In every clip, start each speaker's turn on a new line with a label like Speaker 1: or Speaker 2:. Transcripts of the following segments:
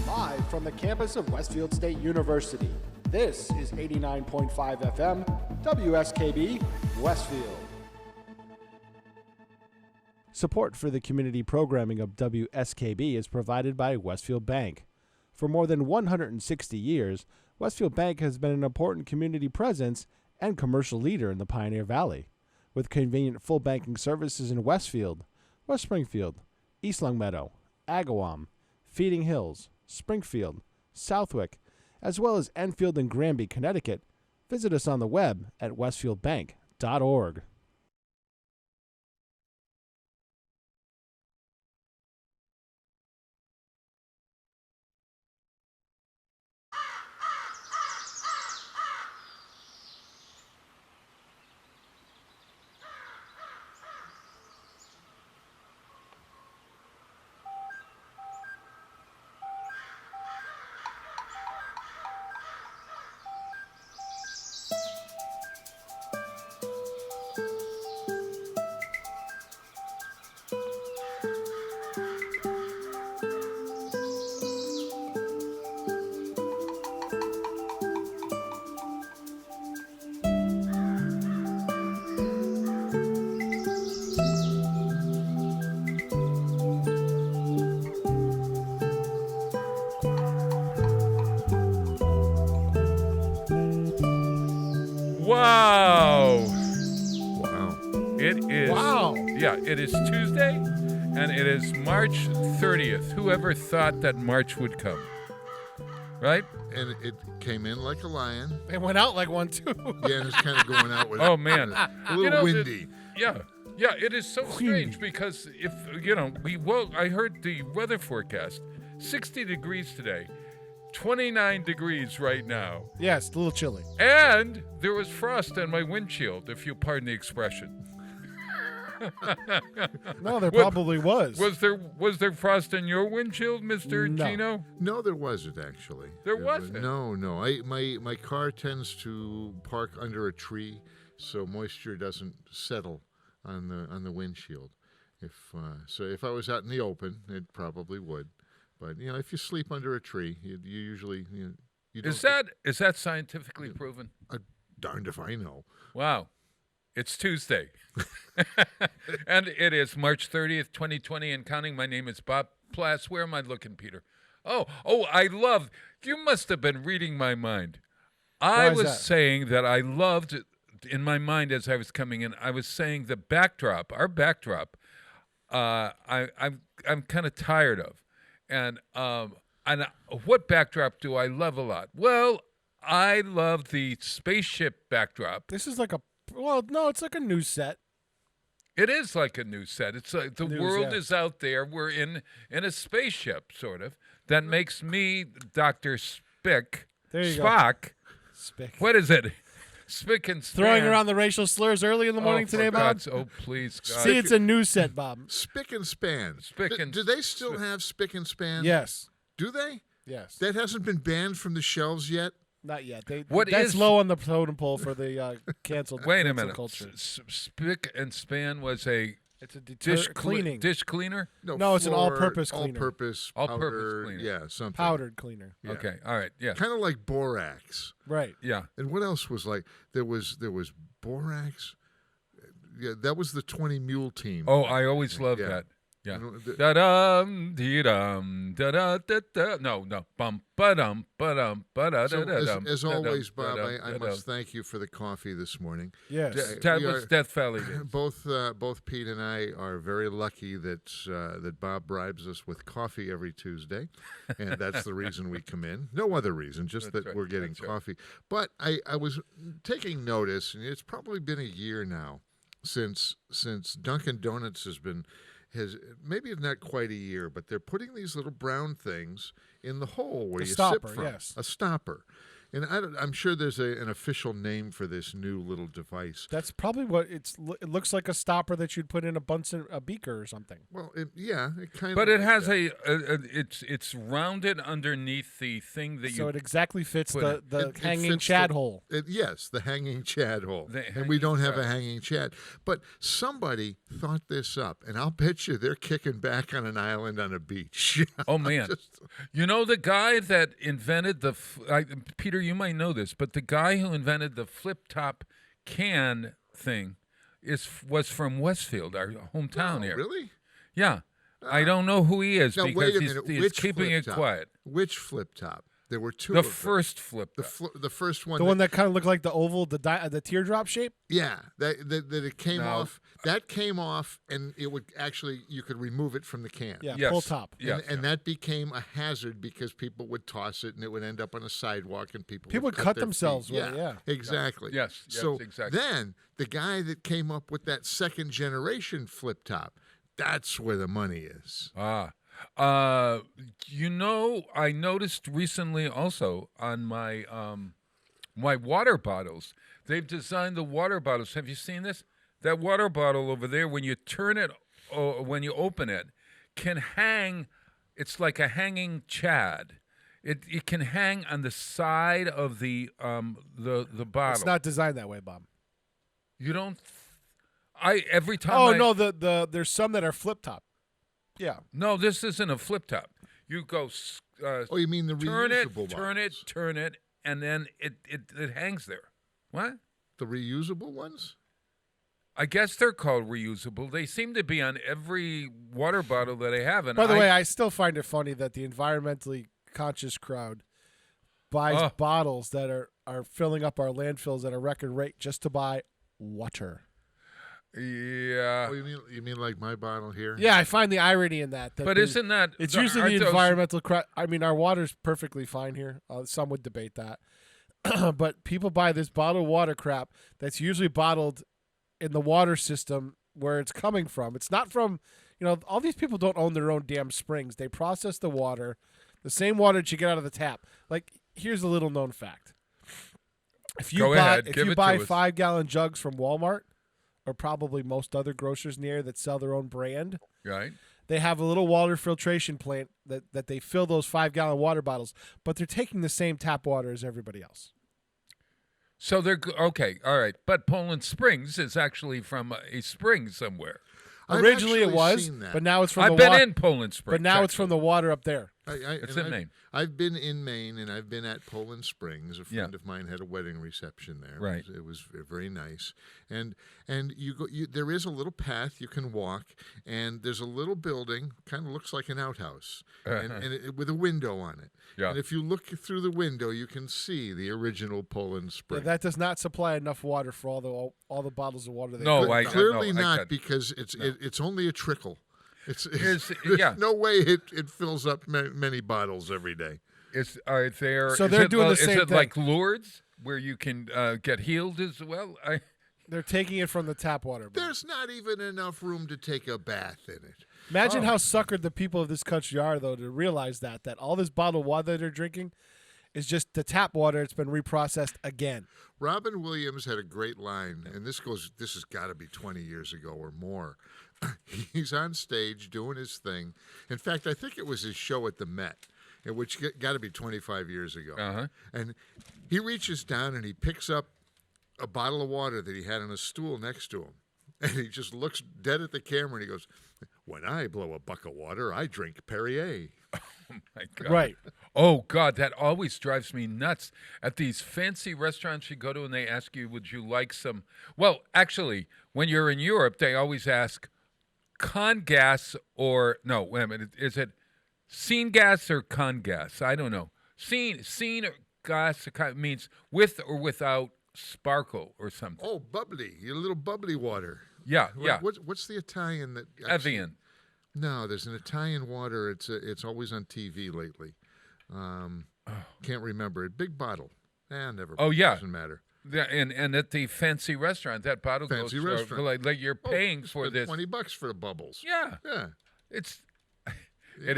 Speaker 1: Live from the campus of Westfield State University, this is 89.5 FM, WSKB, Westfield. Support for the community programming of WSKB is provided by Westfield Bank. For more than 160 years, Westfield Bank has been an important community presence and commercial leader in the Pioneer Valley. With convenient full banking services in Westfield, West Springfield, East Longmeadow, Agawam, Feeding Hills, Springfield, Southwick, as well as Enfield and Granby, Connecticut, visit us on the web at westfieldbank.org.
Speaker 2: It is Tuesday, and it is March 30th. Whoever thought that March would come, right?
Speaker 3: And it came in like a lion.
Speaker 1: It went out like one, too.
Speaker 3: Yeah, and it's kind of going out with
Speaker 2: oh, man.
Speaker 3: a little windy.
Speaker 2: Yeah, it is so strange because if, I heard the weather forecast, 60 degrees today, 29 degrees right now.
Speaker 1: Yeah, it's a little chilly.
Speaker 2: And there was frost on my windshield, if you pardon the expression.
Speaker 1: No, there probably was.
Speaker 2: Was there frost in your windshield, Mr.
Speaker 1: No.
Speaker 2: Gino?
Speaker 3: No, there wasn't actually.
Speaker 2: There wasn't?
Speaker 3: No. My car tends to park under a tree, so moisture doesn't settle on the windshield. If I was out in the open, it probably would. But if you sleep under a tree, you usually you don't.
Speaker 2: Is that scientifically proven?
Speaker 3: Darned if I know.
Speaker 2: Wow. It's Tuesday. And it is March 30th, 2020 and counting. My name is Bob Plass. Where am I looking, Peter? Oh, you must have been reading my mind. I was saying that I loved, in my mind as I was coming in, I was saying our backdrop, I'm kind of tired of. And what backdrop do I love a lot? Well, I love the spaceship backdrop.
Speaker 1: This is like it's like a new set.
Speaker 2: It is like a new set. It's like the world is out there. We're in a spaceship, sort of. That makes me Dr. Spick.
Speaker 1: There you
Speaker 2: Spock.
Speaker 1: go. Spick.
Speaker 2: What is it? Spick and Span.
Speaker 1: Throwing around the racial slurs early in the morning today, Bob?
Speaker 2: Please, God.
Speaker 1: See, it's a new set, Bob.
Speaker 3: Spick and Span.
Speaker 2: Do
Speaker 3: they still have Spick and Span?
Speaker 1: Yes.
Speaker 3: Do they?
Speaker 1: Yes.
Speaker 3: That hasn't been banned from the shelves yet?
Speaker 1: Not yet.
Speaker 2: That's
Speaker 1: low on the totem pole for the canceled.
Speaker 2: Wait a minute.
Speaker 1: Culture.
Speaker 2: Spick and Span was
Speaker 1: It's a
Speaker 2: dish
Speaker 1: cleaning.
Speaker 2: Dish cleaner.
Speaker 1: No, it's an all-purpose cleaner.
Speaker 3: All-purpose
Speaker 2: cleaner.
Speaker 3: Yeah, something.
Speaker 1: Powdered cleaner.
Speaker 3: Yeah.
Speaker 2: Okay. All right. Yeah.
Speaker 3: Kind of like borax.
Speaker 1: Right.
Speaker 2: Yeah.
Speaker 3: And what else was like? There was borax. Yeah, that was the 20 Mule Team.
Speaker 2: Oh, I always loved that. Yeah. Da dum dee dum da da da da. No. Bum ba dum ba dum ba da da da dum.
Speaker 3: As always, Bob, I must thank you for the coffee this morning.
Speaker 1: Yes.
Speaker 2: That was Death Valley days.
Speaker 3: Both Pete and I are very lucky that Bob bribes us with coffee every Tuesday, and that's the reason we come in. No other reason, just that we're getting coffee. But I was taking notice, and it's probably been a year now since Dunkin' Donuts has maybe not quite a year, but they're putting these little brown things in the hole where you sip from.
Speaker 1: Yes.
Speaker 3: A stopper. And I'm sure there's an official name for this new little device.
Speaker 1: That's probably what it looks like, a stopper that you'd put in a beaker or something.
Speaker 3: Well, it kind of.
Speaker 2: But it has it's rounded underneath the thing that
Speaker 1: so it exactly fits the hanging
Speaker 3: fits
Speaker 1: Chad hole.
Speaker 3: Yes, the hanging Chad hole. And we don't have a hanging Chad. But somebody thought this up, and I'll bet you they're kicking back on an island on a beach.
Speaker 2: Oh, man. You know the guy that invented Peter, you might know this, but the guy who invented the flip-top can thing was from Westfield, our hometown here.
Speaker 3: Really?
Speaker 2: Yeah. I don't know who he is
Speaker 3: now,
Speaker 2: because
Speaker 3: wait a minute.
Speaker 2: he's keeping it quiet.
Speaker 3: Which flip-top? There were two.
Speaker 2: The first flip-top.
Speaker 3: The first one.
Speaker 1: The one that kind of looked like the oval, the teardrop shape?
Speaker 3: Yeah, that it came off. That came off, and it would actually, you could remove it from the can.
Speaker 1: Yeah,
Speaker 2: yes.
Speaker 1: pull top.
Speaker 3: And that became a hazard because people would toss it, and it would end up on a sidewalk, and people
Speaker 1: would cut themselves with it. Yeah,
Speaker 3: exactly.
Speaker 2: Yes,
Speaker 3: so
Speaker 2: exactly.
Speaker 3: Then the guy that came up with that second generation flip top, that's where the money is.
Speaker 2: I noticed recently also on my my water bottles, they've designed the water bottles. Have you seen this? That water bottle over there, when you turn it, when you open it, can hang. It's like a hanging Chad. It can hang on the side of the bottle.
Speaker 1: It's not designed that way, Bob.
Speaker 2: You don't. Every time.
Speaker 1: No, there's some that are flip top. Yeah.
Speaker 2: No, this isn't a flip top. You go.
Speaker 3: You mean the reusable ones?
Speaker 2: Turn it, and then it hangs there. What?
Speaker 3: The reusable ones?
Speaker 2: I guess they're called reusable. They seem to be on every water bottle that I have. And
Speaker 1: by the way, I still find it funny that the environmentally conscious crowd buys bottles that are filling up our landfills at a record rate just to buy water.
Speaker 2: Yeah.
Speaker 3: Oh, you mean like my bottle here?
Speaker 1: Yeah, I find the irony in that.
Speaker 2: But isn't that...
Speaker 1: It's usually the environmental crowd. I mean, our water's perfectly fine here. Some would debate that. But people buy this bottled water crap that's usually bottled in the water system where it's coming from. It's not from... all these people don't own their own damn springs. They process the water, the same water that you get out of the tap. Like, here's a little known fact. If you buy 5-gallon jugs from Walmart, or probably most other grocers in the area that sell their own brand,
Speaker 2: Right.
Speaker 1: they have a little water filtration plant that they fill those 5-gallon water bottles, but they're taking the same tap water as everybody else.
Speaker 2: So they're okay. All right. But Poland Springs is actually from a spring somewhere.
Speaker 1: Originally it was, but now it's from
Speaker 2: I've
Speaker 1: the
Speaker 2: been
Speaker 1: water.
Speaker 2: in Poland Springs.
Speaker 1: But now it's from the water up there.
Speaker 2: It's in Maine.
Speaker 3: I've been in Maine, and I've been at Poland Springs. A friend of mine had a wedding reception there.
Speaker 2: Right.
Speaker 3: It was very nice. And you go. There is a little path you can walk, and there's a little building, kind of looks like an outhouse, with a window on it.
Speaker 2: Yeah.
Speaker 3: And if you look through the window, you can see the original Poland Spring.
Speaker 1: Yeah, that does not supply enough water for all the bottles of water.
Speaker 3: Clearly not, because it's only a trickle. There's no way it fills up many bottles every day.
Speaker 2: Are there?
Speaker 1: So they're doing the same thing.
Speaker 2: Is it like Lourdes, where you can get healed as well?
Speaker 1: They're taking it from the tap water.
Speaker 3: There's not even enough room to take a bath in it.
Speaker 1: Imagine how suckered the people of this country are, though, to realize that all this bottled water they're drinking is just the tap water. It's been reprocessed again.
Speaker 3: Robin Williams had a great line, and this has got to be 20 years ago or more. He's on stage doing his thing. In fact, I think it was his show at the Met, which got to be 25 years ago.
Speaker 2: Uh-huh.
Speaker 3: And he reaches down and he picks up a bottle of water that he had on a stool next to him. And he just looks dead at the camera and he goes, "When I blow a buck of water, I drink Perrier."
Speaker 2: Oh, my God.
Speaker 1: Right.
Speaker 2: Oh, God, that always drives me nuts. At these fancy restaurants you go to and they ask you, would you like some? Well, actually, when you're in Europe, they always ask con gas or, no, wait a minute, is it scene gas or con gas? I don't know. Scene or gas means with or without sparkle or something.
Speaker 3: Oh, bubbly. A little bubbly water.
Speaker 2: Yeah.
Speaker 3: What's the Italian that...
Speaker 2: Evian.
Speaker 3: No, there's an Italian water. It's always on TV lately. Can't remember it. Big bottle. Never.
Speaker 2: Oh, yeah.
Speaker 3: Doesn't matter.
Speaker 2: Yeah, and at the fancy restaurant, that bottle
Speaker 3: fancy
Speaker 2: goes
Speaker 3: restaurant.
Speaker 2: Like you're paying for this.
Speaker 3: $20 for the bubbles.
Speaker 2: Yeah. It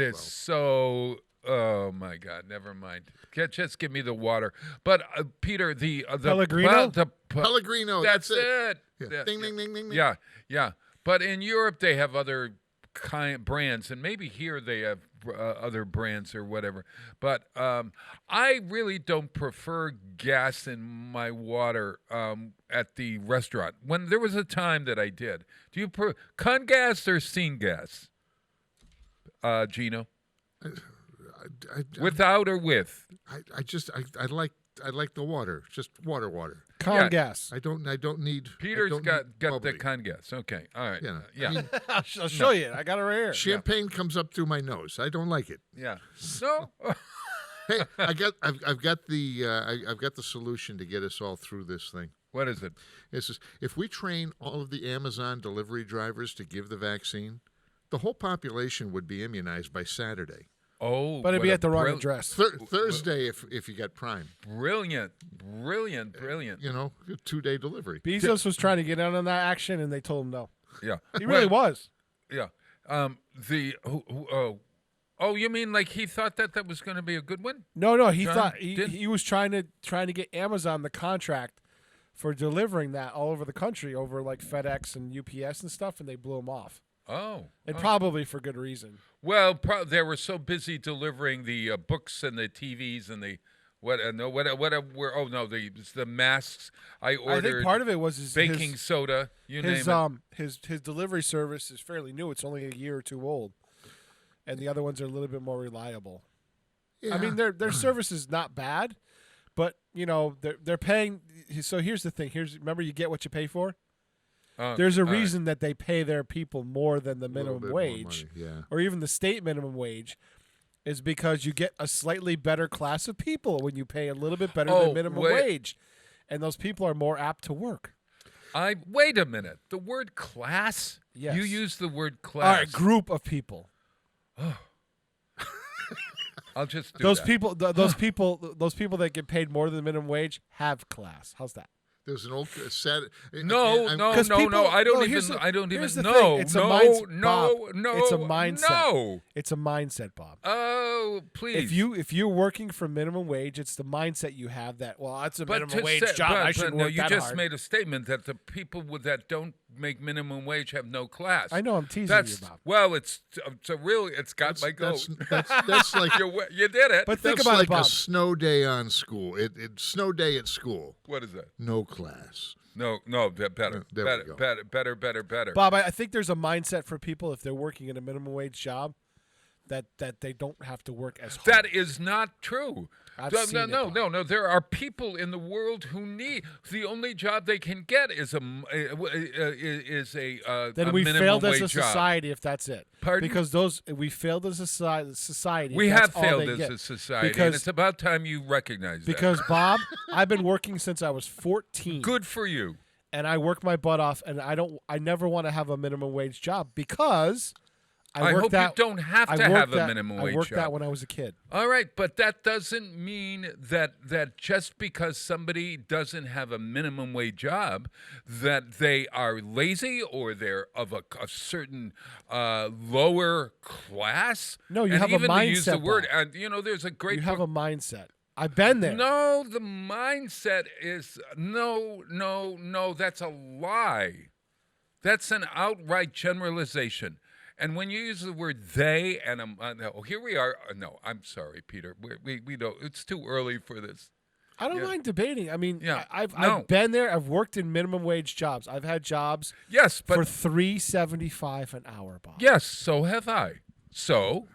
Speaker 2: is
Speaker 3: well.
Speaker 2: so. Oh my God! Never mind. Just give me the water. But Peter, the
Speaker 1: Pellegrino.
Speaker 3: Pellegrino.
Speaker 2: That's it.
Speaker 3: Yeah. Ding ding ding ding.
Speaker 2: Yeah. But in Europe, they have other brands, and maybe here they have other brands or whatever. But I really don't prefer gas in my water at the restaurant. When there was a time that I did. Do you prefer con gas or scene gas, Gino? Without or with?
Speaker 3: I like the water. Just water.
Speaker 1: Con gas.
Speaker 3: I don't need.
Speaker 2: Peter's got the con gas. Okay, all right.
Speaker 3: Yeah. I mean,
Speaker 1: I'll show you. I got it right here.
Speaker 3: Champagne comes up through my nose. I don't like it.
Speaker 2: Yeah. No.
Speaker 3: Hey, I've got the solution to get us all through this thing.
Speaker 2: What is it?
Speaker 3: It's just, if we train all of the Amazon delivery drivers to give the vaccine, the whole population would be immunized by Saturday.
Speaker 2: Oh,
Speaker 1: but it'd be at the wrong address.
Speaker 3: Thursday, if you get Prime.
Speaker 2: Brilliant.
Speaker 3: You know, a 2-day delivery.
Speaker 1: Bezos was trying to get in on that action, and they told him no.
Speaker 2: Yeah,
Speaker 1: he really was.
Speaker 2: Yeah. You mean like he thought that was going to be a good one?
Speaker 1: No. He thought he was trying to get Amazon the contract for delivering that all over the country, over like FedEx and UPS and stuff, and they blew him off. And probably for good reason.
Speaker 2: Well, they were so busy delivering the books and the TVs and the the masks. I think
Speaker 1: part of it was his
Speaker 2: baking soda.
Speaker 1: His delivery service is fairly new. It's only a year or two old, and the other ones are a little bit more reliable. Yeah. I mean, their service is not bad, but you know they're paying. So here's the thing. Remember, you get what you pay for. There's a reason that they pay their people more than the minimum wage, or even the state minimum wage, is because you get a slightly better class of people when you pay a little bit better than minimum wage, and those people are more apt to work.
Speaker 2: Wait a minute. The word class?
Speaker 1: Yes.
Speaker 2: You use the word class.
Speaker 1: All right, group of people.
Speaker 2: I'll just do
Speaker 1: those
Speaker 2: that.
Speaker 1: people. Those people that get paid more than the minimum wage have class. How's that?
Speaker 3: There's an old sad.
Speaker 2: No. I don't even know.
Speaker 1: It's a mindset.
Speaker 2: No.
Speaker 1: It's a mindset, Bob.
Speaker 2: Oh, please.
Speaker 1: If you're working for minimum wage, it's the mindset you have that that's a minimum wage job. I shouldn't work that hard.
Speaker 2: You just made a statement that the people that don't make minimum wage have no class.
Speaker 1: I know I'm teasing
Speaker 2: That's
Speaker 1: you, Bob.
Speaker 2: well, it's a real. It's got my goat.
Speaker 3: That's like
Speaker 2: You did it.
Speaker 1: But think
Speaker 3: that's
Speaker 1: about
Speaker 3: like
Speaker 1: it, Bob.
Speaker 3: a snow day on school. It snow day at school.
Speaker 2: What is that?
Speaker 3: No class.
Speaker 2: No, better,
Speaker 3: There we go.
Speaker 2: better.
Speaker 1: Bob, I think there's a mindset for people if they're working in a minimum wage job that they don't have to work as hard.
Speaker 2: That is not true.
Speaker 1: I've
Speaker 2: No,
Speaker 1: seen it,
Speaker 2: no,
Speaker 1: Bob.
Speaker 2: no, no. There are people in the world who need the only job they can get is a
Speaker 1: Then
Speaker 2: minimum
Speaker 1: we failed as a
Speaker 2: wage job.
Speaker 1: society if that's it.
Speaker 2: Pardon?
Speaker 1: Because we failed as a society.
Speaker 2: We
Speaker 1: if
Speaker 2: have
Speaker 1: that's all
Speaker 2: failed
Speaker 1: they
Speaker 2: as
Speaker 1: get.
Speaker 2: a society, and
Speaker 1: Because-
Speaker 2: it's about time you recognize that.
Speaker 1: Because Bob, I've been working since I was 14.
Speaker 2: Good for you.
Speaker 1: And I work my butt off, and I never want to have a minimum wage job because
Speaker 2: I
Speaker 1: worked
Speaker 2: hope
Speaker 1: that,
Speaker 2: you don't have
Speaker 1: I
Speaker 2: to
Speaker 1: worked
Speaker 2: have a
Speaker 1: that-
Speaker 2: minimum
Speaker 1: I
Speaker 2: wage
Speaker 1: worked
Speaker 2: job.
Speaker 1: that when I was a kid.
Speaker 2: All right, but that doesn't mean that just because somebody doesn't have a minimum wage job, that they are lazy or they're of a certain lower class.
Speaker 1: No, you
Speaker 2: and
Speaker 1: have a
Speaker 2: even to use the
Speaker 1: mindset,
Speaker 2: word,
Speaker 1: Bob.
Speaker 2: and there's a great
Speaker 1: You have
Speaker 2: book.
Speaker 1: a mindset. I've been there.
Speaker 2: No, the mindset is no. That's a lie. That's an outright generalization. And when you use the word they, and here we are. No, I'm sorry, Peter. We don't. It's too early for this.
Speaker 1: I don't mind debating. I mean,
Speaker 2: Yeah.
Speaker 1: I've
Speaker 2: No.
Speaker 1: been there. I've worked in minimum wage jobs. I've had jobs
Speaker 2: Yes, but
Speaker 1: for $3.75 an hour, Bob.
Speaker 2: yes, so have I. So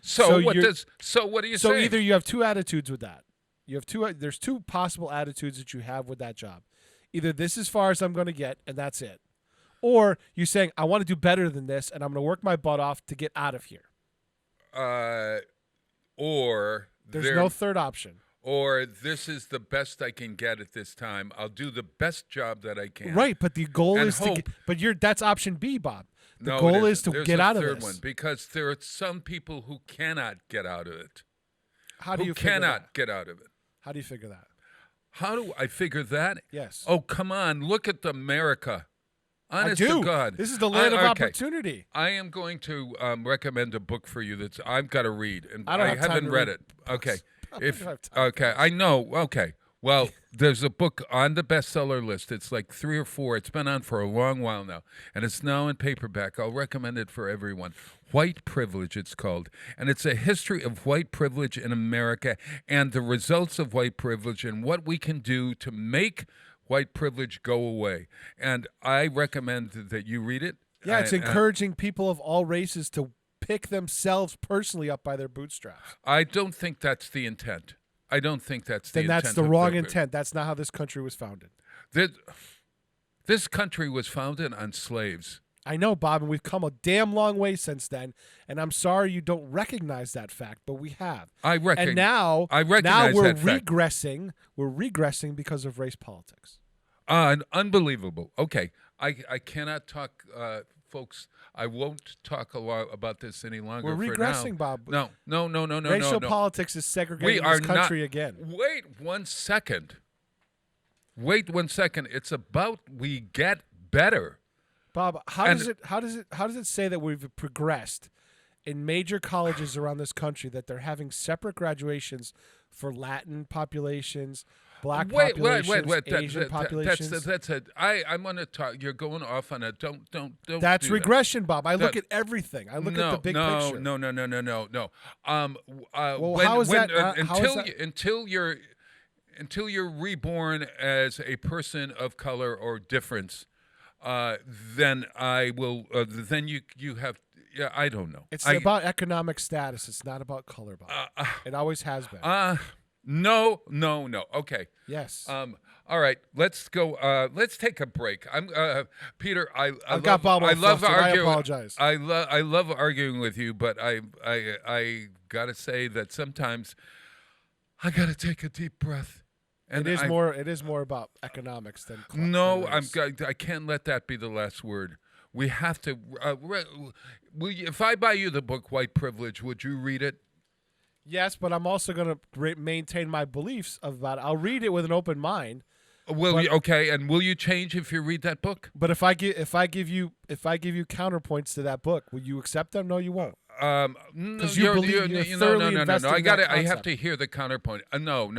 Speaker 1: So
Speaker 2: what
Speaker 1: you're-
Speaker 2: does? So what are you
Speaker 1: So
Speaker 2: saying?
Speaker 1: either you have two attitudes with that. You have two. There's two possible attitudes that you have with that job. Either this is as far as I'm going to get, and that's it, or you're saying I want to do better than this, and I'm going to work my butt off to get out of here.
Speaker 2: Or
Speaker 1: There's
Speaker 2: there-
Speaker 1: no third option.
Speaker 2: Or this is the best I can get at this time. I'll do the best job that I can.
Speaker 1: Right, but the goal
Speaker 2: And
Speaker 1: is to.
Speaker 2: hope.
Speaker 1: That's option B, Bob. The
Speaker 2: No,
Speaker 1: goal
Speaker 2: it
Speaker 1: is
Speaker 2: isn't.
Speaker 1: to
Speaker 2: There's
Speaker 1: get
Speaker 2: a
Speaker 1: out of
Speaker 2: third
Speaker 1: this.
Speaker 2: one because there are some people who cannot get out of it.
Speaker 1: How do
Speaker 2: who
Speaker 1: you figure
Speaker 2: cannot
Speaker 1: that?
Speaker 2: get out of it?
Speaker 1: How do you figure that?
Speaker 2: How do I figure that?
Speaker 1: Yes.
Speaker 2: Oh, come on. Look at America. Honest
Speaker 1: I do.
Speaker 2: to God.
Speaker 1: This is the land of
Speaker 2: okay.
Speaker 1: opportunity.
Speaker 2: I am going to recommend a book for you that's I've got to read, and
Speaker 1: I don't have time
Speaker 2: haven't
Speaker 1: to
Speaker 2: read
Speaker 1: read
Speaker 2: it. Okay,
Speaker 1: I
Speaker 2: if
Speaker 1: don't have time.
Speaker 2: okay, I know. Okay, well, there's a book on the bestseller list. It's like 3 or 4. It's been on for a long while now, and it's now in paperback. I'll recommend it for everyone. White Privilege, it's called, and it's a history of white privilege in America and the results of white privilege and what we can do to make white privilege go away. And I recommend that you read it.
Speaker 1: Yeah, it's
Speaker 2: And-
Speaker 1: encouraging people of all races to pick themselves personally up by their bootstraps.
Speaker 2: I don't think that's the intent. I don't think that's the
Speaker 1: Then
Speaker 2: intent.
Speaker 1: that's the
Speaker 2: of
Speaker 1: wrong intent. That's not how this country was founded.
Speaker 2: This country was founded on slaves.
Speaker 1: I know, Bob, and we've come a damn long way since then. And I'm sorry you don't recognize that fact, but we have.
Speaker 2: I reckon.
Speaker 1: And now,
Speaker 2: I recognize
Speaker 1: we're
Speaker 2: that fact.
Speaker 1: regressing. We're regressing because of race politics.
Speaker 2: Unbelievable. Okay, I cannot talk, folks. I won't talk a lot about this any longer.
Speaker 1: We're
Speaker 2: for
Speaker 1: regressing,
Speaker 2: now.
Speaker 1: Bob.
Speaker 2: No.
Speaker 1: Racial
Speaker 2: no.
Speaker 1: politics is
Speaker 2: We
Speaker 1: segregating
Speaker 2: are
Speaker 1: this country
Speaker 2: not,
Speaker 1: again.
Speaker 2: Wait 1 second. Wait 1 second. It's about we get better.
Speaker 1: Bob, how
Speaker 2: And-
Speaker 1: does it say that we've progressed in major colleges around this country that they're having separate graduations for Latin populations, Black populations, Asian populations?
Speaker 2: That's it. I'm going to talk. You're going off on a don't.
Speaker 1: That's
Speaker 2: do
Speaker 1: regression, Bob. I look
Speaker 2: That-
Speaker 1: at everything. I look
Speaker 2: no,
Speaker 1: at the big
Speaker 2: no,
Speaker 1: picture.
Speaker 2: No.
Speaker 1: Well, how is that- how is that-
Speaker 2: Until you're reborn as a person of color or difference, then I will. Then you have. Yeah, I don't know.
Speaker 1: It's about economic status. It's not about color, Bob. It always has been.
Speaker 2: No. Okay.
Speaker 1: Yes.
Speaker 2: All right. Let's go. Let's take a break. I'm Peter.
Speaker 1: I've got Bob all
Speaker 2: I love
Speaker 1: flustered. I
Speaker 2: arguing.
Speaker 1: apologize.
Speaker 2: I love arguing with you, but I gotta say that sometimes I gotta take a deep breath. And
Speaker 1: it is more about economics than
Speaker 2: No,
Speaker 1: race.
Speaker 2: I can't let that be the last word. We have to. If I buy you the book White Privilege, would you read it?
Speaker 1: Yes, but I'm also going to maintain my beliefs about it. I'll read it with an open mind.
Speaker 2: Okay, and will you change if you read that book?
Speaker 1: But if I give you counterpoints to that book, will you accept them? No, you won't. Because you're thoroughly invested in that
Speaker 2: I have
Speaker 1: concept.
Speaker 2: to hear the counterpoint. No.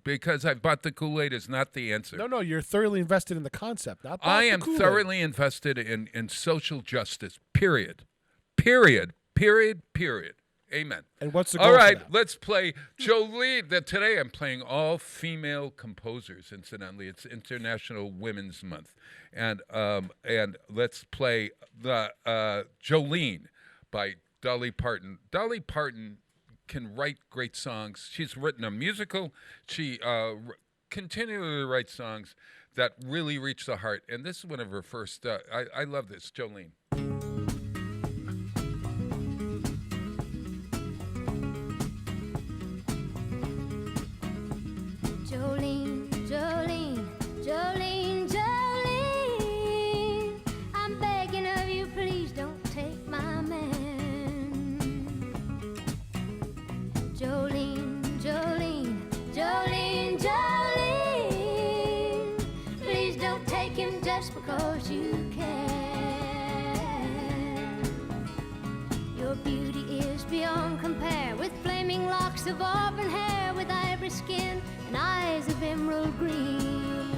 Speaker 2: Because I bought the Kool-Aid is not the answer.
Speaker 1: No, you're thoroughly invested in the concept. Not
Speaker 2: I
Speaker 1: the
Speaker 2: am
Speaker 1: Kool-Aid.
Speaker 2: thoroughly invested in social justice. Period. Amen.
Speaker 1: And what's the goal
Speaker 2: All right,
Speaker 1: for that?
Speaker 2: let's play Jolene. Today I'm playing all female composers. Incidentally, it's International Women's Month, and let's play the Jolene by Dolly Parton. Dolly Parton can write great songs. She's written a musical. She continually writes songs that really reach the heart. And this is one of her first. I love this, Jolene.
Speaker 4: Jolene, Jolene, Jolene, Jolene, I'm begging of you, please don't take my man. Jolene, Jolene, Jolene, Jolene, please don't take him just because you can. Your beauty is beyond compare, with flaming locks of auburn hair, with ivory skin and eyes of emerald green.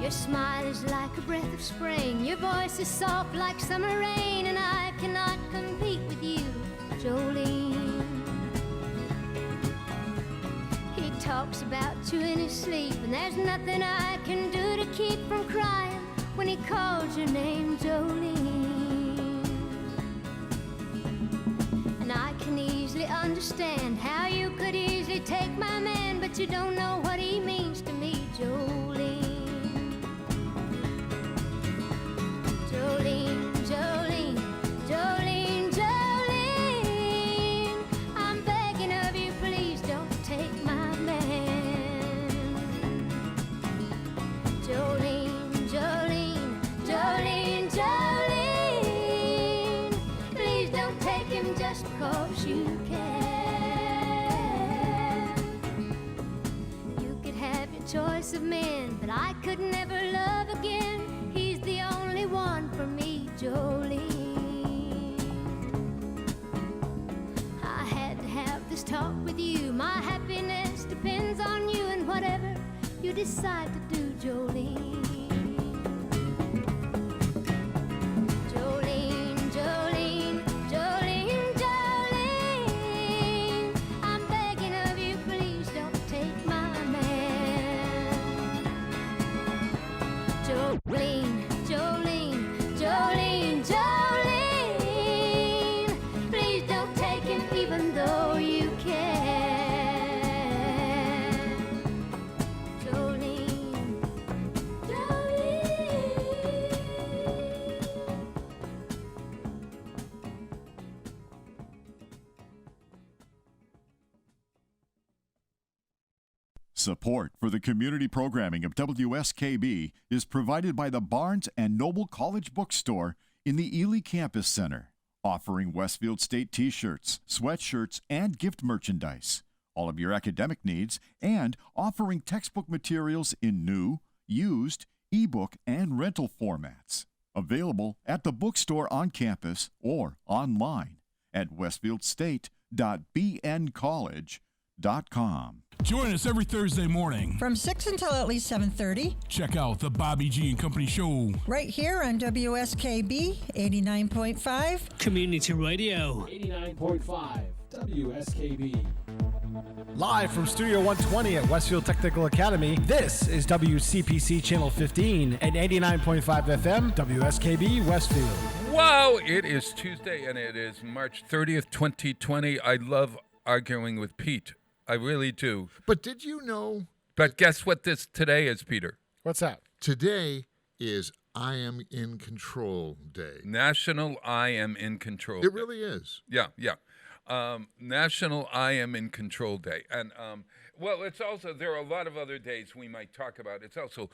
Speaker 4: Your smile is like a breath of spring, your voice is soft like summer rain, and I cannot compete with you, Jolene. He talks about you in his sleep, and there's nothing I can do to keep from crying when he calls your name, Jolene. And I can easily understand how you could easily take my man, but you don't know what he means to me, Jolene. Jolene, Jolene, Jolene, Jolene, I'm begging of you, please don't take my man. Jolene, Jolene, Jolene, Jolene, please don't take him just because you can. You could have your choice of men, but I could never love again. He's the only one for me, Jolene. I had to have this talk with you. My happiness depends on you, and whatever you decide to do, Jolene. Jolene, Jolene, Jolene, Jolene, I'm begging of you, please don't take my man. Jolene, Jolene, Jolene, Jolene, please don't take him even though you can. Jolene, Jolene.
Speaker 5: Support for the community programming of WSKB is provided by the Barnes & Noble College Bookstore in the Ely Campus Center, offering Westfield State t-shirts, sweatshirts, and gift merchandise, all of your academic needs, and offering textbook materials in new, used, ebook, and rental formats. Available at the bookstore on campus or online at westfieldstate.bncollege.com.
Speaker 6: Join us every Thursday morning
Speaker 7: from 6 until at least 7:30.
Speaker 6: Check out the Bobby G and Company Show
Speaker 7: Right here on WSKB 89.5.
Speaker 8: Community Radio.
Speaker 1: 89.5 WSKB. Live from Studio 120 at Westfield Technical Academy, this is WCPC Channel 15 and 89.5 FM, WSKB Westfield.
Speaker 2: Wow, it is Tuesday, and it is March 30th, 2020. I love arguing with Pete. I really do.
Speaker 3: But did you know?
Speaker 2: But guess what this today is, Peter?
Speaker 1: What's that?
Speaker 3: Today is I Am in Control Day.
Speaker 2: National I Am in Control Day.
Speaker 3: It really is.
Speaker 2: Yeah. National I Am in Control Day. And, well, it's also, there are a lot of other days we might talk about. It's also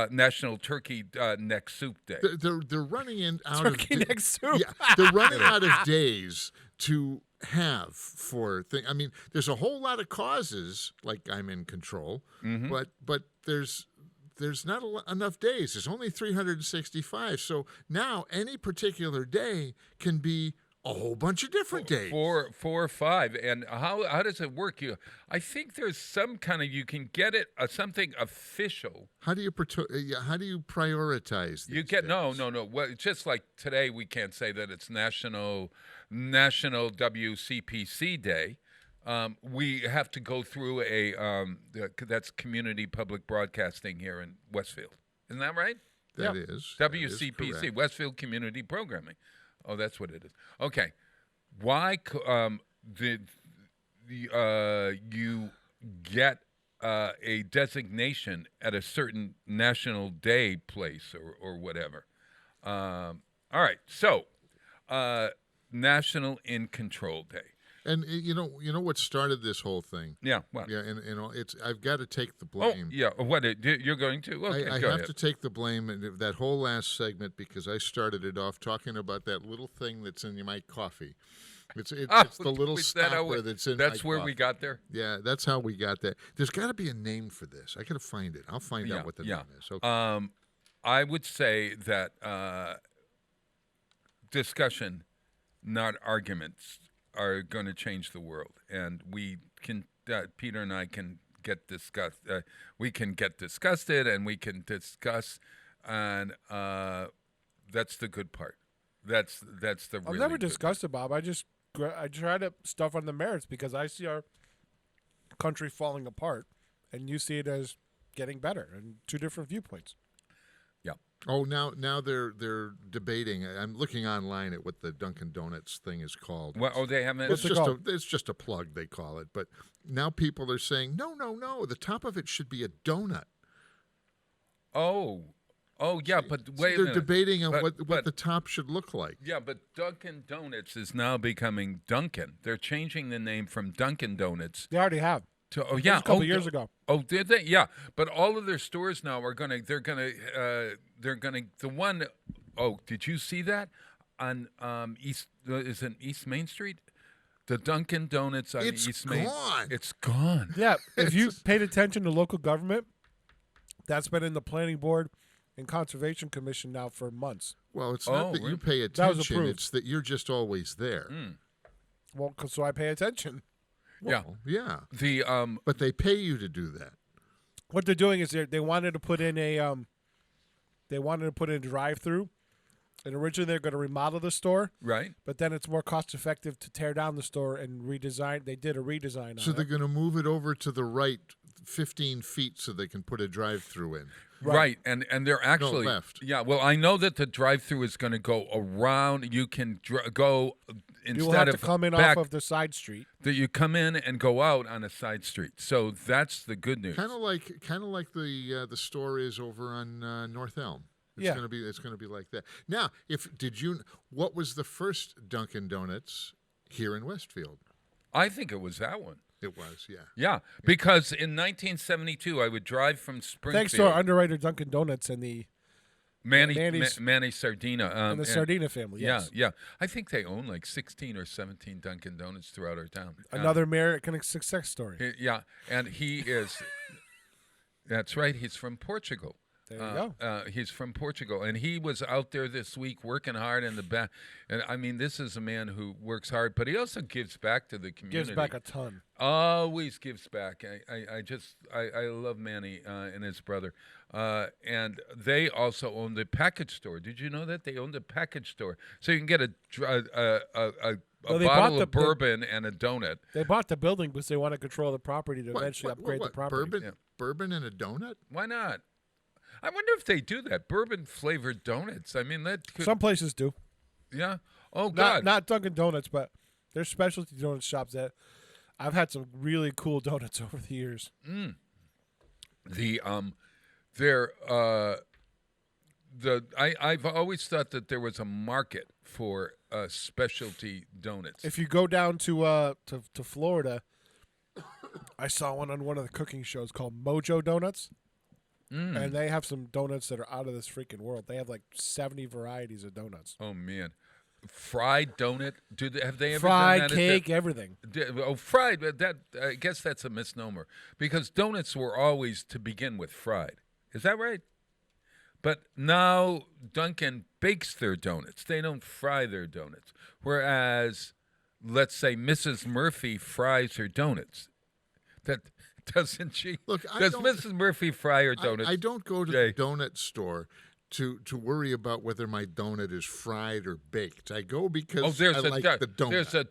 Speaker 2: National Turkey Neck Soup Day.
Speaker 3: They're running out
Speaker 1: Turkey
Speaker 3: of
Speaker 1: neck soup.
Speaker 3: Yeah, they're running out of days to have for things. I mean, there's a whole lot of causes like I'm in control, but there's there's not enough days. There's only 365. So now any particular day can be a whole bunch of different days.
Speaker 2: Four or five. And how does it work? I think there's some kind of, you can get it something official.
Speaker 3: How do you prioritize these
Speaker 2: You get
Speaker 3: days?
Speaker 2: no. Well, it's just like today, we can't say that it's National WCPC Day. We have to go through that's Community Public Broadcasting here in Westfield. Isn't that right?
Speaker 3: That is
Speaker 2: WCPC,
Speaker 3: correct.
Speaker 2: Westfield Community Programming. Oh, that's what it is. Okay, why you get a designation at a certain National Day place or whatever? All right, so National In Control Day.
Speaker 3: And you know what started this whole thing?
Speaker 2: Yeah, what?
Speaker 3: Yeah, and it's I've got to take the blame.
Speaker 2: Oh, yeah. What you're going to? Okay,
Speaker 3: I
Speaker 2: go
Speaker 3: have
Speaker 2: ahead.
Speaker 3: to take the blame in that whole last segment because I started it off talking about that little thing that's in my coffee. It's the little stopper that's in.
Speaker 2: That's
Speaker 3: my
Speaker 2: where
Speaker 3: coffee.
Speaker 2: we got there.
Speaker 3: Yeah, that's how we got that. There's got to be a name for this. I got to find it. I'll find out what the name is. Okay.
Speaker 2: I would say that discussion, not arguments, are going to change the world, and we can. Peter and I can get discussed. We can get disgusted, and we can discuss, and that's the good part. That's the.
Speaker 1: I've
Speaker 2: really
Speaker 1: never
Speaker 2: good
Speaker 1: discussed it, Bob. I try to stuff on the merits because I see our country falling apart, and you see it as getting better, and two different viewpoints.
Speaker 2: Yeah.
Speaker 3: Oh, now they're debating. I'm looking online at what the Dunkin' Donuts thing is called.
Speaker 2: Well, they haven't.
Speaker 3: It's just a plug, they call it. But now people are saying, no. The top of it should be a donut.
Speaker 2: Oh, yeah, but wait a
Speaker 3: They're
Speaker 2: minute.
Speaker 3: debating on
Speaker 2: But-
Speaker 3: what the top should look like.
Speaker 2: Yeah, but Dunkin' Donuts is now becoming Dunkin'. They're changing the name from Dunkin' Donuts
Speaker 1: They already have.
Speaker 2: to
Speaker 1: It was a couple years ago.
Speaker 2: Oh, did they? Yeah, but all of their stores now are gonna. They're gonna. The one. Oh, did you see that on East? Is it East Main Street? The Dunkin' Donuts on East Main.
Speaker 3: gone.
Speaker 2: It's gone.
Speaker 1: Yeah, if you paid attention to local government, that's been in the planning board and conservation commission now for months.
Speaker 3: Well, it's not that
Speaker 2: really?
Speaker 3: you pay
Speaker 1: That was
Speaker 3: attention;
Speaker 1: approved.
Speaker 3: it's that you're just always there.
Speaker 1: Well, so I pay attention.
Speaker 3: Well, yeah.
Speaker 2: The
Speaker 3: But they pay you to do that.
Speaker 1: What they're doing is they wanted to put in a drive-through, and originally they're going to remodel the store,
Speaker 2: right.
Speaker 1: but then it's more cost-effective to tear down the store and redesign. They did a redesign
Speaker 3: So
Speaker 1: on
Speaker 3: they're
Speaker 1: it.
Speaker 3: going to move it over to the right 15 feet so they can put a drive-through in.
Speaker 2: Right, and they're actually
Speaker 3: left.
Speaker 2: Yeah, well, I know that the drive-through is going to go around. You can go instead
Speaker 1: You will have
Speaker 2: of
Speaker 1: to come in
Speaker 2: back,
Speaker 1: off of the side street.
Speaker 2: that you come in and go out on a side street. So that's the good news.
Speaker 3: Kind of like the store is over on North Elm. It's
Speaker 1: Yeah.
Speaker 3: going to be like that. Now, what was the first Dunkin' Donuts here in Westfield?
Speaker 2: I think it was that one.
Speaker 3: It was, yeah.
Speaker 2: Yeah, because in 1972, I would drive from Springfield.
Speaker 1: Thanks to our underwriter Dunkin' Donuts and the
Speaker 2: Manny
Speaker 1: Manny's-
Speaker 2: Sardina.
Speaker 1: and the Sardina family. Yes.
Speaker 2: Yeah. I think they own like 16 or 17 Dunkin' Donuts throughout our town.
Speaker 1: Another American success story.
Speaker 2: Yeah, and he is. That's right. He's from Portugal.
Speaker 1: There you go.
Speaker 2: He's from Portugal, and he was out there this week working hard in the back. And I mean, this is a man who works hard, but he also gives back to the community.
Speaker 1: Gives back a ton.
Speaker 2: Always gives back. I love Manny and his brother. And they also own the package store. Did you know that they own the package store? So you can get a
Speaker 1: Well, they bought
Speaker 2: bottle
Speaker 1: the-
Speaker 2: of bourbon and a donut.
Speaker 1: They bought the building because they want to control the property to eventually upgrade the property.
Speaker 3: Bourbon and a donut?
Speaker 2: Why not? I wonder if they do that. Bourbon flavored donuts. I mean, that could.
Speaker 1: Some places do.
Speaker 2: Yeah. Oh God.
Speaker 1: Not Dunkin' Donuts, but there's specialty donut shops that I've had some really cool donuts over the years.
Speaker 2: I've always thought that there was a market for specialty donuts.
Speaker 1: If you go down to Florida, I saw one on one of the cooking shows called Mojo Donuts. And they have some donuts that are out of this freaking world. They have like 70 varieties of donuts.
Speaker 2: Oh man, fried donut. Have they ever
Speaker 1: Fried
Speaker 2: done that?
Speaker 1: cake, everything.
Speaker 2: Fried. But I guess that's a misnomer because donuts were always to begin with fried. Is that right? But now Dunkin' bakes their donuts. They don't fry their donuts. Whereas, let's say Mrs. Murphy fries her donuts. That doesn't she?
Speaker 3: Look,
Speaker 2: Does Mrs. Murphy fry her donuts?
Speaker 3: I don't go to the donut store to worry about whether my donut is fried or baked. I go because I like the donut.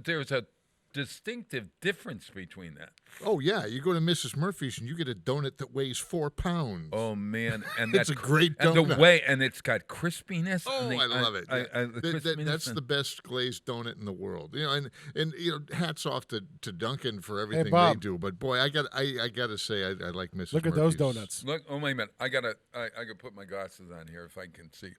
Speaker 2: There's a distinctive difference between that.
Speaker 3: Oh yeah, you go to Mrs. Murphy's and you get a donut that weighs 4 pounds.
Speaker 2: Oh man, and
Speaker 3: it's a great donut.
Speaker 2: And the way, and it's got crispiness.
Speaker 3: Oh, I love it. That's
Speaker 2: and
Speaker 3: the best glazed donut in the world. And hats off to Dunkin' for everything
Speaker 1: Bob.
Speaker 3: they do. But boy, I gotta say I like Mrs.
Speaker 1: Look at
Speaker 3: Murphy's.
Speaker 1: those donuts.
Speaker 2: Look, oh wait a minute, I gotta put my glasses on here if I can see.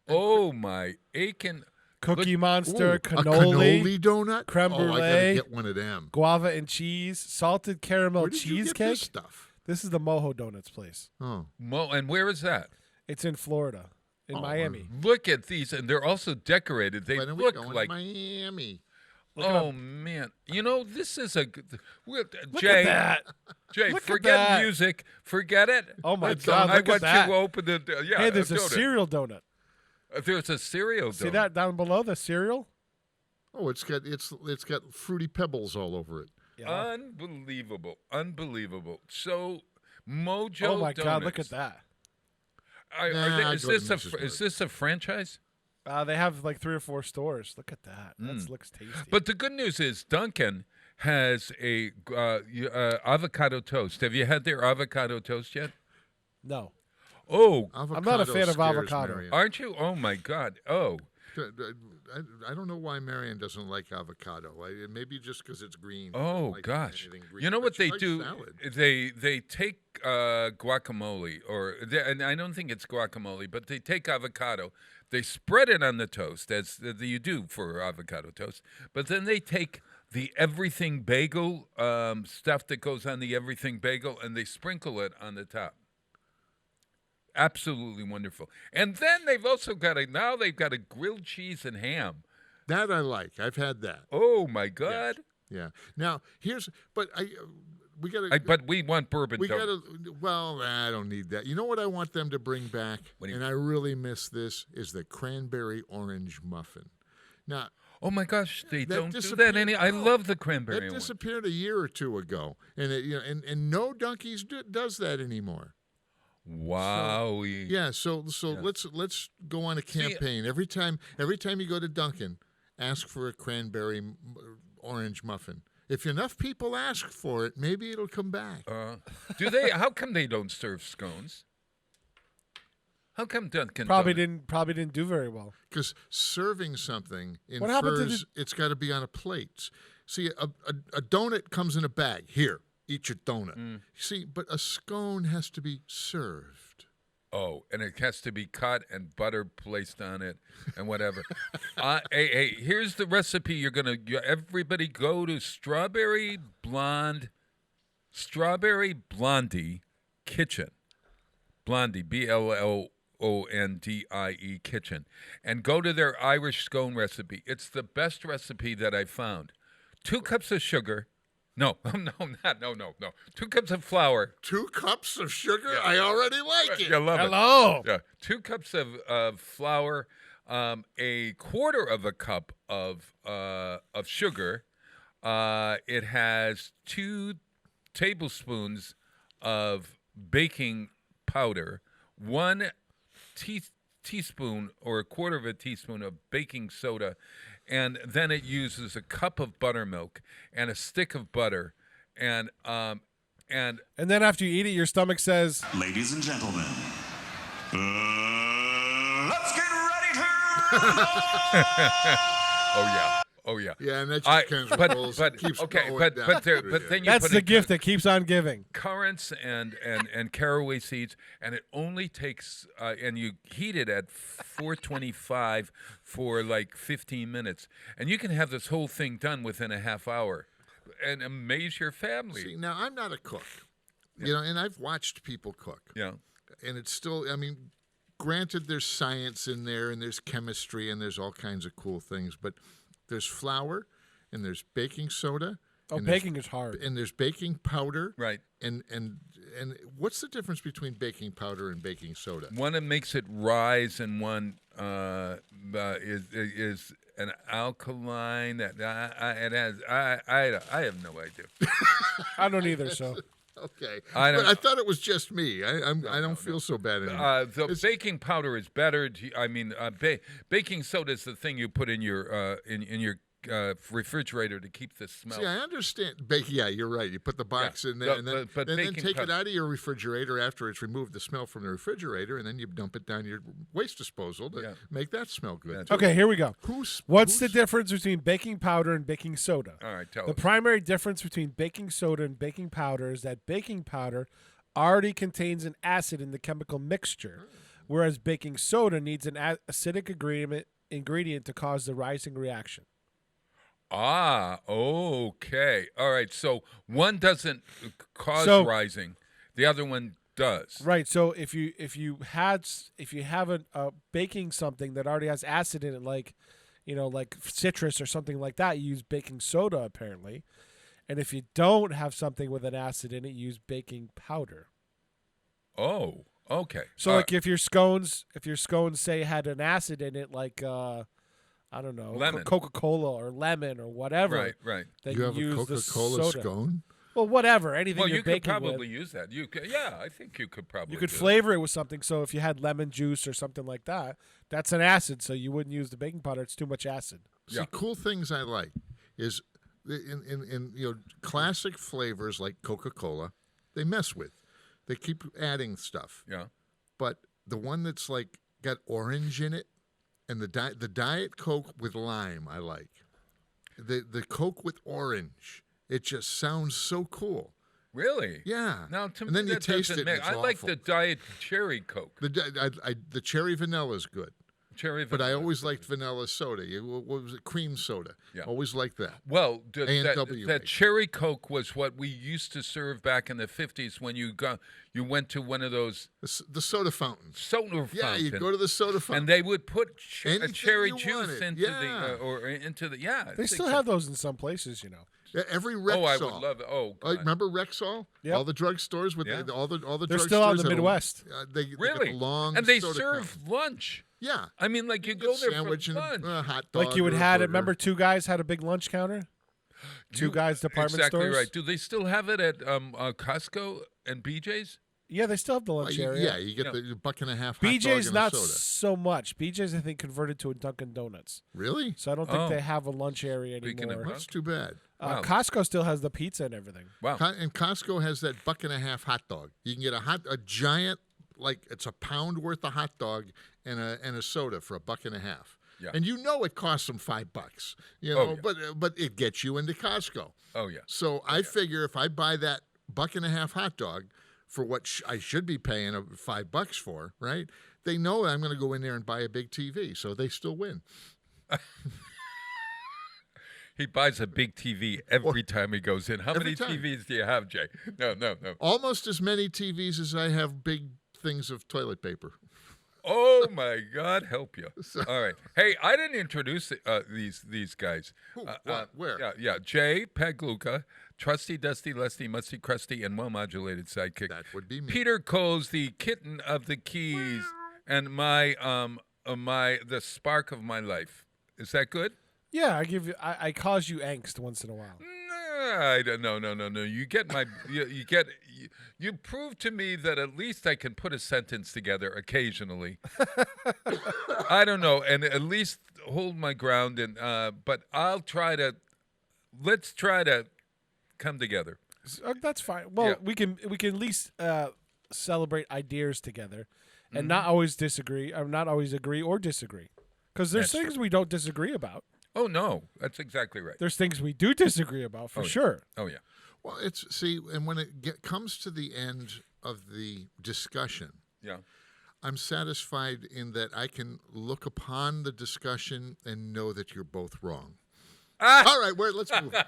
Speaker 2: Oh my aching.
Speaker 1: Cookie Monster,
Speaker 3: A
Speaker 1: cannoli
Speaker 3: donut,
Speaker 1: creme brulee,
Speaker 3: I gotta get one of them.
Speaker 1: guava and cheese, salted caramel
Speaker 3: Where did you
Speaker 1: cheesecake.
Speaker 3: get this stuff?
Speaker 1: This is the Mojo Donuts place.
Speaker 3: Oh,
Speaker 2: And where is that?
Speaker 1: It's in Florida, in Miami.
Speaker 2: Look at these, and they're also decorated. They
Speaker 3: when are we
Speaker 2: look
Speaker 3: going
Speaker 2: like
Speaker 3: to Miami.
Speaker 2: Oh man, this is a good.
Speaker 1: Look
Speaker 2: Jay,
Speaker 1: at that.
Speaker 2: Jay,
Speaker 1: Look at
Speaker 2: forget
Speaker 1: that.
Speaker 2: music, forget it.
Speaker 1: Oh my
Speaker 3: That's
Speaker 1: God!
Speaker 2: I
Speaker 1: Look
Speaker 2: want
Speaker 1: at that.
Speaker 2: you to open the.
Speaker 1: Hey, there's a
Speaker 2: donut.
Speaker 1: cereal donut.
Speaker 2: There's a cereal.
Speaker 1: See
Speaker 2: donut.
Speaker 1: that down below the cereal?
Speaker 3: Oh, it's got fruity pebbles all over it.
Speaker 1: Yeah.
Speaker 2: Unbelievable. So, Mojo.
Speaker 1: Oh my
Speaker 2: Donuts.
Speaker 1: God! Look at that.
Speaker 2: Is this a franchise?
Speaker 1: They have like 3 or 4 stores. Look at that. That looks tasty.
Speaker 2: But the good news is Dunkin' has a avocado toast. Have you had their avocado toast yet?
Speaker 1: no,
Speaker 2: Oh,
Speaker 1: I'm not a fan of
Speaker 3: scares
Speaker 1: avocado.
Speaker 3: Marion.
Speaker 2: aren't you? Oh my God. Oh.
Speaker 3: I don't know why Marion doesn't like avocado. Maybe just because it's green.
Speaker 2: Oh
Speaker 3: like
Speaker 2: gosh!
Speaker 3: anything green.
Speaker 2: You know
Speaker 3: But
Speaker 2: what
Speaker 3: she
Speaker 2: they
Speaker 3: likes
Speaker 2: do?
Speaker 3: salad.
Speaker 2: They take guacamole, and I don't think it's guacamole, but they take avocado, they spread it on the toast as you do for avocado toast, but then they take the everything bagel stuff that goes on the everything bagel, and they sprinkle it on the top. Absolutely wonderful. And then they've also got they've got a grilled cheese and ham.
Speaker 3: That I like. I've had that.
Speaker 2: Oh my God!
Speaker 3: Yeah. Now we got to.
Speaker 2: But we want bourbon.
Speaker 3: We got to. Well, I don't need that. You know what I want them to bring back, and I really miss this, is the cranberry orange muffin. Now.
Speaker 2: Oh my gosh, they don't do
Speaker 3: disappeared.
Speaker 2: that I love the cranberry
Speaker 3: That
Speaker 2: one.
Speaker 3: disappeared a year or two ago, and and no Dunkies does that anymore.
Speaker 2: Wow.
Speaker 3: So let's go on a campaign. Every time you go to Dunkin', ask for a cranberry orange muffin. If enough people ask for it, maybe it'll come back.
Speaker 2: Do they? How come they don't serve scones? How come Dunkin'
Speaker 1: probably
Speaker 2: Donuts?
Speaker 1: didn't do very well.
Speaker 3: Because serving something
Speaker 1: What happened to
Speaker 3: infers it's got to be on a plate. See, a donut comes in a bag. Here, eat your donut. See, but a scone has to be served.
Speaker 2: Oh, and it has to be cut and butter placed on it and whatever. Hey, here's the recipe. Everybody go to Strawberry Blondie Kitchen. Blondie, BLONDIE Kitchen. And go to their Irish scone recipe. It's the best recipe that I found. 2 cups of sugar. No. 2 cups of flour.
Speaker 3: 2 cups of sugar? Yeah. I already like it.
Speaker 2: You love
Speaker 1: Hello.
Speaker 2: it. Yeah. 2 cups of flour, a quarter of a cup of sugar. It has 2 tablespoons of baking powder, 1 teaspoon or a quarter of a teaspoon of baking soda, and then it uses a cup of buttermilk and a stick of butter, and
Speaker 1: then after you eat it, your stomach says,
Speaker 9: "Ladies and gentlemen, let's get ready to."
Speaker 2: Oh yeah.
Speaker 3: Yeah, and that keeps going down.
Speaker 2: But then you
Speaker 1: that's
Speaker 2: put
Speaker 1: the
Speaker 2: in
Speaker 1: gift that keeps on giving.
Speaker 2: currants and caraway seeds, and it only takes and you heat it at 425 for like 15 minutes, and you can have this whole thing done within a half hour, and amaze your family.
Speaker 3: See, now I'm not a cook, and I've watched people cook.
Speaker 2: Yeah,
Speaker 3: and it's still, granted, there's science in there, and there's chemistry, and there's all kinds of cool things, but there's flour, and there's baking soda,
Speaker 1: Oh,
Speaker 3: and
Speaker 1: baking is hard.
Speaker 3: and there's baking powder.
Speaker 2: Right.
Speaker 3: And what's the difference between baking powder and baking soda?
Speaker 2: One that makes it rise, and one is an alkaline that it has. I have no idea.
Speaker 1: I don't either. So
Speaker 3: Okay,
Speaker 2: I don't-
Speaker 3: but I thought it was just me. I don't feel so bad anymore.
Speaker 2: The baking powder is better. I mean, baking soda is the thing you put in your in your refrigerator to keep the smell.
Speaker 3: See, I understand. Yeah, you're right. You put the box in there,
Speaker 2: No,
Speaker 3: and then,
Speaker 2: but
Speaker 3: and then
Speaker 2: baking
Speaker 3: take it
Speaker 2: powder-
Speaker 3: out of your refrigerator after it's removed the smell from the refrigerator, and then you dump it down your waste disposal to make that smell good.
Speaker 2: That's
Speaker 3: too.
Speaker 1: okay, here we go.
Speaker 3: Who's
Speaker 1: the difference between baking powder and baking soda?
Speaker 2: All right, tell
Speaker 1: The
Speaker 2: us.
Speaker 1: primary difference between baking soda and baking powder is that baking powder already contains an acid in the chemical mixture, whereas baking soda needs an acidic ingredient to cause the rising reaction.
Speaker 2: Okay. All right. So one doesn't cause rising, the other one does.
Speaker 1: Right. So if you have a baking something that already has acid in it, like citrus or something like that, you use baking soda apparently. And if you don't have something with an acid in it, you use baking powder.
Speaker 2: Oh, okay.
Speaker 1: So like if your scones say had an acid in it, like I don't know,
Speaker 2: lemon.
Speaker 1: Coca-Cola or lemon or whatever.
Speaker 2: Right.
Speaker 1: Then
Speaker 3: you have
Speaker 1: use
Speaker 3: a
Speaker 1: the
Speaker 3: Coca-Cola
Speaker 1: soda.
Speaker 3: scone?
Speaker 1: Well, whatever, anything
Speaker 2: Well,
Speaker 1: you're
Speaker 2: you could
Speaker 1: baking
Speaker 2: probably
Speaker 1: with.
Speaker 2: use that. You could, yeah, I think you could probably.
Speaker 1: You could
Speaker 2: do it.
Speaker 1: flavor it with something. So if you had lemon juice or something like that, that's an acid. So you wouldn't use the baking powder. It's too much acid.
Speaker 3: See, cool things I like is in classic flavors like Coca-Cola, they mess with. They keep adding stuff.
Speaker 2: Yeah.
Speaker 3: But the one that's like got orange in it, and the Diet Coke with lime, I like. The Coke with orange, it just sounds so cool.
Speaker 2: Really?
Speaker 3: Yeah.
Speaker 2: Now, to
Speaker 3: and
Speaker 2: me,
Speaker 3: then you
Speaker 2: that
Speaker 3: taste
Speaker 2: doesn't
Speaker 3: it. And
Speaker 2: make-
Speaker 3: it's
Speaker 2: I like
Speaker 3: awful.
Speaker 2: the Diet Cherry Coke.
Speaker 3: The cherry vanilla is good.
Speaker 2: Cherry
Speaker 3: But I
Speaker 2: vanilla.
Speaker 3: always liked vanilla soda. What was it? Cream soda.
Speaker 2: Yeah.
Speaker 3: Always liked that.
Speaker 2: Well,
Speaker 3: A&W
Speaker 2: that
Speaker 3: makes
Speaker 2: Cherry Coke was what we used to serve back in the 50s when you went to one of those
Speaker 3: The soda fountains.
Speaker 2: soda
Speaker 3: Yeah, you
Speaker 2: fountain,
Speaker 3: go to the soda fountain.
Speaker 2: and they would put a
Speaker 3: Anything
Speaker 2: cherry
Speaker 3: you
Speaker 2: juice
Speaker 3: wanted.
Speaker 2: into
Speaker 3: Yeah.
Speaker 1: They still have those in some places,
Speaker 3: Yeah, every Rexall.
Speaker 2: Oh, I would love it. Oh, God.
Speaker 3: Remember Rexall?
Speaker 1: Yep.
Speaker 3: All the drugstores with
Speaker 2: Yeah.
Speaker 3: all the
Speaker 1: They're
Speaker 3: drugstores
Speaker 1: still out in the
Speaker 3: have a-
Speaker 1: Midwest.
Speaker 3: they got
Speaker 2: Really?
Speaker 3: the long
Speaker 2: And they
Speaker 3: soda
Speaker 2: serve
Speaker 3: counter.
Speaker 2: lunch.
Speaker 3: Yeah.
Speaker 2: I mean, like you
Speaker 3: Get
Speaker 2: go there
Speaker 3: sandwich
Speaker 2: for
Speaker 3: and
Speaker 2: lunch.
Speaker 3: a hot dog.
Speaker 1: Like you would
Speaker 3: or a
Speaker 1: have it.
Speaker 3: burger.
Speaker 1: Remember, Two Guys had a big lunch counter. Two Guys department
Speaker 2: exactly
Speaker 1: stores.
Speaker 2: right. Do they still have it at Costco and BJ's?
Speaker 1: Yeah, they still have the lunch area.
Speaker 3: Yeah, you get the $1.50 hot dog
Speaker 1: BJ's
Speaker 3: and
Speaker 1: not
Speaker 3: a soda.
Speaker 1: so much. BJ's I think converted to a Dunkin' Donuts,
Speaker 3: Really?
Speaker 1: so I don't think they have a lunch area
Speaker 2: Speaking of
Speaker 1: anymore.
Speaker 3: That's too bad.
Speaker 2: Wow.
Speaker 1: Costco still has the pizza and everything.
Speaker 2: Wow.
Speaker 3: And Costco has that $1.50 hot dog. You can get a giant, like it's a pound worth of hot dog and a soda for $1.50.
Speaker 2: Yeah.
Speaker 3: And you know it costs them $5. You
Speaker 2: Oh,
Speaker 3: know, but it gets you into Costco.
Speaker 2: Oh, yeah.
Speaker 3: So I figure if I buy that $1.50 hot dog for what I should be paying $5 for, right? They know I'm going to go in there and buy a big TV, so they still win.
Speaker 2: He buys a big TV every time he goes in. How
Speaker 3: Every
Speaker 2: many
Speaker 3: time.
Speaker 2: TVs do you have, Jay? No.
Speaker 3: Almost as many TVs as I have big things of toilet paper.
Speaker 2: Oh my God, help you! All right. Hey, I didn't introduce these guys.
Speaker 3: Who? What? Where?
Speaker 2: Yeah. Jay Pagluka, Trusty, Dusty, Lusty, Musty, Crusty, and well-modulated sidekick.
Speaker 3: That would be me.
Speaker 2: Peter Coles, the kitten of the keys, and the spark of my life. Is that good?
Speaker 1: Yeah, I cause you angst once in a while.
Speaker 2: I don't. No. You get my. You prove to me that at least I can put a sentence together occasionally. I don't know, and at least hold my ground. And but I'll try to. Let's try to come together.
Speaker 1: That's fine. Well,
Speaker 2: Yeah.
Speaker 1: we can at least celebrate ideas together, and not always disagree, or not always agree or disagree, because there's
Speaker 2: That's
Speaker 1: things we don't disagree about.
Speaker 2: Oh no, that's exactly right.
Speaker 1: There's things we do disagree about for sure.
Speaker 2: Oh yeah.
Speaker 3: Well, and when it comes to the end of the discussion,
Speaker 2: Yeah.
Speaker 3: I'm satisfied in that I can look upon the discussion and know that you're both wrong. All right, let's move on.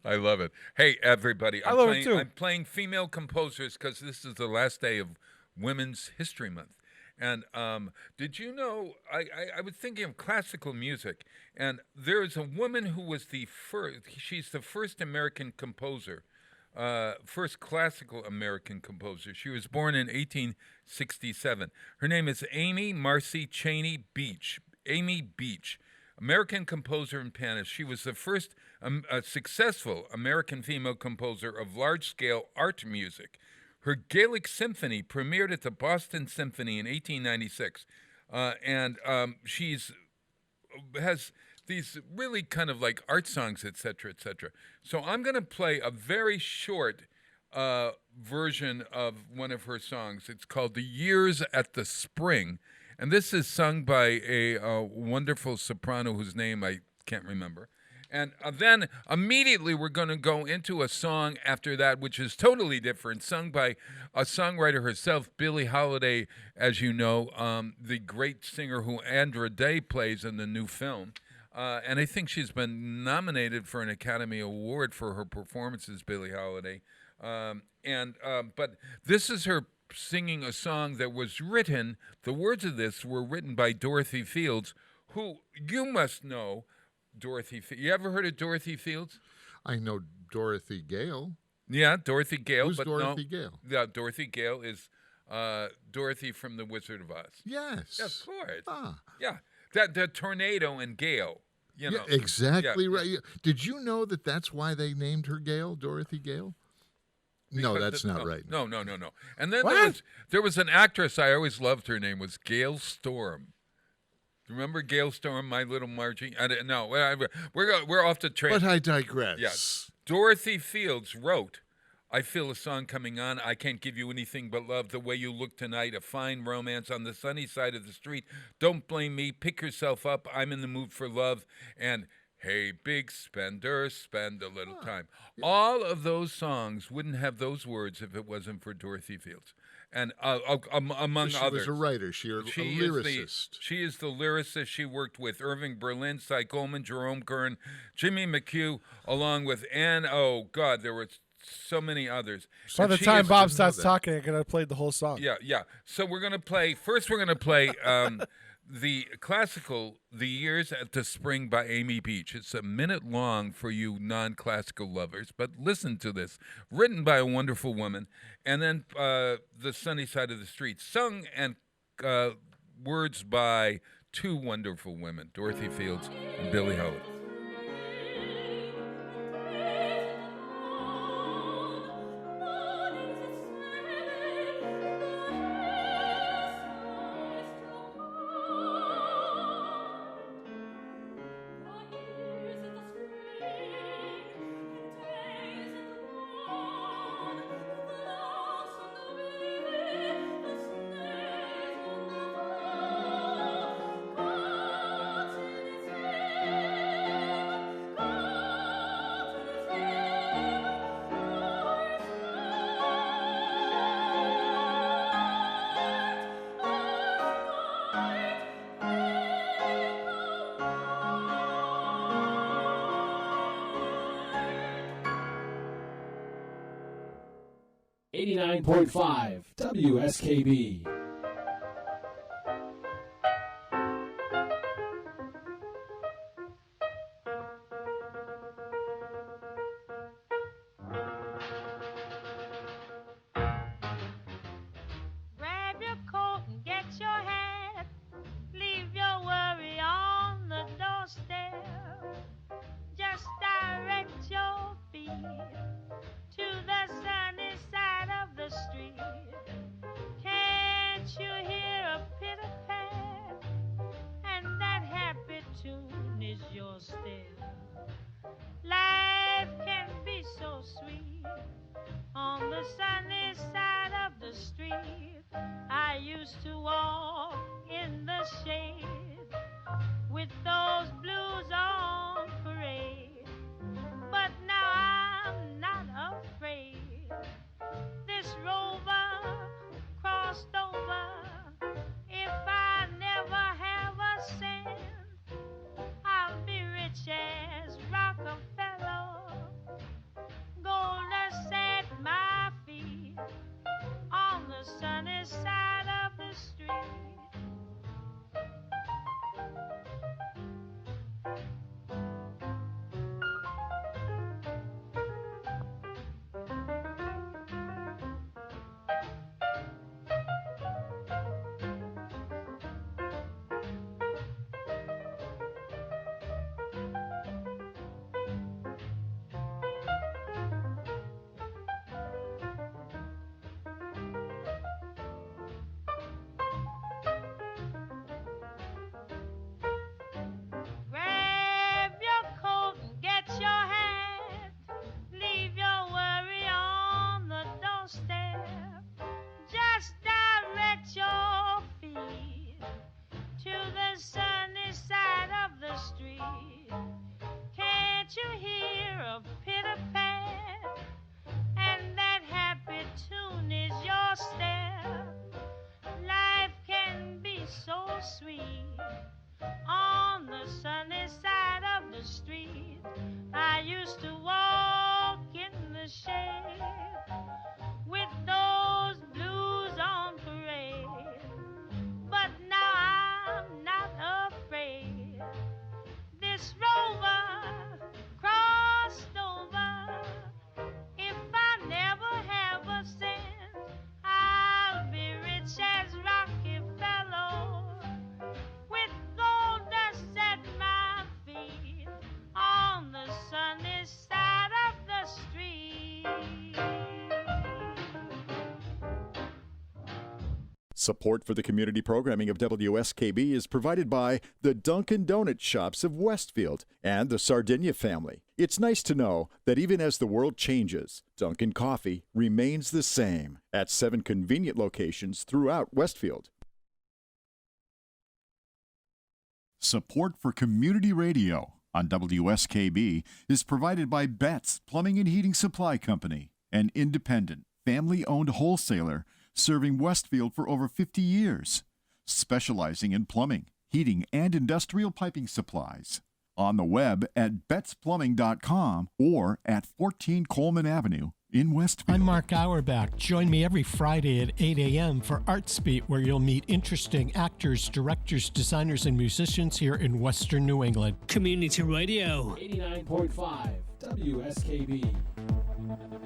Speaker 2: I love it. Hey, everybody.
Speaker 1: I love it, too.
Speaker 2: I'm playing female composers because this is the last day of Women's History Month. And did you know, I was thinking of classical music, and there's a woman who was the first, she's the first American composer, first classical American composer. She was born in 1867. Her name is Amy Marcy Cheney Beach. Amy Beach, American composer and pianist. She was the first successful American female composer of large-scale art music. Her Gaelic Symphony premiered at the Boston Symphony in 1896, and she's has these really kind of like art songs, etc., etc. So I'm going to play a very short version of one of her songs. It's called "The Years at the Spring," and this is sung by a wonderful soprano whose name I can't remember. And then immediately we're going to go into a song after that, which is totally different, sung by a songwriter herself, Billie Holiday, as you know, the great singer who Andra Day plays in the new film. And I think she's been nominated for an Academy Award for her performances, Billie Holiday. But this is her singing a song that was written, the words of this were written by Dorothy Fields, who you must know. You ever heard of Dorothy Fields?
Speaker 3: I know Dorothy Gale.
Speaker 2: Yeah, Dorothy Gale.
Speaker 3: Who's Dorothy Gale?
Speaker 2: Yeah, Dorothy Gale is Dorothy from The Wizard of Oz.
Speaker 3: Yes.
Speaker 2: Yeah, of course.
Speaker 3: Ah.
Speaker 2: Yeah, the tornado and Gale. You know.
Speaker 3: Yeah, exactly right.
Speaker 2: Yeah.
Speaker 3: Did you know that that's why they named her Gale, Dorothy Gale? No, that's not right.
Speaker 2: No. And then there was an actress I always loved. Her name was Gail Storm. Remember Gail Storm, My Little Margie? We're off the train.
Speaker 3: But I digress.
Speaker 2: Yes. Dorothy Fields wrote, "I feel a song coming on. I can't give you anything but love. The way you look tonight, a fine romance on the sunny side of the street. Don't blame me. Pick yourself up. I'm in the mood for love." And "Hey, big spender, spend a little time." Yeah. All of those songs wouldn't have those words if it wasn't for Dorothy Fields. And among
Speaker 3: she
Speaker 2: others.
Speaker 3: She was a writer. She a lyricist.
Speaker 2: She is the lyricist. She worked with Irving Berlin, Cy Coleman, Jerome Kern, Jimmy McHugh, along with Anne. Oh, God, there were so many others.
Speaker 1: By the time Bob starts talking, I'm going to play the whole song.
Speaker 2: Yeah. So we're going to play the classical "The Years at the Spring" by Amy Beach. It's a minute long for you non-classical lovers, but listen to this. Written by a wonderful woman, and then "The Sunny Side of the Street," sung and words by two wonderful women, Dorothy Fields and Billie Holiday.
Speaker 10: .5 WSKB.
Speaker 11: Grab your coat and get your hat. Leave your worry on the doorstep. Just direct your feet to the sunny side of the street. Can the sunny side of the street. Can't you hear a pitter-pat? And that happy tune is your step. Life can be so sweet on the sunny side of the street. I used to walk in the shade with those blues on parade, but now I'm not afraid. This rover crossed over. If I never have a cent, I'll be rich as Rockefeller, with gold dust at my feet on the sunny side of the street.
Speaker 5: Support for the community programming of WSKB is provided by the Dunkin' Donuts shops of Westfield and the Sardinia family. It's nice to know that even as the world changes, Dunkin' Coffee remains the same at 7 convenient locations throughout Westfield. Support for community radio on WSKB is provided by Betts Plumbing and Heating Supply Company, an independent, family-owned wholesaler serving Westfield for over 50 years, specializing in plumbing, heating, and industrial piping supplies. On the web at bettsplumbing.com or at 14 Coleman Avenue in Westfield.
Speaker 12: I'm Mark Auerbach. Join me every Friday at 8 a.m. for Arts Beat, where you'll meet interesting actors, directors, designers, and musicians here in Western New England.
Speaker 8: Community Radio.
Speaker 10: 89.5 WSKB.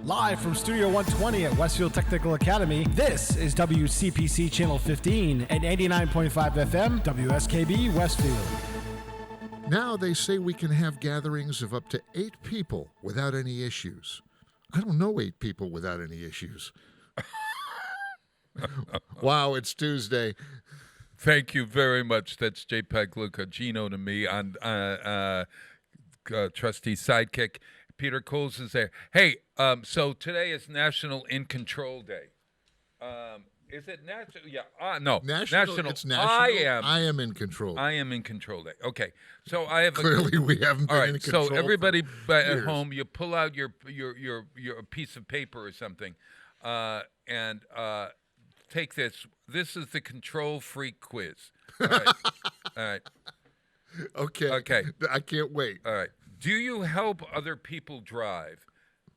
Speaker 1: Live from Studio 120 at Westfield Technical Academy, this is WCPC Channel 15 and 89.5 FM, WSKB Westfield.
Speaker 3: Now they say we can have gatherings of up to 8 people without any issues. I don't know 8 people without any issues. Wow, it's Tuesday.
Speaker 2: Thank you very much. That's JPEG Luca, Gino to me on trustee sidekick. Peter Coles is there. Hey, so today is National In Control Day. Is it national? Yeah. No.
Speaker 3: National. It's national. I am in control.
Speaker 2: I am in control day. Okay. So I have
Speaker 3: clearly we haven't been in control.
Speaker 2: So everybody at home, you pull out your piece of paper or something, and take this. This is the control freak quiz. All right. All right.
Speaker 3: Okay.
Speaker 2: Okay.
Speaker 3: I can't wait.
Speaker 2: All right. Do you help other people drive?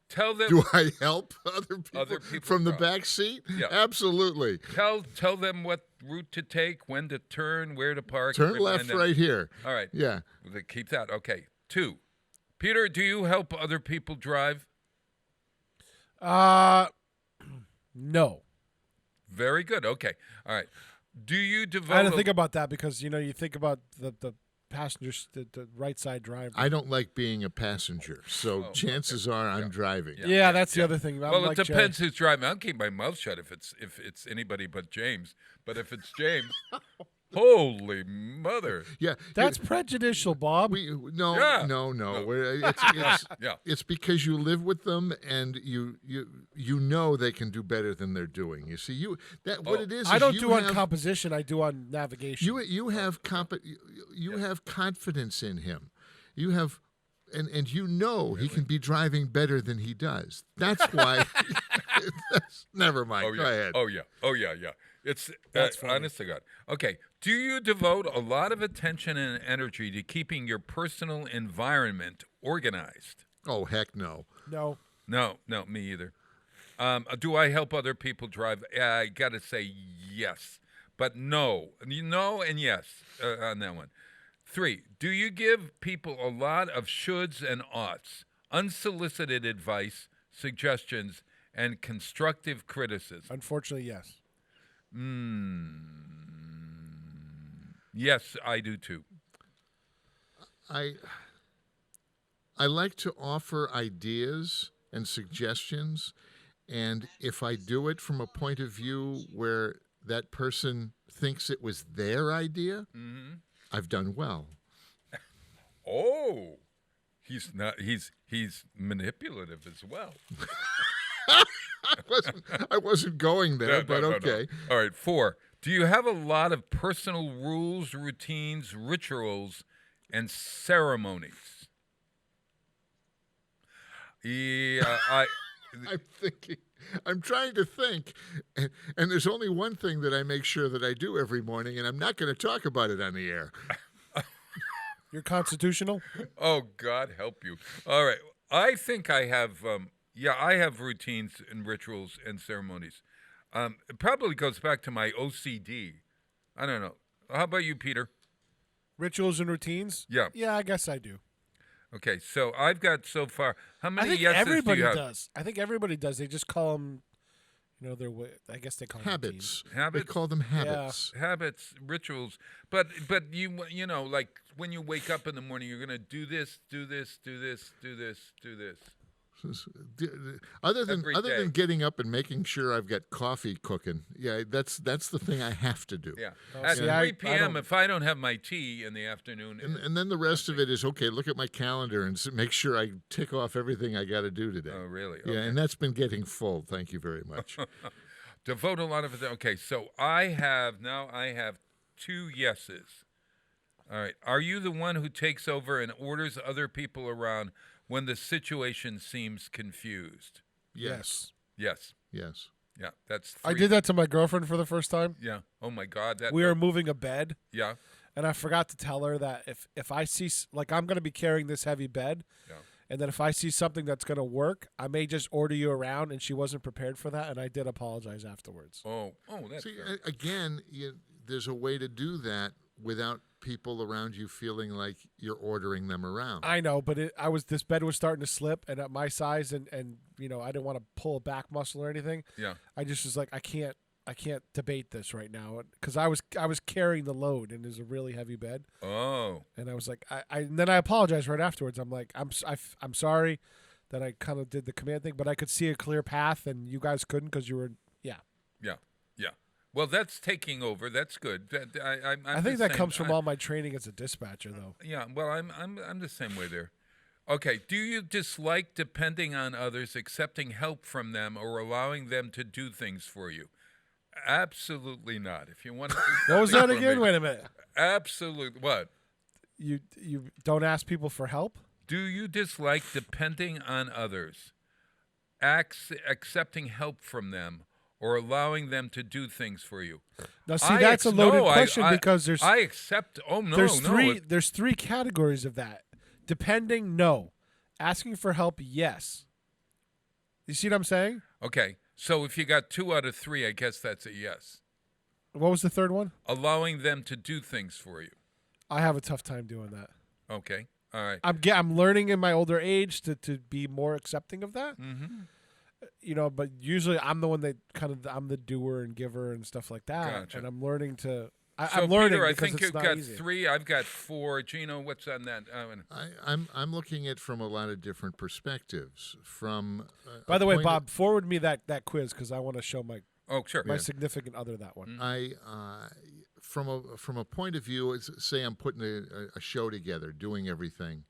Speaker 2: Tell them.
Speaker 3: Do I help other people from the back seat?
Speaker 2: Yeah.
Speaker 3: Absolutely.
Speaker 2: Tell them what route to take, when to turn, where to park.
Speaker 3: Turn left right here.
Speaker 2: All right.
Speaker 3: Yeah.
Speaker 2: Keep that. Okay. 2. Peter, do you help other people drive?
Speaker 1: No.
Speaker 2: Very good. Okay. All right. Do you devote?
Speaker 1: I had to think about that because, you think about the passengers, the right side driver.
Speaker 3: I don't like being a passenger, so chances are I'm driving.
Speaker 1: Yeah, that's the other thing.
Speaker 2: Well, it depends who's driving. I'll keep my mouth shut if it's anybody but James. But if it's James, holy mother!
Speaker 3: Yeah,
Speaker 1: that's prejudicial, Bob.
Speaker 3: No. It's because you live with them and you know they can do better than they're doing. You see, what it is.
Speaker 1: I don't do on composition. I do on navigation.
Speaker 3: You have confidence in him. You have. And he can be driving better than he does. That's why. Never mind. Go ahead.
Speaker 2: Oh yeah. It's honest to God. Okay. Do you devote a lot of attention and energy to keeping your personal environment organized?
Speaker 3: Oh, heck no.
Speaker 1: No,
Speaker 2: me either. Do I help other people drive? I got to say yes, but no. No and yes on that one. 3, do you give people a lot of shoulds and oughts, unsolicited advice, suggestions, and constructive criticism?
Speaker 1: Unfortunately, yes.
Speaker 2: Yes, I do too.
Speaker 3: I like to offer ideas and suggestions, and if I do it from a point of view where that person thinks it was their idea, I've done well.
Speaker 2: Oh, he's not. He's manipulative as well.
Speaker 3: I wasn't going there, but okay.
Speaker 2: No. All right, 4. Do you have a lot of personal rules, routines, rituals, and ceremonies? Yeah,
Speaker 3: I'm thinking. I'm trying to think, and there's only one thing that I make sure that I do every morning, and I'm not going to talk about it on the air.
Speaker 1: You're constitutional?
Speaker 2: Oh, God help you. All right. I think I have, I have routines and rituals and ceremonies. It probably goes back to my OCD. I don't know. How about you, Peter?
Speaker 1: Rituals and routines?
Speaker 2: Yeah.
Speaker 1: Yeah, I guess I do.
Speaker 2: Okay, so I've got so far. How many
Speaker 1: I think
Speaker 2: yeses
Speaker 1: everybody
Speaker 2: do you have?
Speaker 1: does. I think everybody does. They just call them, their way. I guess they call them
Speaker 3: Habits.
Speaker 2: Habits?
Speaker 3: They call them habits.
Speaker 2: Yeah. Habits, rituals. But you know, like when you wake up in the morning, you're going to do this, do this, do this, do this, do this.
Speaker 3: Other than getting up and making sure I've got coffee cooking, that's the thing I have to do.
Speaker 2: Yeah. At 3 p.m., if I don't have my tea in the afternoon.
Speaker 3: And then the rest of it is, okay, look at my calendar and make sure I tick off everything I got to do today.
Speaker 2: Oh, really?
Speaker 3: Yeah,
Speaker 2: Okay.
Speaker 3: and that's been getting full. Thank you very much.
Speaker 2: Devote a lot of it. Okay, so I have 2 yeses. All right. Are you the one who takes over and orders other people around when the situation seems confused?
Speaker 3: Yes.
Speaker 2: Yes.
Speaker 3: Yes.
Speaker 2: Yeah, that's 3.
Speaker 1: I did that to my girlfriend for the first time.
Speaker 2: Yeah. Oh, my God.
Speaker 1: We were moving a bed.
Speaker 2: Yeah.
Speaker 1: And I forgot to tell her that if I see, like, I'm going to be carrying this heavy bed, and then if I see something that's going to work, I may just order you around, and she wasn't prepared for that, and I did apologize afterwards.
Speaker 2: Oh, that's
Speaker 3: again, there's a way to do that without people around you feeling like you're ordering them around.
Speaker 1: I know, but this bed was starting to slip, and at my size, and I didn't want to pull a back muscle or anything.
Speaker 2: Yeah.
Speaker 1: I just was like, I can't debate this right now because I was carrying the load, and it's a really heavy bed.
Speaker 2: Oh.
Speaker 1: And I was like, and then I apologized right afterwards. I'm like, I'm sorry that I kind of did the command thing, but I could see a clear path, and you guys couldn't because you were,
Speaker 2: Yeah. Well, that's taking over. That's good.
Speaker 1: I think that comes from all my training as a dispatcher, though.
Speaker 2: Yeah. Well, I'm the same way there. Okay. Do you dislike depending on others, accepting help from them, or allowing them to do things for you? Absolutely not. If you want to.
Speaker 1: What was that again? Wait a minute.
Speaker 2: Absolutely. What?
Speaker 1: You don't ask people for help?
Speaker 2: Do you dislike depending on others, accepting help from them, or allowing them to do things for you?
Speaker 1: Now, see, that's a loaded question because there's.
Speaker 2: I accept. Oh no,
Speaker 1: There's 3 categories of that. Depending, no. Asking for help, yes. You see what I'm saying?
Speaker 2: Okay, so if you got 2 out of 3, I guess that's a yes.
Speaker 1: What was the third one?
Speaker 2: Allowing them to do things for you.
Speaker 1: I have a tough time doing that.
Speaker 2: Okay, all right.
Speaker 1: I'm learning in my older age to be more accepting of that.
Speaker 2: Mm-hmm.
Speaker 1: But usually I'm the one that I'm the doer and giver and stuff like that.
Speaker 2: Gotcha.
Speaker 1: And I'm learning to.
Speaker 2: So
Speaker 1: I'm learning.
Speaker 2: Peter, I
Speaker 1: because
Speaker 2: think
Speaker 1: it's
Speaker 2: you've
Speaker 1: not
Speaker 2: got
Speaker 1: easy.
Speaker 2: 3. I've got 4. Gino, what's on that?
Speaker 3: I'm looking at it from a lot of different perspectives. From
Speaker 1: by the way, Bob, forward me that quiz because I want to show my
Speaker 2: my
Speaker 1: significant other that one.
Speaker 3: From a point of view, say I'm putting a show together, doing everything.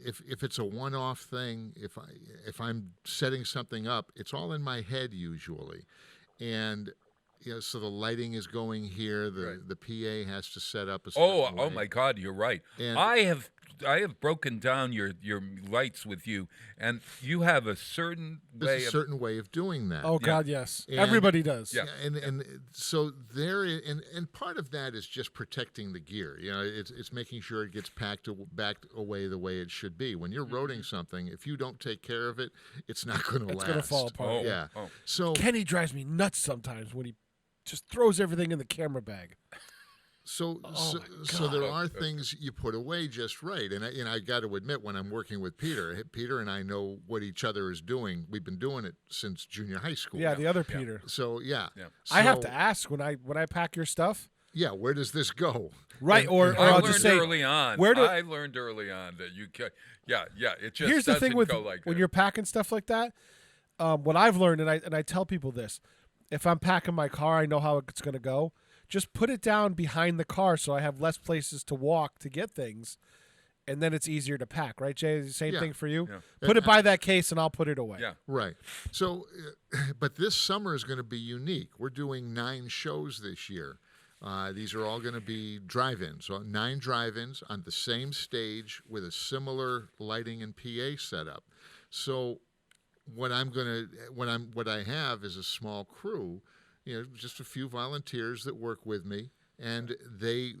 Speaker 3: If it's a one-off thing, if I'm setting something up, it's all in my head usually, and so the lighting is going here. The PA has to set up a certain way.
Speaker 2: Oh my God, you're right.
Speaker 3: And
Speaker 2: I have broken down your lights with you, and you have a certain
Speaker 3: way of doing that.
Speaker 1: Oh God, yes, everybody does.
Speaker 2: Yeah,
Speaker 3: and so there, and part of that is just protecting the gear. It's making sure it gets packed back away the way it should be. When you're roading something, if you don't take care of it, it's not going to last.
Speaker 1: It's going to fall apart.
Speaker 3: Yeah.
Speaker 2: Oh.
Speaker 3: So
Speaker 1: Kenny drives me nuts sometimes when he just throws everything in the camera bag.
Speaker 3: So there are things you put away just right, and I got to admit, when I'm working with Peter and I know what each other is doing. We've been doing it since junior high school.
Speaker 1: Yeah, the other Peter.
Speaker 3: So yeah.
Speaker 1: I have to ask when I pack your stuff.
Speaker 3: Yeah, where does this go?
Speaker 1: Right, or
Speaker 2: I
Speaker 1: I'll
Speaker 2: learned
Speaker 1: just say
Speaker 2: early on. I learned early on that you can. Yeah, it just
Speaker 1: here's the thing with
Speaker 2: go like
Speaker 1: when
Speaker 2: that.
Speaker 1: you're packing stuff like that. What I've learned, and I tell people this: if I'm packing my car, I know how it's going to go. Just put it down behind the car so I have less places to walk to get things. and then it's easier to pack, right, Jay? Same thing for you?
Speaker 2: Yeah.
Speaker 1: Put it by that case, and I'll put it away.
Speaker 2: Yeah.
Speaker 3: Right. So, but this summer is going to be unique. We're doing 9 shows this year. These are all going to be drive-ins. So 9 drive-ins on the same stage with a similar lighting and PA setup. So what I have is a small crew, just a few volunteers that work with me, and they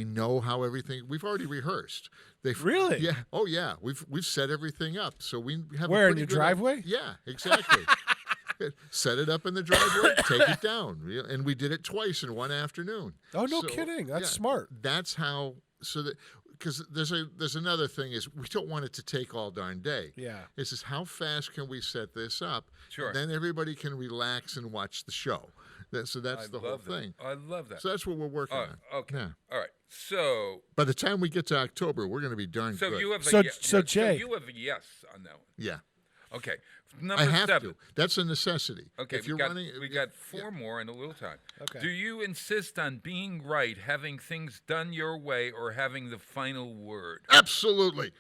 Speaker 3: know how everything. We've already rehearsed.
Speaker 1: Really?
Speaker 3: Yeah. Oh yeah. We've set everything up. So we have
Speaker 1: Where,
Speaker 3: a
Speaker 1: in
Speaker 3: pretty
Speaker 1: your
Speaker 3: good
Speaker 1: driveway?
Speaker 3: Yeah, exactly. Set it up in the driveway, take it down, and we did it twice in one afternoon.
Speaker 1: Oh, no kidding! That's smart.
Speaker 3: That's how. So that because there's another thing is we don't want it to take all darn day.
Speaker 1: Yeah.
Speaker 3: It's just how fast can we set this up?
Speaker 2: Sure.
Speaker 3: Then everybody can relax and watch the show. So that's the whole thing.
Speaker 2: I love that.
Speaker 3: So that's what we're working on.
Speaker 2: Okay.
Speaker 3: Yeah.
Speaker 2: All right. So
Speaker 3: by the time we get to October, we're going to be darn good.
Speaker 2: You have
Speaker 1: So
Speaker 2: Jay,
Speaker 1: so
Speaker 2: you have a yes on that one.
Speaker 3: Yeah.
Speaker 2: Okay. Number
Speaker 3: I have
Speaker 2: 7.
Speaker 3: to. That's a necessity.
Speaker 2: Okay,
Speaker 3: if you're
Speaker 2: we got 4 more in a little time.
Speaker 1: Okay.
Speaker 2: Do you insist on being right, having things done your way, or having the final word?
Speaker 3: Absolutely.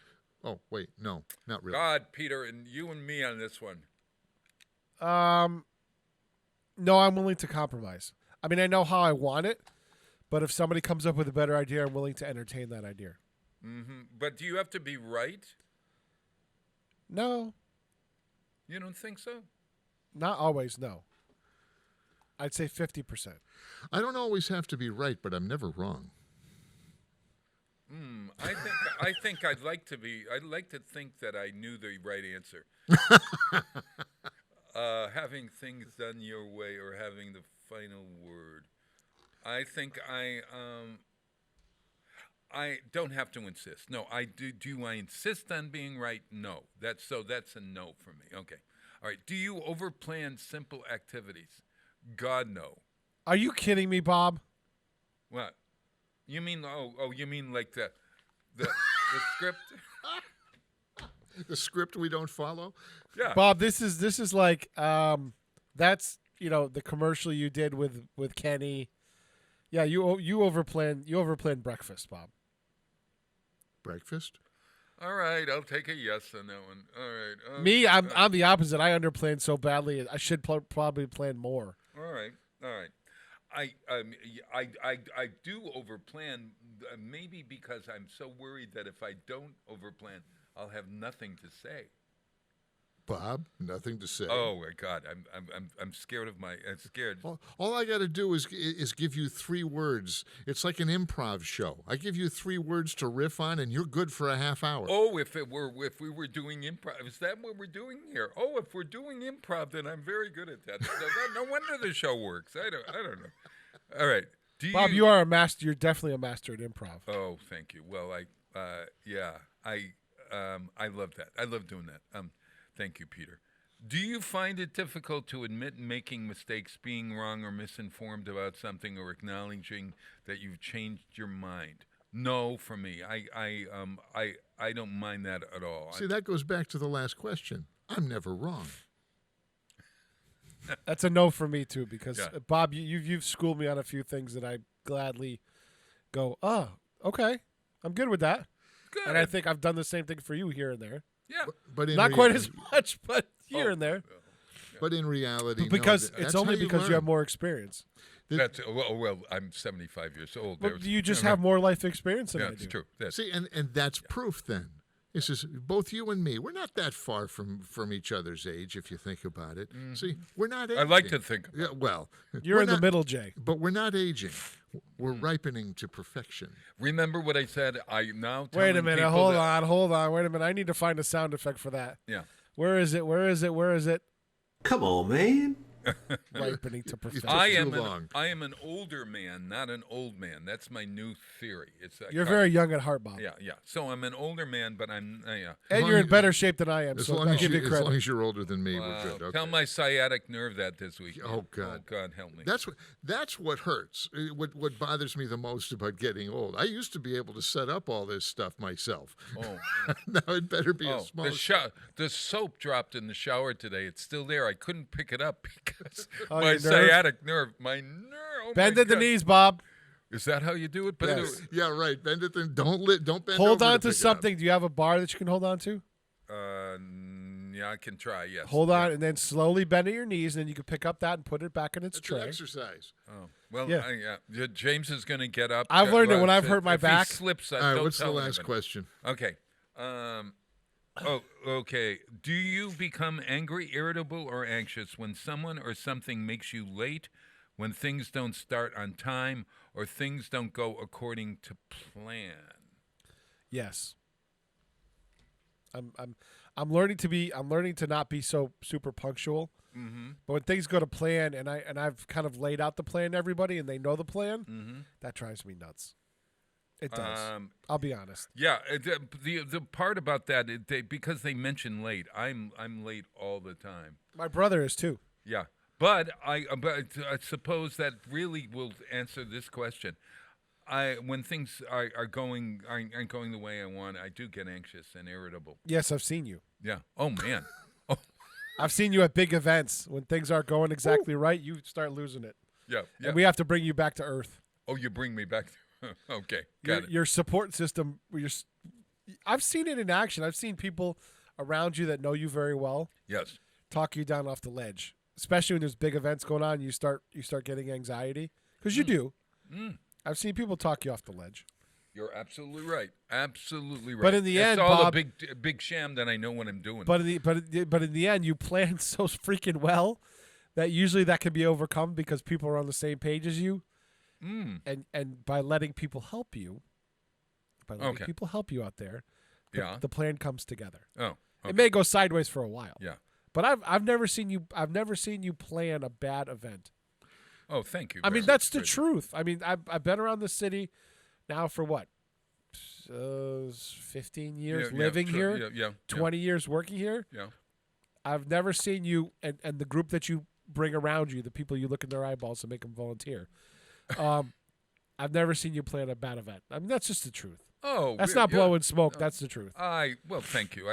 Speaker 3: Oh, wait, no, not really.
Speaker 2: God, Peter, and you and me on this one.
Speaker 1: No, I'm willing to compromise. I mean, I know how I want it, but if somebody comes up with a better idea, I'm willing to entertain that idea.
Speaker 2: Mm-hmm. But do you have to be right?
Speaker 1: No.
Speaker 2: You don't think so?
Speaker 1: Not always, no. I'd say 50%.
Speaker 3: I don't always have to be right, but I'm never wrong.
Speaker 2: I think I'd like to think that I knew the right answer. Having things done your way or having the final word. I think I don't have to insist. No, I do. Do I insist on being right? No. That's a no for me. Okay. All right. Do you overplan simple activities? God, no.
Speaker 1: Are you kidding me, Bob?
Speaker 2: What? You mean? Oh, you mean like the script?
Speaker 3: The script we don't follow?
Speaker 2: Yeah.
Speaker 1: Bob, this is like that's the commercial you did with Kenny. Yeah, you overplanned breakfast, Bob.
Speaker 3: Breakfast?
Speaker 2: All right, I'll take a yes on that one. All right.
Speaker 1: Me, I'm the opposite. I underplanned so badly. I should probably plan more.
Speaker 2: All right. I do overplan, maybe because I'm so worried that if I don't overplan, I'll have nothing to say.
Speaker 3: Bob, nothing to say.
Speaker 2: Oh my God, I'm scared of I'm scared.
Speaker 3: All I got to do is give you 3 words. It's like an improv show. I give you 3 words to riff on, and you're good for a half hour.
Speaker 2: Oh, if we were doing improv, is that what we're doing here? Oh, if we're doing improv, then I'm very good at that. No wonder the show works. I don't know. All right,
Speaker 1: Bob, you are a master. You're definitely a master at improv.
Speaker 2: Oh, thank you. Well, I love that. I love doing that. Thank you, Peter. Do you find it difficult to admit making mistakes, being wrong or misinformed about something, or acknowledging that you've changed your mind? No, for me. I don't mind that at all.
Speaker 3: See, that goes back to the last question. I'm never wrong.
Speaker 1: That's a no for me too, because Bob, you've schooled me on a few things that I gladly go, oh, okay, I'm good with that.
Speaker 2: Good.
Speaker 1: And I think I've done the same thing for you here and there.
Speaker 2: Yeah,
Speaker 3: but
Speaker 1: not quite as much, but here and there.
Speaker 3: But in reality,
Speaker 1: because
Speaker 3: no,
Speaker 1: it's only because you have more experience.
Speaker 2: That's well, I'm 75 years old.
Speaker 1: But you just have more life experience than I do.
Speaker 2: That's true.
Speaker 3: See, and that's proof then. This is both you and me. We're not that far from each other's age, if you think about it. Mm-hmm. See, we're not aging.
Speaker 2: I like to think.
Speaker 3: Yeah, well,
Speaker 1: you're in the middle, Jay.
Speaker 3: But we're not aging. We're ripening to perfection.
Speaker 2: Remember what I said? I now.
Speaker 1: Wait a minute. Hold on. Wait a minute. I need to find a sound effect for that.
Speaker 2: Yeah.
Speaker 1: Where is it?
Speaker 9: Come on, man.
Speaker 1: Ripening to perfection.
Speaker 2: I am an older man, not an old man. That's my new theory.
Speaker 1: You're very young at heart, Bob.
Speaker 2: Yeah. So I'm an older man, but I'm
Speaker 1: and you're in better shape than I am. So I'll give you credit.
Speaker 3: As long as you're older than me, we're good. Okay.
Speaker 2: Tell my sciatic nerve that this week.
Speaker 3: Oh God.
Speaker 2: Oh God, help me.
Speaker 3: That's what hurts. What bothers me the most about getting old. I used to be able to set up all this stuff myself.
Speaker 2: Oh.
Speaker 3: Now it better be a small.
Speaker 2: The soap dropped in the shower today. It's still there. I couldn't pick it up because.
Speaker 1: My
Speaker 2: sciatic nerve. My nerve. Oh
Speaker 1: Bend at the knees, Bob.
Speaker 2: Is that how you do it? But
Speaker 3: Yes. Yeah, right. Bend it and don't bend
Speaker 1: Hold
Speaker 3: over
Speaker 1: on
Speaker 3: to
Speaker 1: to
Speaker 3: pick it up.
Speaker 1: something. Do you have a bar that you can hold on to?
Speaker 2: Yeah, I can try. Yes.
Speaker 1: Hold on, and then slowly bend at your knees, and then you can pick up that and put it back in its
Speaker 3: It's
Speaker 1: tray.
Speaker 3: an exercise.
Speaker 2: Oh well,
Speaker 1: Yeah.
Speaker 2: James is going to get up.
Speaker 1: I've learned it
Speaker 2: well,
Speaker 1: when I've
Speaker 2: so
Speaker 1: hurt my
Speaker 2: if
Speaker 1: back.
Speaker 2: He slips.
Speaker 3: All right,
Speaker 2: don't
Speaker 3: what's the
Speaker 2: tell
Speaker 3: last
Speaker 2: anybody.
Speaker 3: question?
Speaker 2: Okay. Okay. Do you become angry, irritable, or anxious when someone or something makes you late, when things don't start on time, or things don't go according to plan?
Speaker 1: Yes. I'm learning to not be so super punctual.
Speaker 2: Mm-hmm.
Speaker 1: But when things go to plan, and I've kind of laid out the plan to everybody, and they know the plan,
Speaker 2: Mm-hmm.
Speaker 1: that drives me nuts. It does. I'll be honest.
Speaker 2: Yeah, the part about that, because they mention late, I'm late all the time.
Speaker 1: My brother is too.
Speaker 2: Yeah, but I suppose that really will answer this question. When things aren't going the way I want, I do get anxious and irritable.
Speaker 1: Yes, I've seen you.
Speaker 2: Yeah. Oh man.
Speaker 1: I've seen you at big events. When things aren't going exactly right, you start losing it.
Speaker 2: Yeah.
Speaker 1: And we have to bring you back to earth.
Speaker 2: Oh, you bring me back. Okay, got it.
Speaker 1: Your support system. I've seen it in action. I've seen people around you that know you very well.
Speaker 2: Yes.
Speaker 1: Talk you down off the ledge, especially when there's big events going on. You start getting anxiety because you do. I've seen people talk you off the ledge.
Speaker 2: You're absolutely right. Absolutely right.
Speaker 1: But in the end,
Speaker 2: it's all
Speaker 1: Bob,
Speaker 2: a big sham that I know what I'm doing.
Speaker 1: But in the end, you plan so freaking well that usually that can be overcome because people are on the same page as you. And by letting people help you, people help you out there, the plan comes together.
Speaker 2: Oh, okay.
Speaker 1: It may go sideways for a while.
Speaker 2: Yeah,
Speaker 1: but I've never seen you plan a bad event.
Speaker 2: Oh, thank you.
Speaker 1: I mean, that's the truth. I mean, I've been around the city now for what, 15 years living here.
Speaker 2: Yeah,
Speaker 1: 20 years working here.
Speaker 2: Yeah,
Speaker 1: I've never seen you and the group that you bring around you, the people you look in their eyeballs and make them volunteer. I've never seen you plan a bad event. I mean, that's just the truth.
Speaker 2: Oh,
Speaker 1: that's not blowing smoke. That's the truth.
Speaker 2: Well, thank you.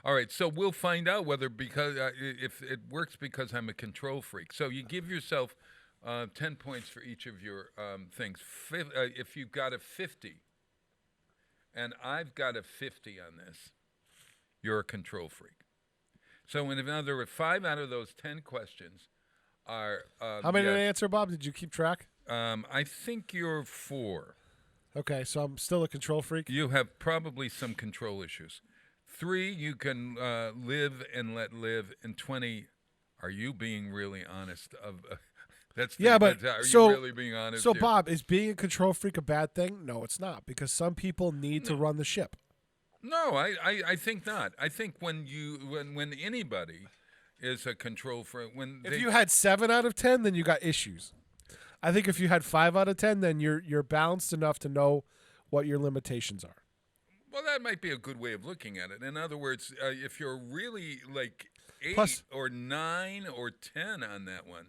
Speaker 2: All right, so we'll find out whether if it works because I'm a control freak. So you give yourself 10 points for each of your things. If you've got a 50, and I've got a 50 on this, you're a control freak. So in other words, 5 out of those 10 questions are.
Speaker 1: How many did I answer, Bob? Did you keep track?
Speaker 2: I think you're 4.
Speaker 1: Okay, so I'm still a control freak.
Speaker 2: You have probably some control issues. 3, you can live and let live. And 20, are you being really honest? Are you really being honest?
Speaker 1: So,
Speaker 2: here?
Speaker 1: Bob, is being a control freak a bad thing? No, it's not, because some people need to run the ship.
Speaker 2: No, I think not. I think when anybody is a control freak,
Speaker 1: if you had 7 out of 10, then you got issues. I think if you had 5 out of 10, then you're balanced enough to know what your limitations are.
Speaker 2: Well, that might be a good way of looking at it. In other words, if you're really like 8 or 9 or 10 on that one,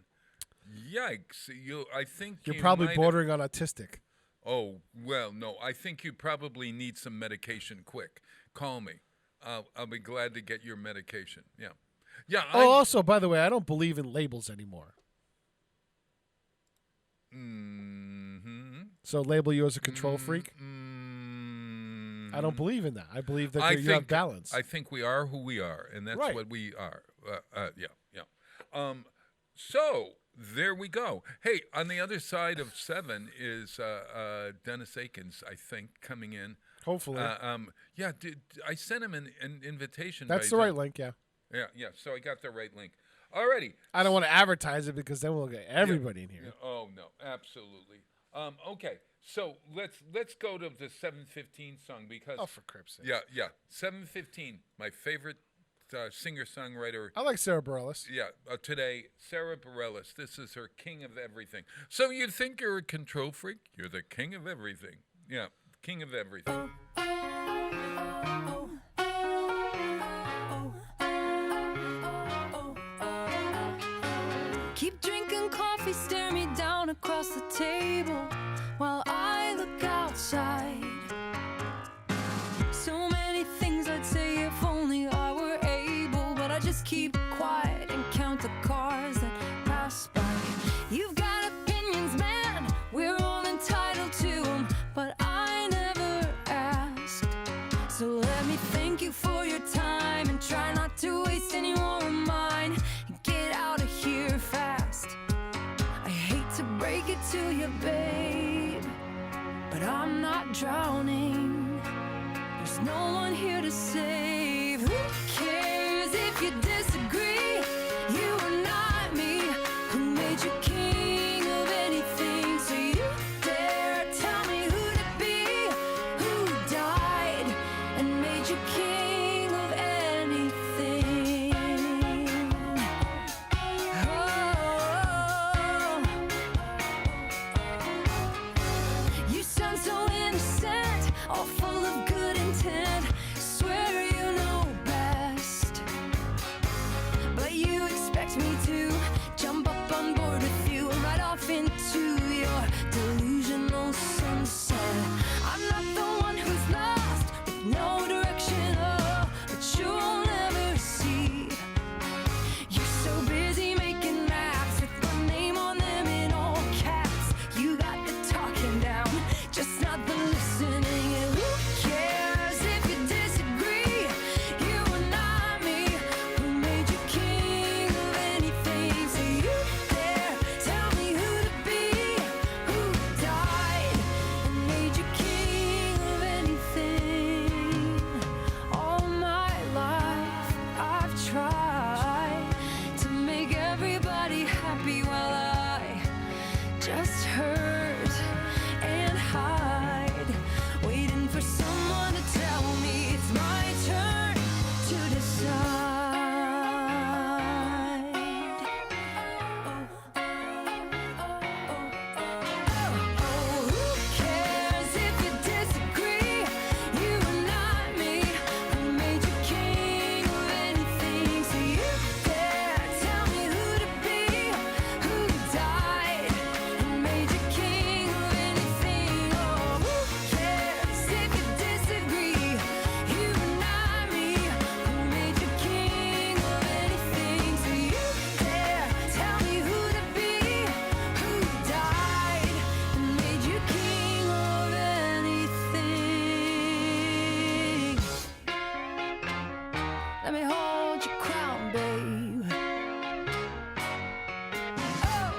Speaker 2: yikes! I think
Speaker 1: you're probably bordering on autistic.
Speaker 2: Oh well, no. I think you probably need some medication. Quick, call me. I'll be glad to get your medication. Yeah, yeah.
Speaker 1: Also, by the way, I don't believe in labels anymore.
Speaker 2: Mm-hmm.
Speaker 1: So label you as a control freak? I don't believe in that. I believe that you have balance.
Speaker 2: I think we are who we are, and that's what we are. Yeah. So there we go. Hey, on the other side of 7 is Dennis Akins, I think, coming in.
Speaker 1: Hopefully.
Speaker 2: Yeah, I sent him an invitation.
Speaker 1: That's the right link, yeah.
Speaker 2: Yeah, so I got the right link. Alrighty.
Speaker 1: I don't want to advertise it because then we'll get everybody in here.
Speaker 2: Yeah. Oh no, absolutely. Okay, so let's go to the 7:15 song because.
Speaker 1: Oh, for crip's sake.
Speaker 2: Yeah. 7:15, my favorite singer-songwriter.
Speaker 1: I like Sarah Bareilles.
Speaker 2: Yeah, today, Sarah Bareilles. This is her King of Everything. So you think you're a control freak? You're the king of everything. Yeah, king of everything.
Speaker 13: Keep drinking coffee, stare me down across the table while I look outside. So many things I'd say if only I were able, but I just keep quiet and count the cars that pass by. You've got opinions, man, we're all entitled. drowning. There's no one here to save. Who cares if you disagree? You are not me. Who made you king of anything? So you dare tell me who to be? Who died and made you king of anything? Oh, you sound so innocent, all full of good intent. Swear you know best, but you expect me to jump up on board with you and ride off into your delusional sunset. I'm not the one who's lost with no direction, oh, but you'll never see. You're so busy making maps with my name on them in all caps. You got the talking down, just not the listening. And who cares if you disagree? You are not me. Who made you king of anything? So you dare tell me who to be? Who died and made you king of anything? All my life I've tried to make everybody happy while I just hurt and hide, waiting for someone to tell me it's my turn to decide. Who cares if you disagree? You are not me. Who made you king of anything? So you dare tell me who to be? Who died and made you king of anything? Oh, who cares if you disagree? You are not me. Who made you king of anything? So you dare tell me who to be? Who died and made you king of anything? Let me hold your crown, babe. Oh,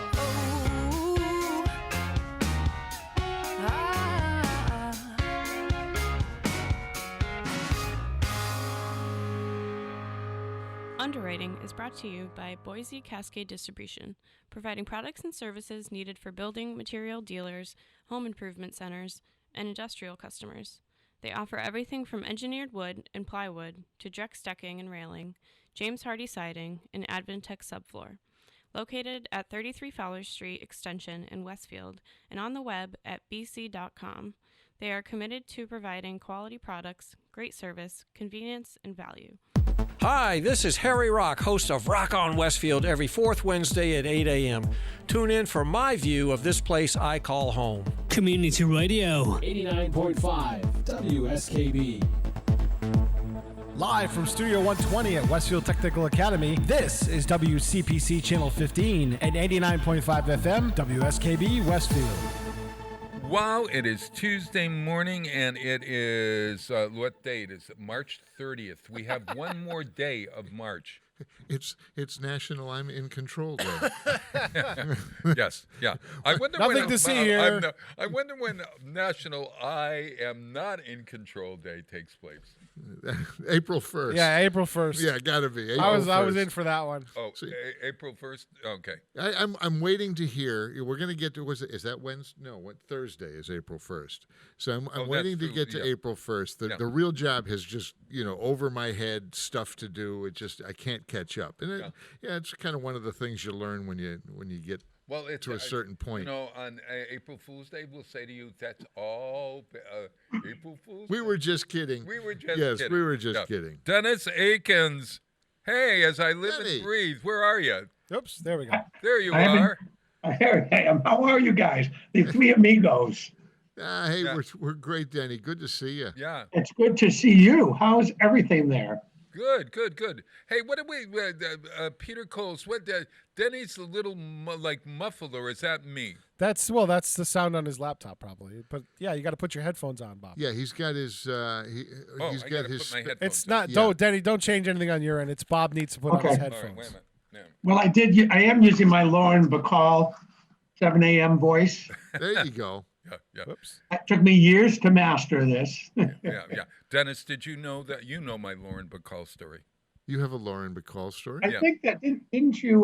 Speaker 13: ah.
Speaker 14: Underwriting is brought to you by Boise Cascade Distribution, providing products and services needed for building material dealers, home improvement centers, and industrial customers. They offer everything from engineered wood and plywood to Drex decking and railing, James Hardy siding, and Advantech subfloor. Located at 33 Fowler Street Extension in Westfield and on the web at bc.com, they are committed to providing quality products, great service, convenience, and value.
Speaker 15: Hi, this is Harry Rock, host of Rock on Westfield every fourth Wednesday at 8 a.m. Tune in for my view of this place I call home.
Speaker 8: Community Radio.
Speaker 10: 89.5 WSKB.
Speaker 1: Live from Studio 120 at Westfield Technical Academy, this is WCPC Channel 15 and 89.5 FM WSKB Westfield.
Speaker 2: Wow, it is Tuesday morning, and it is, what date? It's March 30th. We have one more day of March.
Speaker 3: It's National I'm in Control Day.
Speaker 2: Yes, yeah. I wonder
Speaker 1: Nothing to see here.
Speaker 2: I wonder when National I Am Not in Control Day takes place.
Speaker 3: April 1st.
Speaker 1: Yeah, April 1st.
Speaker 3: Yeah, gotta be.
Speaker 1: I was in for that one.
Speaker 2: Oh, April 1st? Okay.
Speaker 3: I'm waiting to hear. We're going to get to, is that Wednesday? No, Thursday is April 1st. So I'm waiting to get to April 1st. The real job has just, over my head, stuff to do. I can't catch up. And it's kind of one of the things you learn when you get to a certain point.
Speaker 2: On April Fool's Day, we'll say to you, that's all April Fool's
Speaker 3: We
Speaker 2: Day.
Speaker 3: were just kidding.
Speaker 2: We were just
Speaker 3: yes,
Speaker 2: kidding.
Speaker 3: we were just kidding.
Speaker 2: Dennis Akins. Hey, as I live
Speaker 3: Denny.
Speaker 2: and breathe, where are you?
Speaker 1: Oops, there we go.
Speaker 2: There you are.
Speaker 16: Here I am. How are you guys? The three amigos.
Speaker 3: Hey, we're great, Denny. Good to see you.
Speaker 2: Yeah.
Speaker 16: It's good to see you. How's everything there?
Speaker 2: Good. Hey, what did we, Peter Coles, Denny's a little muffled, or is that me?
Speaker 1: That's the sound on his laptop probably. But yeah, you got to put your headphones on, Bob.
Speaker 3: Yeah, he's got his, he's got his.
Speaker 2: Put my headphones
Speaker 1: It's not,
Speaker 3: on.
Speaker 1: Denny, don't change anything on your end. It's Bob needs to put on his headphones.
Speaker 2: All right, wait a minute. Yeah.
Speaker 16: Well, I am using my Lauren Bacall 7 a.m. voice.
Speaker 3: There you go.
Speaker 2: yeah.
Speaker 1: Whoops.
Speaker 16: It took me years to master this.
Speaker 2: yeah. Dennis, did you know that my Lauren Bacall story?
Speaker 3: You have a Lauren Bacall story?
Speaker 16: I think that didn't you?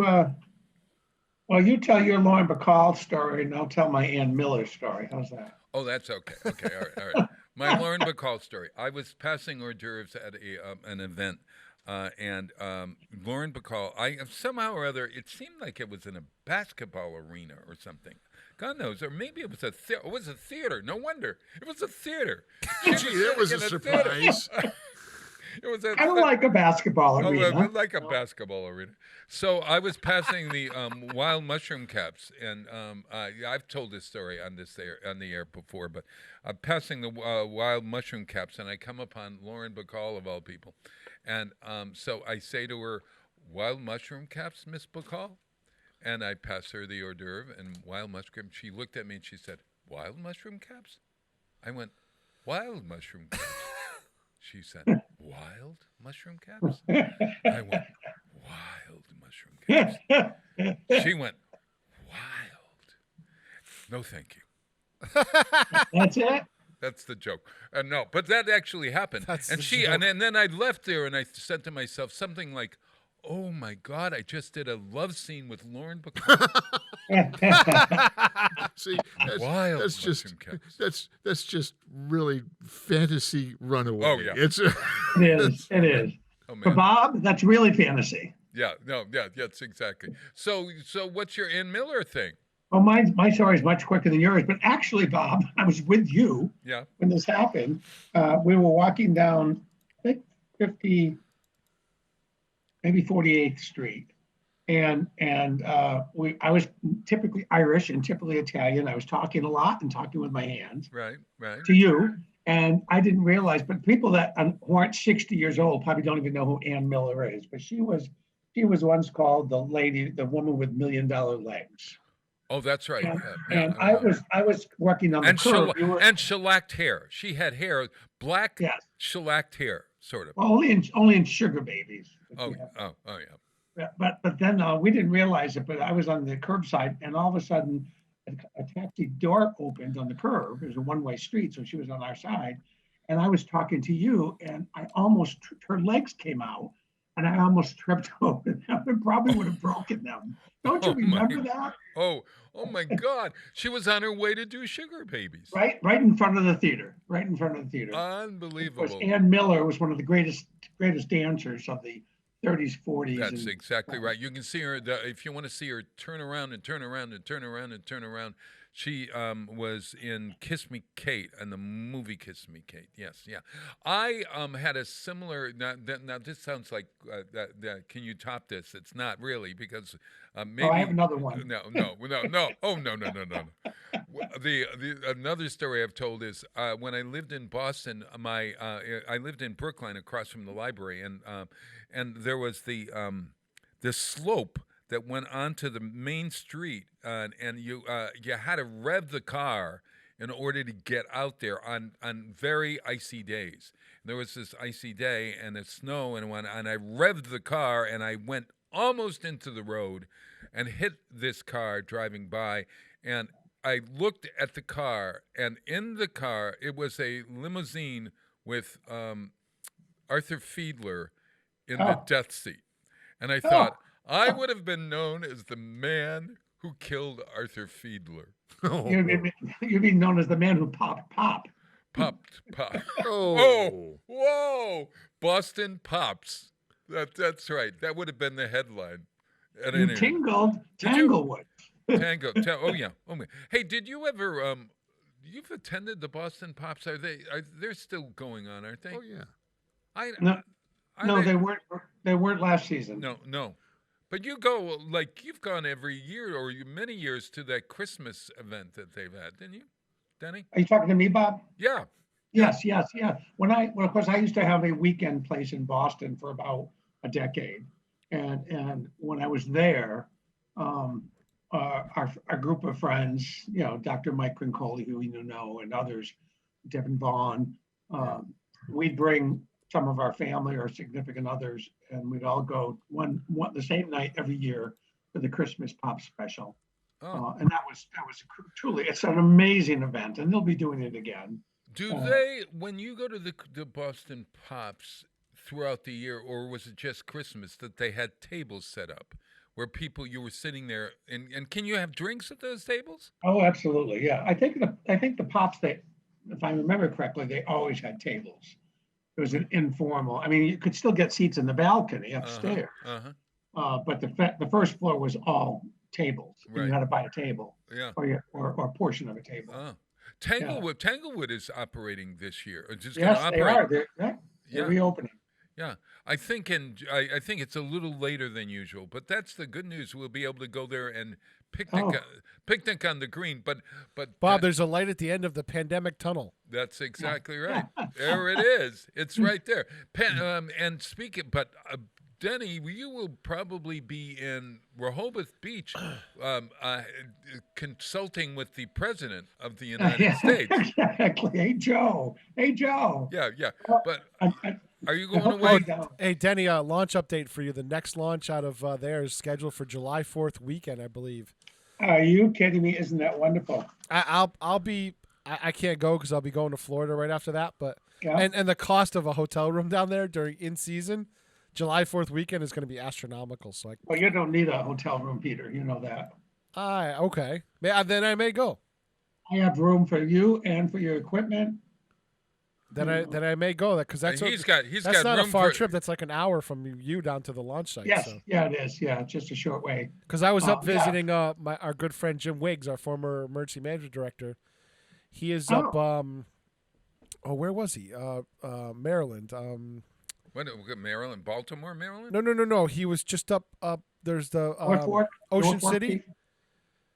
Speaker 16: Well, you tell your Lauren Bacall story, and I'll tell my Ann Miller story. How's that?
Speaker 2: Oh, that's okay. Okay, all right. My Lauren Bacall story. I was passing hors d'oeuvres at an event, and Lauren Bacall. Somehow or other, it seemed like it was in a basketball arena or something. God knows, or maybe it was a theater. No wonder it was a theater.
Speaker 3: Gee, that was a surprise.
Speaker 2: It was
Speaker 16: kind of like a basketball arena.
Speaker 2: Like a basketball arena. So I was passing the wild mushroom caps, and I've told this story on the air before, but I'm passing the wild mushroom caps, and I come upon Lauren Bacall of all people, and so I say to her, "Wild mushroom caps, Miss Bacall," and I pass her the hors d'oeuvre and wild mushroom. She looked at me and she said, "Wild mushroom caps?" I went, "Wild mushroom caps." She said, "Wild mushroom caps?" I went, "Wild mushroom caps." She went, "Wild." No, thank you.
Speaker 16: That's it?
Speaker 2: That's the joke. No, but that actually happened. And then I left there and I said to myself something like, "Oh my God, I just did a love scene with Lauren Bacall."
Speaker 3: See, that's just really fantasy runaway.
Speaker 2: Oh yeah,
Speaker 16: it is.
Speaker 2: Oh, man.
Speaker 16: For Bob, that's really fantasy.
Speaker 2: Yeah, that's exactly. So what's your Ann Miller thing?
Speaker 16: Well, my story is much quicker than yours, but actually, Bob, I was with you when this happened. We were walking down, I think 50, maybe 48th Street. And I was typically Irish and typically Italian. I was talking a lot and talking with my hands.
Speaker 2: Right.
Speaker 16: To you. And I didn't realize, but people that who aren't 60 years old probably don't even know who Ann Miller is. But she was once called the woman with $1 million legs.
Speaker 2: Oh, that's right.
Speaker 16: And I was working on the curb.
Speaker 2: And shellacked hair. She had hair, black shellacked hair, sort of.
Speaker 16: Well, only in Sugar Babies.
Speaker 2: Oh yeah.
Speaker 16: But then we didn't realize it. But I was on the curbside, and all of a sudden, a taxi door opened on the curb. It was a one-way street, so she was on our side, and I was talking to you, and I almost her legs came out, and I almost tripped over them and probably would have broken them. Don't you remember that?
Speaker 2: Oh my God! She was on her way to do Sugar Babies.
Speaker 16: Right in front of the theater.
Speaker 2: Unbelievable.
Speaker 16: Of course, Ann Miller was one of the greatest dancers of the 30s, 40s.
Speaker 2: That's exactly right. You can see her if you want to see her turn around and turn around and turn around and turn around. She was in Kiss Me Kate and the movie Kiss Me Kate. Yes, yeah. I had a similar. Now this sounds like can you top this? It's not really because maybe.
Speaker 16: Oh, I have another one.
Speaker 2: No. Oh no. The another story I've told is when I lived in Boston. I lived in Brookline across from the library, and there was the slope that went onto the main street, and you had to rev the car in order to get out there on very icy days. And there was this icy day and the snow and I revved the car and I went almost into the road and hit this car driving by, and I looked at the car, and in the car it was a limousine with Arthur Fiedler in the death seat, and I thought. I would have been known as the man who killed Arthur Fiedler.
Speaker 16: You'd be known as the man who popped pop.
Speaker 2: Popped pop. Oh, whoa! Boston Pops. That's right. That would have been the headline.
Speaker 16: You tingled Tanglewood.
Speaker 2: Oh yeah. Hey, did you ever? You've attended the Boston Pops? They're still going on, aren't they?
Speaker 3: Oh yeah.
Speaker 16: No, they weren't last season.
Speaker 2: No. But you go, you've gone every year or many years to that Christmas event that they've had, didn't you, Denny?
Speaker 16: Are you talking to me, Bob?
Speaker 2: Yeah.
Speaker 16: Yes. Of course, I used to have a weekend place in Boston for about a decade. And when I was there, our group of friends, Dr. Mike Crincoli, who you know, and others, Devin Vaughn, we'd bring some of our family or significant others, and we'd all go one the same night every year for the Christmas Pop special. And that was truly, it's an amazing event, and they'll be doing it again.
Speaker 2: Do they, when you go to the Boston Pops throughout the year, or was it just Christmas that they had tables set up where you were sitting there, and can you have drinks at those tables?
Speaker 16: Oh, absolutely, yeah. I think the Pops, if I remember correctly, they always had tables. It was an informal. I mean, you could still get seats in the balcony upstairs, but the first floor was all tables. Right. You had to buy a table, or a portion of a table.
Speaker 2: Tanglewood is operating this year.
Speaker 16: Yes, they are. They're reopening.
Speaker 2: Yeah, I think it's a little later than usual, but that's the good news. We'll be able to go there and picnic on the green. But
Speaker 1: Bob, there's a light at the end of the pandemic tunnel.
Speaker 2: That's exactly right. There it is. It's right there. And speaking, but Denny, you will probably be in Rehoboth Beach consulting with the President of the United States.
Speaker 16: Exactly. Hey, Joe.
Speaker 2: Yeah. But are you going away?
Speaker 1: Hey, Denny, launch update for you. The next launch out of there is scheduled for July 4th weekend, I believe.
Speaker 16: Are you kidding me? Isn't that wonderful?
Speaker 1: I'll be. I can't go because I'll be going to Florida right after that. But and the cost of a hotel room down there during in season, July 4th weekend is going to be astronomical. So
Speaker 16: well, you don't need a hotel room, Peter. You know that.
Speaker 1: Okay. Then I may go.
Speaker 16: I have room for you and for your equipment.
Speaker 1: Then I may go because that's
Speaker 2: he's got
Speaker 1: not
Speaker 2: room
Speaker 1: a far trip. That's like an hour from you down to the launch site.
Speaker 16: Yes,
Speaker 1: so.
Speaker 16: Yeah, it is. Yeah, it's just a short way.
Speaker 1: Because I was up visiting our good friend Jim Wiggs, our former emergency management director. He is up. Where was he? Maryland.
Speaker 2: Maryland, Baltimore, Maryland?
Speaker 1: No. He was just up. There's the Ocean City.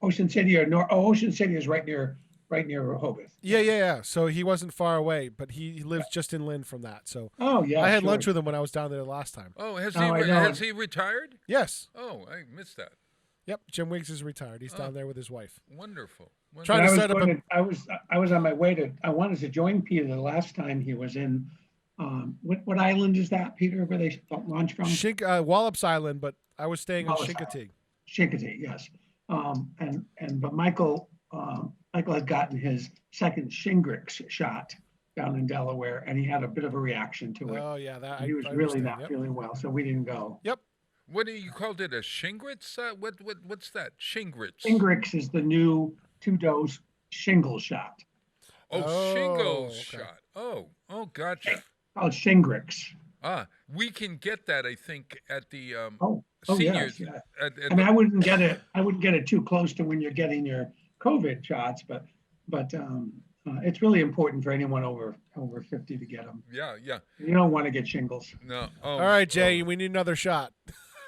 Speaker 16: Ocean City Ocean City is right near Rehoboth.
Speaker 1: Yeah. So he wasn't far away, but he lives just inland from that. So I had lunch with him when I was down there last time.
Speaker 2: Oh, has he retired?
Speaker 1: Yes.
Speaker 2: Oh, I missed that.
Speaker 1: Yep, Jim Wiggs is retired. He's down there with his wife.
Speaker 2: Wonderful.
Speaker 1: Trying to set up.
Speaker 16: I was on my way to. I wanted to join Peter the last time he was in. What island is that, Peter? Where they launch from?
Speaker 1: Wallops Island, but I was staying on Chincoteague.
Speaker 16: Chincoteague, yes. But Michael had gotten his second Shingrix shot down in Delaware, and he had a bit of a reaction to it.
Speaker 1: Oh yeah,
Speaker 16: he was really not feeling well, so we didn't go.
Speaker 1: Yep.
Speaker 2: What do you called it? A Shingrix? What's that? Shingrix.
Speaker 16: Shingrix is the new 2-dose shingle shot.
Speaker 2: Shingle shot. Oh, gotcha.
Speaker 16: Oh, Shingrix.
Speaker 2: We can get that, I think, at the
Speaker 16: Yes,
Speaker 2: seniors.
Speaker 16: yeah. I wouldn't get it too close to when you're getting your COVID shots, but it's really important for anyone over 50 to get them.
Speaker 2: Yeah.
Speaker 16: You don't want to get shingles.
Speaker 2: No.
Speaker 1: All right, Jay, we need another shot.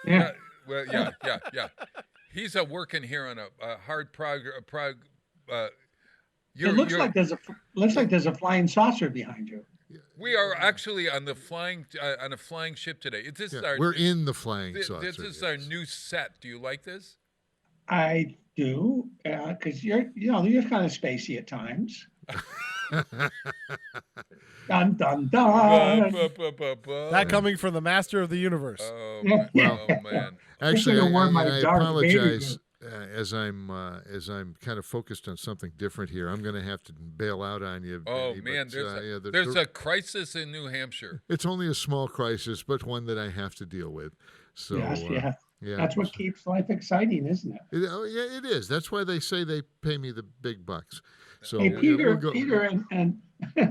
Speaker 2: Yeah. Well, yeah. He's working here on a hard
Speaker 16: It looks like there's a flying saucer behind you.
Speaker 2: We are actually on a flying ship today.
Speaker 3: We're in the flying saucer.
Speaker 2: This is our new set. Do you like this?
Speaker 16: I do, because you're kind of spacey at times. Dun dun dun.
Speaker 1: That coming from the master of the universe.
Speaker 2: Oh man.
Speaker 3: Actually, I apologize. As I'm kind of focused on something different here, I'm going to have to bail out on you.
Speaker 2: Oh man, there's a crisis in New Hampshire.
Speaker 3: It's only a small crisis, but one that I have to deal with. So
Speaker 16: yeah. That's what keeps life exciting, isn't it?
Speaker 3: It is. That's why they say they pay me the big bucks. So
Speaker 16: hey, Peter, and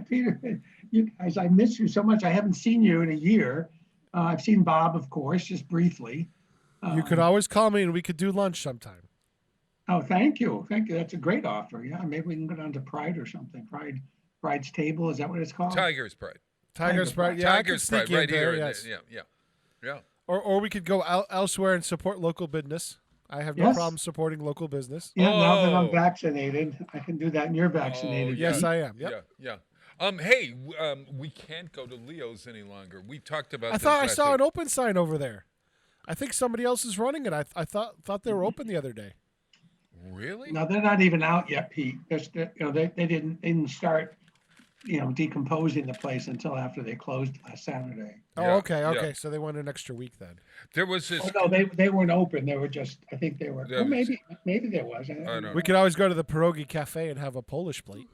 Speaker 16: Peter, you guys, I miss you so much. I haven't seen you in a year. I've seen Bob, of course, just briefly.
Speaker 1: You could always call me and we could do lunch sometime.
Speaker 16: Oh, thank you. That's a great offer. Yeah, maybe we can go down to Pride or something. Pride's Table, is that what it's called?
Speaker 2: Tiger's Pride.
Speaker 1: Tiger's Pride. Yeah,
Speaker 2: Tiger's Pride right here.
Speaker 1: Yes.
Speaker 2: Yeah.
Speaker 1: Or we could go elsewhere and support local business. I have no problem supporting local business.
Speaker 16: Yeah, now that I'm vaccinated, I can do that and you're vaccinated.
Speaker 1: Yes, I am. Yep.
Speaker 2: Yeah. Hey, we can't go to Leo's any longer. We talked about
Speaker 1: I thought I saw an open sign over there. I think somebody else is running it. I thought they were open the other day.
Speaker 2: Really?
Speaker 16: No, they're not even out yet, Pete. They didn't start decomposing the place until after they closed last Saturday.
Speaker 1: Oh, okay. So they went an extra week then.
Speaker 2: There was this.
Speaker 16: Oh, no, they weren't open. They were just. I think they were. Or maybe there was. I don't know.
Speaker 1: We could always go to the Pierogi Cafe and have a Polish plate.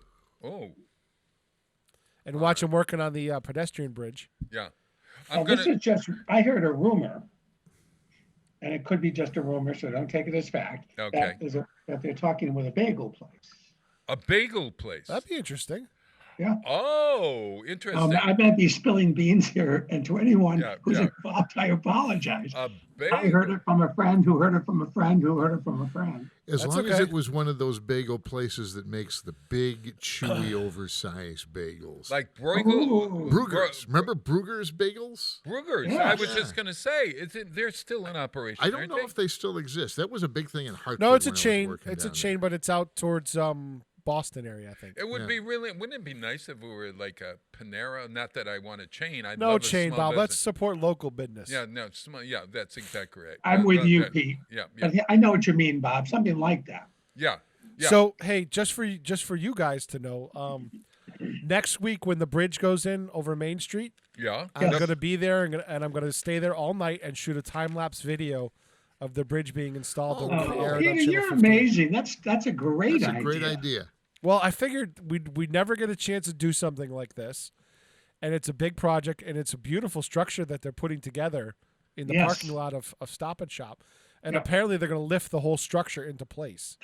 Speaker 2: Oh.
Speaker 1: And watch them working on the pedestrian bridge.
Speaker 2: Yeah.
Speaker 16: This is just. I heard a rumor, and it could be just a rumor, so don't take it as fact.
Speaker 2: Okay.
Speaker 16: That they're talking with a bagel place.
Speaker 2: A bagel place.
Speaker 1: That'd be interesting.
Speaker 16: Yeah.
Speaker 2: Oh, interesting.
Speaker 16: I might be spilling beans here, and to anyone who's involved, I apologize. I heard it from a friend who heard it from a friend who heard it from a friend.
Speaker 3: As long as it was one of those bagel places that makes the big, chewy, oversized bagels.
Speaker 2: Like Bruegel?
Speaker 3: Bruegger's. Remember Bruegger's bagels?
Speaker 2: Bruegger's. I was just going to say, they're still in operation.
Speaker 3: I don't know if they still exist. That was a big thing in Hartford.
Speaker 1: No, it's a chain. It's a chain, but it's out towards Boston area, I think.
Speaker 2: It would be wouldn't it be nice if we were like a Panera? Not that I want a chain. I'd
Speaker 1: no
Speaker 2: love
Speaker 1: chain,
Speaker 2: a
Speaker 1: Bob.
Speaker 2: business.
Speaker 1: Let's support local business.
Speaker 2: Yeah, no, that's exactly right.
Speaker 16: I'm with you, Pete.
Speaker 2: Yeah.
Speaker 16: But I know what you mean, Bob. Something like that.
Speaker 2: Yeah.
Speaker 1: So hey, just for you guys to know, next week when the bridge goes in over Main Street, I'm going to be there and I'm going to stay there all night and shoot a time lapse video of the bridge being installed.
Speaker 16: Peter, you're amazing. That's a great idea.
Speaker 3: That's a great idea.
Speaker 1: Well, I figured we'd never get a chance to do something like this, and it's a big project, and it's a beautiful structure that they're putting together in the parking lot of Stop and Shop, and apparently they're going to lift the whole structure into place.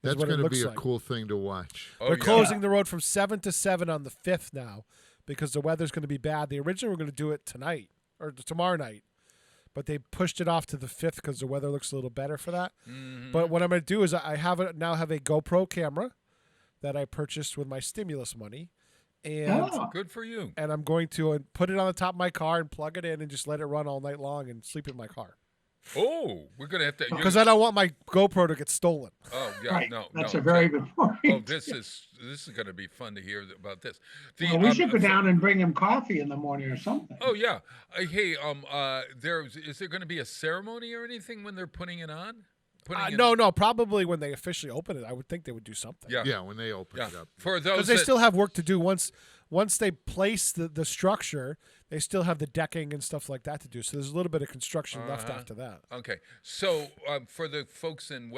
Speaker 3: That's going to be a cool thing to watch.
Speaker 1: They're closing the road from 7 to 7 on the 5th now because the weather's going to be bad. They originally were going to do it tonight or tomorrow night, but they pushed it off to the 5th because the weather looks a little better for that.
Speaker 2: Mm-hmm.
Speaker 1: But what I'm going to do is I now have a GoPro camera that I purchased with my stimulus money. And
Speaker 2: good for you.
Speaker 1: And I'm going to put it on the top of my car and plug it in and just let it run all night long and sleep in my car.
Speaker 2: Oh, we're going to have to.
Speaker 1: Because I don't want my GoPro to get stolen.
Speaker 2: Oh, yeah.
Speaker 16: Right.
Speaker 2: No.
Speaker 16: That's a very good point.
Speaker 2: Oh, this is going to be fun to hear about this.
Speaker 16: We should go down and bring him coffee in the morning or something.
Speaker 2: Oh, yeah. Hey, is there going to be a ceremony or anything when they're putting it on?
Speaker 1: No. Probably when they officially open it, I would think they would do something.
Speaker 3: Yeah, when they open it up.
Speaker 2: For those
Speaker 1: because they still have work to do once they place the structure. They still have the decking and stuff like that to do. So there's a little bit of construction left after that.
Speaker 2: Okay. So for the folks in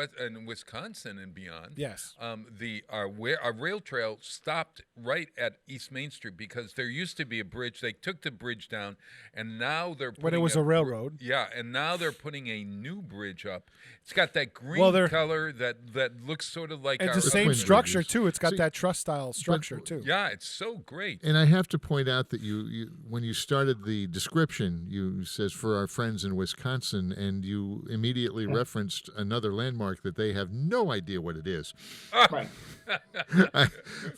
Speaker 2: Wisconsin and beyond,
Speaker 1: yes,
Speaker 2: our rail trail stopped right at East Main Street because there used to be a bridge. They took the bridge down, and now they're putting
Speaker 1: when it was a railroad.
Speaker 2: Yeah, and now they're putting a new bridge up. It's got that green color that looks sort of like
Speaker 1: it's the same structure too. It's got that truss style structure too.
Speaker 2: Yeah, it's so great.
Speaker 3: And I have to point out that you when you started the description, you says for our friends in Wisconsin, and you immediately referenced another landmark that they have no idea what it is.
Speaker 16: Right.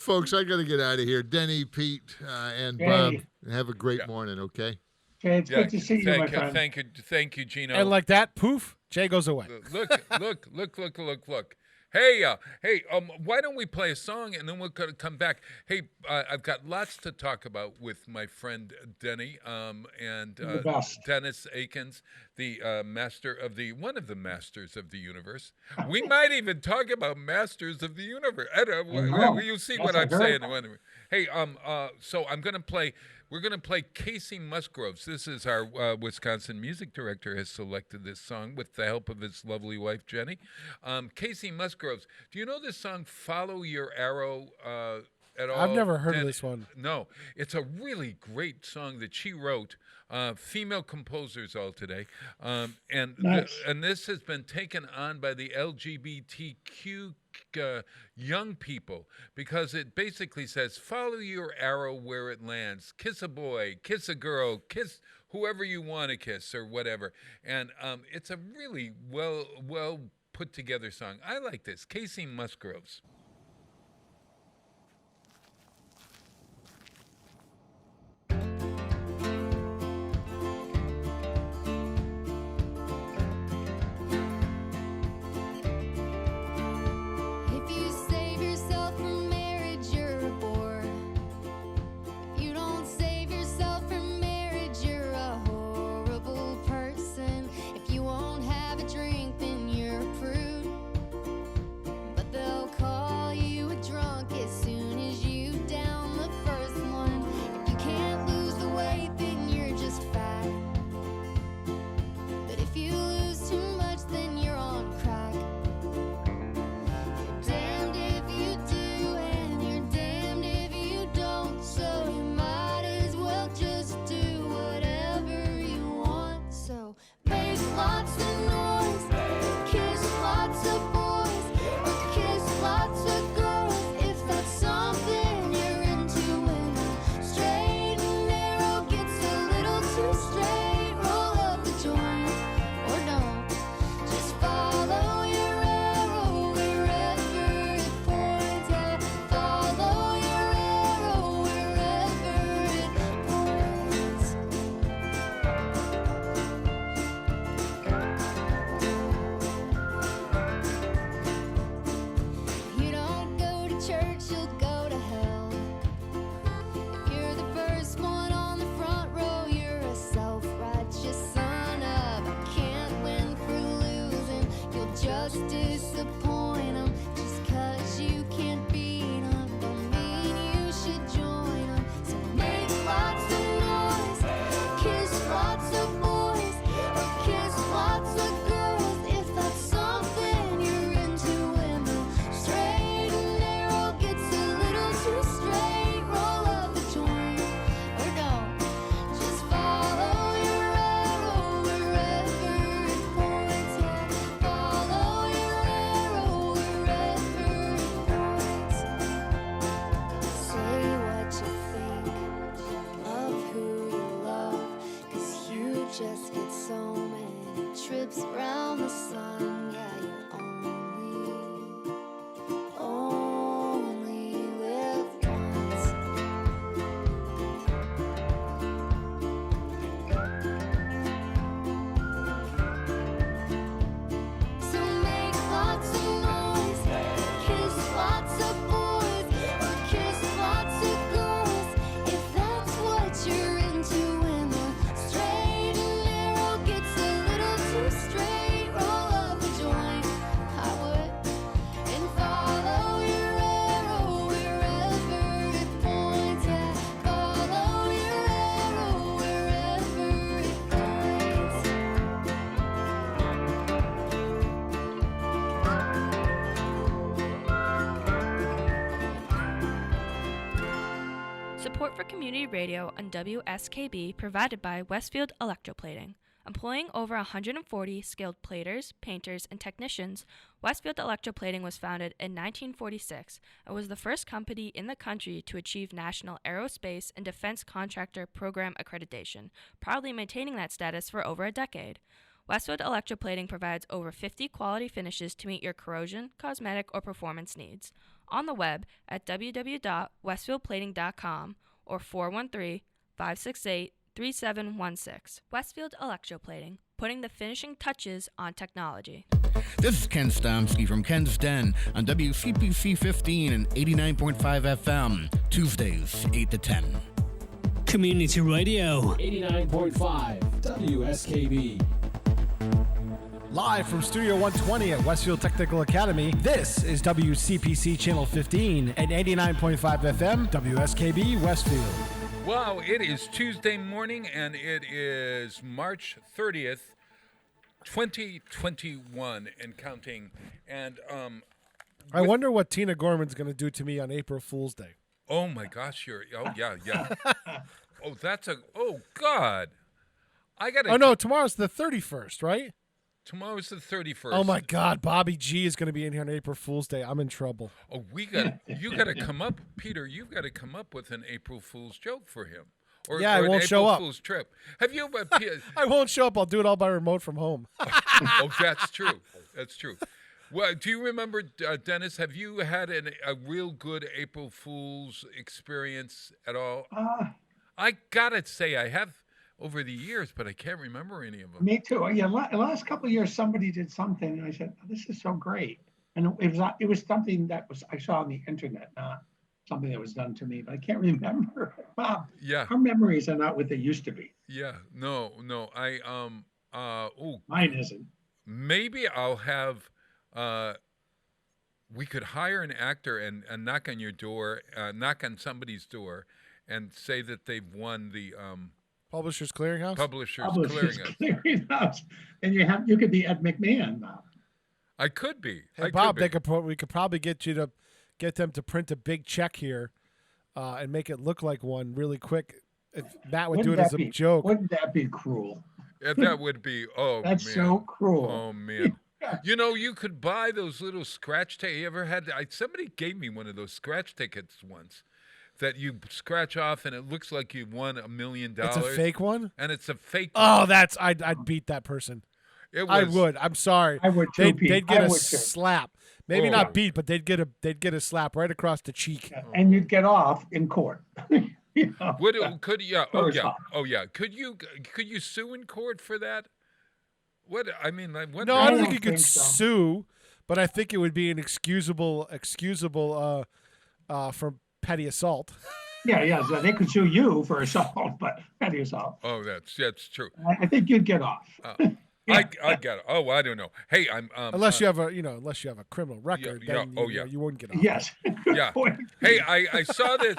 Speaker 3: Folks, I got to get out of here. Denny, Pete, and Bob, have a great morning, okay?
Speaker 16: Okay, it's good to see you, my friend.
Speaker 2: Thank you, Gino.
Speaker 1: And like that, poof, Jay goes away.
Speaker 2: Look. Hey, why don't we play a song and then we'll come back? Hey, I've got lots to talk about with my friend Denny and Dennis Akins, the master of one of the masters of the universe. We might even talk about masters of the universe. You see what I'm saying? Hey, so I'm going to play. We're going to play Casey Musgroves. This is our Wisconsin music director has selected this song with the help of his lovely wife, Jenny. Casey Musgroves. Do you know this song, Follow Your Arrow, at all?
Speaker 1: I've never heard of this one.
Speaker 2: No. It's a really great song that she wrote. Female composers all today. And this has been taken on by the LGBTQ young people because it basically says, follow your arrow where it lands. Kiss a boy, kiss a girl, kiss whoever you want to kiss or whatever. And it's a really well put together song. I like this. Casey Musgroves.
Speaker 4: Call
Speaker 13: loops around the sun. Yeah, you only live once. So make lots of noise, kiss lots of boys, or kiss lots of girls, if that's what you're into. When the straight and narrow gets a little too straight, roll up a joint, I would, and follow your arrow wherever it points. Yeah, follow your arrow wherever it points.
Speaker 14: Support for community radio on WSKB provided by Westfield Electroplating. Employing over 140 skilled platers, painters, and technicians, Westfield Electroplating was founded in 1946 and was the first company in the country to achieve National Aerospace and Defense Contractor Program accreditation, proudly maintaining that status for over a decade. Westfield Electroplating provides over 50 quality finishes to meet your corrosion, cosmetic, or performance needs. On the web at www.westfieldplating.com or 413-568-3716. Westfield Electroplating, putting the finishing touches on technology.
Speaker 17: This is Ken Stomsky from Ken's Den on WCPC 15 and 89.5 FM, Tuesdays, 8 to 10.
Speaker 8: Community Radio.
Speaker 10: 89.5 WSKB.
Speaker 1: Live from Studio 120 at Westfield Technical Academy, this is WCPC Channel 15 and 89.5 FM, WSKB Westfield.
Speaker 2: Wow, it is Tuesday morning, and it is March 30th, 2021, and counting. And
Speaker 1: I wonder what Tina Gorman's going to do to me on April Fool's Day.
Speaker 2: Oh my gosh, yeah. Oh, God.
Speaker 1: Oh no, tomorrow's the 31st, right?
Speaker 2: Tomorrow's the 31st.
Speaker 1: Oh my God, Bobby G is going to be in here on April Fool's Day. I'm in trouble.
Speaker 2: Oh, you got to come up, Peter. You've got to come up with an April Fool's joke for him. Or
Speaker 1: I won't show up.
Speaker 2: April Fool's trip. Have you?
Speaker 1: I won't show up. I'll do it all by remote from home.
Speaker 2: Oh, that's true. That's true. Well, do you remember, Dennis? Have you had a real good April Fool's experience at all? I gotta say, I have over the years, but I can't remember any of them.
Speaker 16: Me too. Yeah, the last couple of years, somebody did something, and I said, oh, "This is so great." And it was something that I saw on the internet, not something that was done to me. But I can't remember. Bob,
Speaker 2: yeah,
Speaker 16: our memories are not what they used to be.
Speaker 2: Yeah, no.
Speaker 16: Mine isn't.
Speaker 2: Maybe I'll have. We could hire an actor and knock on your door, knock on somebody's door, and say that they've won the.
Speaker 1: Publishers Clearinghouse?
Speaker 2: Publishers Clearinghouse.
Speaker 16: And you could be Ed McMahon, Bob.
Speaker 2: I could be.
Speaker 1: Hey, Bob, we could probably get them to print a big check here and make it look like one really quick. If Matt would do it as a joke.
Speaker 16: Wouldn't that be cruel?
Speaker 2: Yeah, that would be,
Speaker 16: That's
Speaker 2: man.
Speaker 16: so cruel.
Speaker 2: Oh, man. You know, you could buy those little scratch tickets. You ever had, somebody gave me one of those scratch tickets once. That you scratch off and it looks like you won $1 million.
Speaker 1: It's a fake one?
Speaker 2: And it's a fake
Speaker 1: one.
Speaker 2: Oh,
Speaker 1: I'd beat that person.
Speaker 2: I
Speaker 1: would. I'm sorry.
Speaker 16: I would too,
Speaker 1: they'd get a slap. Maybe not beat, but they'd get a slap right across the cheek.
Speaker 16: Yeah. And you'd get off in court.
Speaker 2: You know? Could you sue in court for that? What I mean, like what?
Speaker 1: No, I don't think you could sue, but I think it would be an excusable for petty assault.
Speaker 16: Yeah. So they could sue you for assault, but petty assault.
Speaker 2: Oh, that's true.
Speaker 16: I think you'd get off.
Speaker 2: I get it. Oh, I don't know. Hey, I'm
Speaker 1: unless you have a criminal record, then you wouldn't get off.
Speaker 16: Yes.
Speaker 2: Yeah. Hey, I saw this.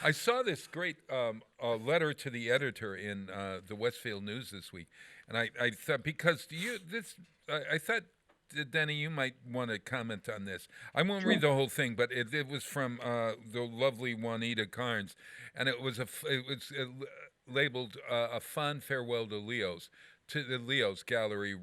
Speaker 2: I saw this great letter to the editor in the Westfield News this week, and I thought I thought. Denny, you might want to comment on this. I won't read the whole thing, but it was from the lovely Juanita Carnes, and it was labeled a fond farewell to the Leo's Gallery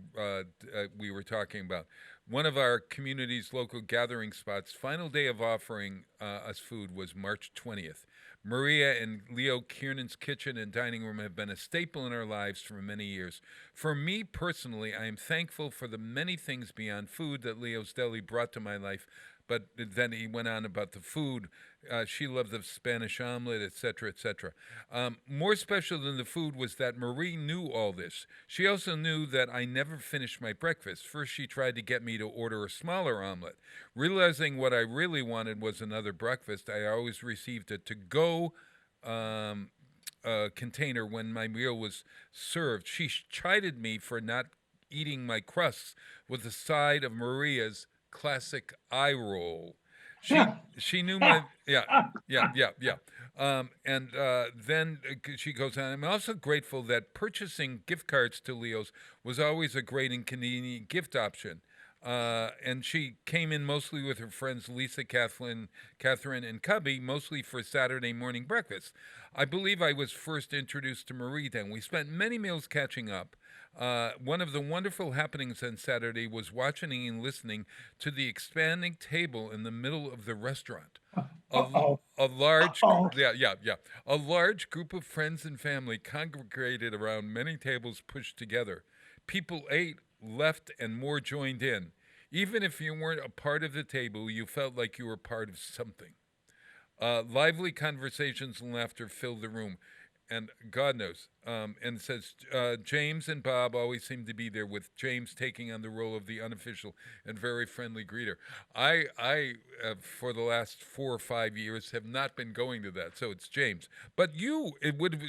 Speaker 2: we were talking about. One of our community's local gathering spots, final day of offering us food was March 20th. Maria and Leo Kiernan's kitchen and dining room have been a staple in our lives for many years. For me personally, I am thankful for the many things beyond food that Leo's Deli brought to my life. But then he went on about the food. She loved the Spanish omelet, etc., etc. More special than the food was that Marie knew all this. She also knew that I never finished my breakfast. First, she tried to get me to order a smaller omelet. Realizing what I really wanted was another breakfast, I always received a to-go container when my meal was served. She chided me for not eating my crusts with a side of Maria's classic eye roll. She knew my then she goes on. I'm also grateful that purchasing gift cards to Leo's was always a great and convenient gift option. And she came in mostly with her friends Lisa, Catherine, and Cubby, mostly for Saturday morning breakfast. I believe I was first introduced to Marie then. We spent many meals catching up. One of the wonderful happenings on Saturday was watching and listening to the expanding table in the middle of the restaurant. A large group of friends and family congregated around many tables pushed together. People ate, left, and more joined in. Even if you weren't a part of the table, you felt like you were part of something. Lively conversations and laughter filled the room. And God knows. And it says, James and Bob always seem to be there, with James taking on the role of the unofficial and very friendly greeter. I for the last 4 or 5 years, have not been going to that, so it's James. But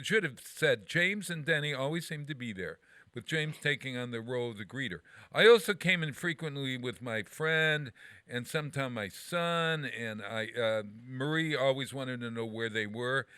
Speaker 2: should have said James and Denny always seem to be there, with James taking on the role of the greeter. I also came in frequently with my friend and sometimes my son, and Marie always wanted to know where they were,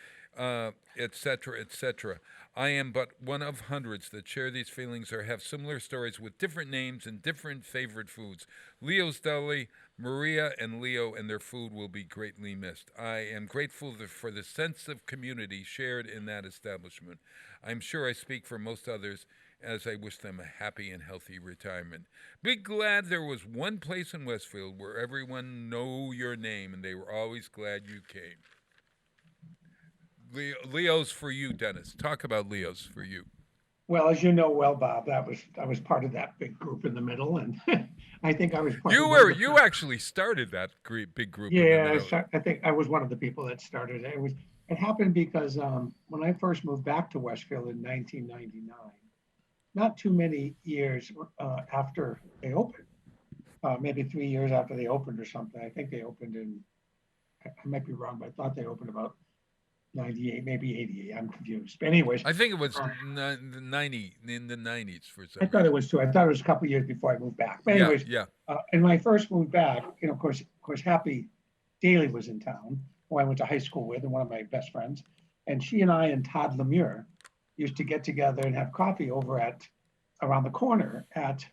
Speaker 2: etc., etc. I am but one of hundreds that share these feelings or have similar stories with different names and different favorite foods. Leo's Deli, Maria and Leo and their food will be greatly missed. I am grateful for the sense of community shared in that establishment. I'm sure I speak for most others as I wish them a happy and healthy retirement. Be glad there was one place in Westfield where everyone knew your name and they were always glad you came. Leo's for you, Dennis. Talk about Leo's for you.
Speaker 16: Well, as you know well, Bob, I was part of that big group in the middle, and I think I was part of
Speaker 2: you actually started that big group.
Speaker 16: Yeah, I think I was one of the people that started it. It happened because when I first moved back to Westfield in 1999, not too many years after they opened, maybe 3 years after they opened or something. I think they opened I might be wrong, but I thought they opened about 98, maybe 88. I'm confused. But anyways,
Speaker 2: I think it was 90 in the 90s for some.
Speaker 16: I thought it was too. I thought it was a couple of years before I moved back. But anyways, and when I first moved back, of course, Happy Daly was in town, who I went to high school with, and one of my best friends. And she and I and Todd Lemure used to get together and have coffee over around the corner at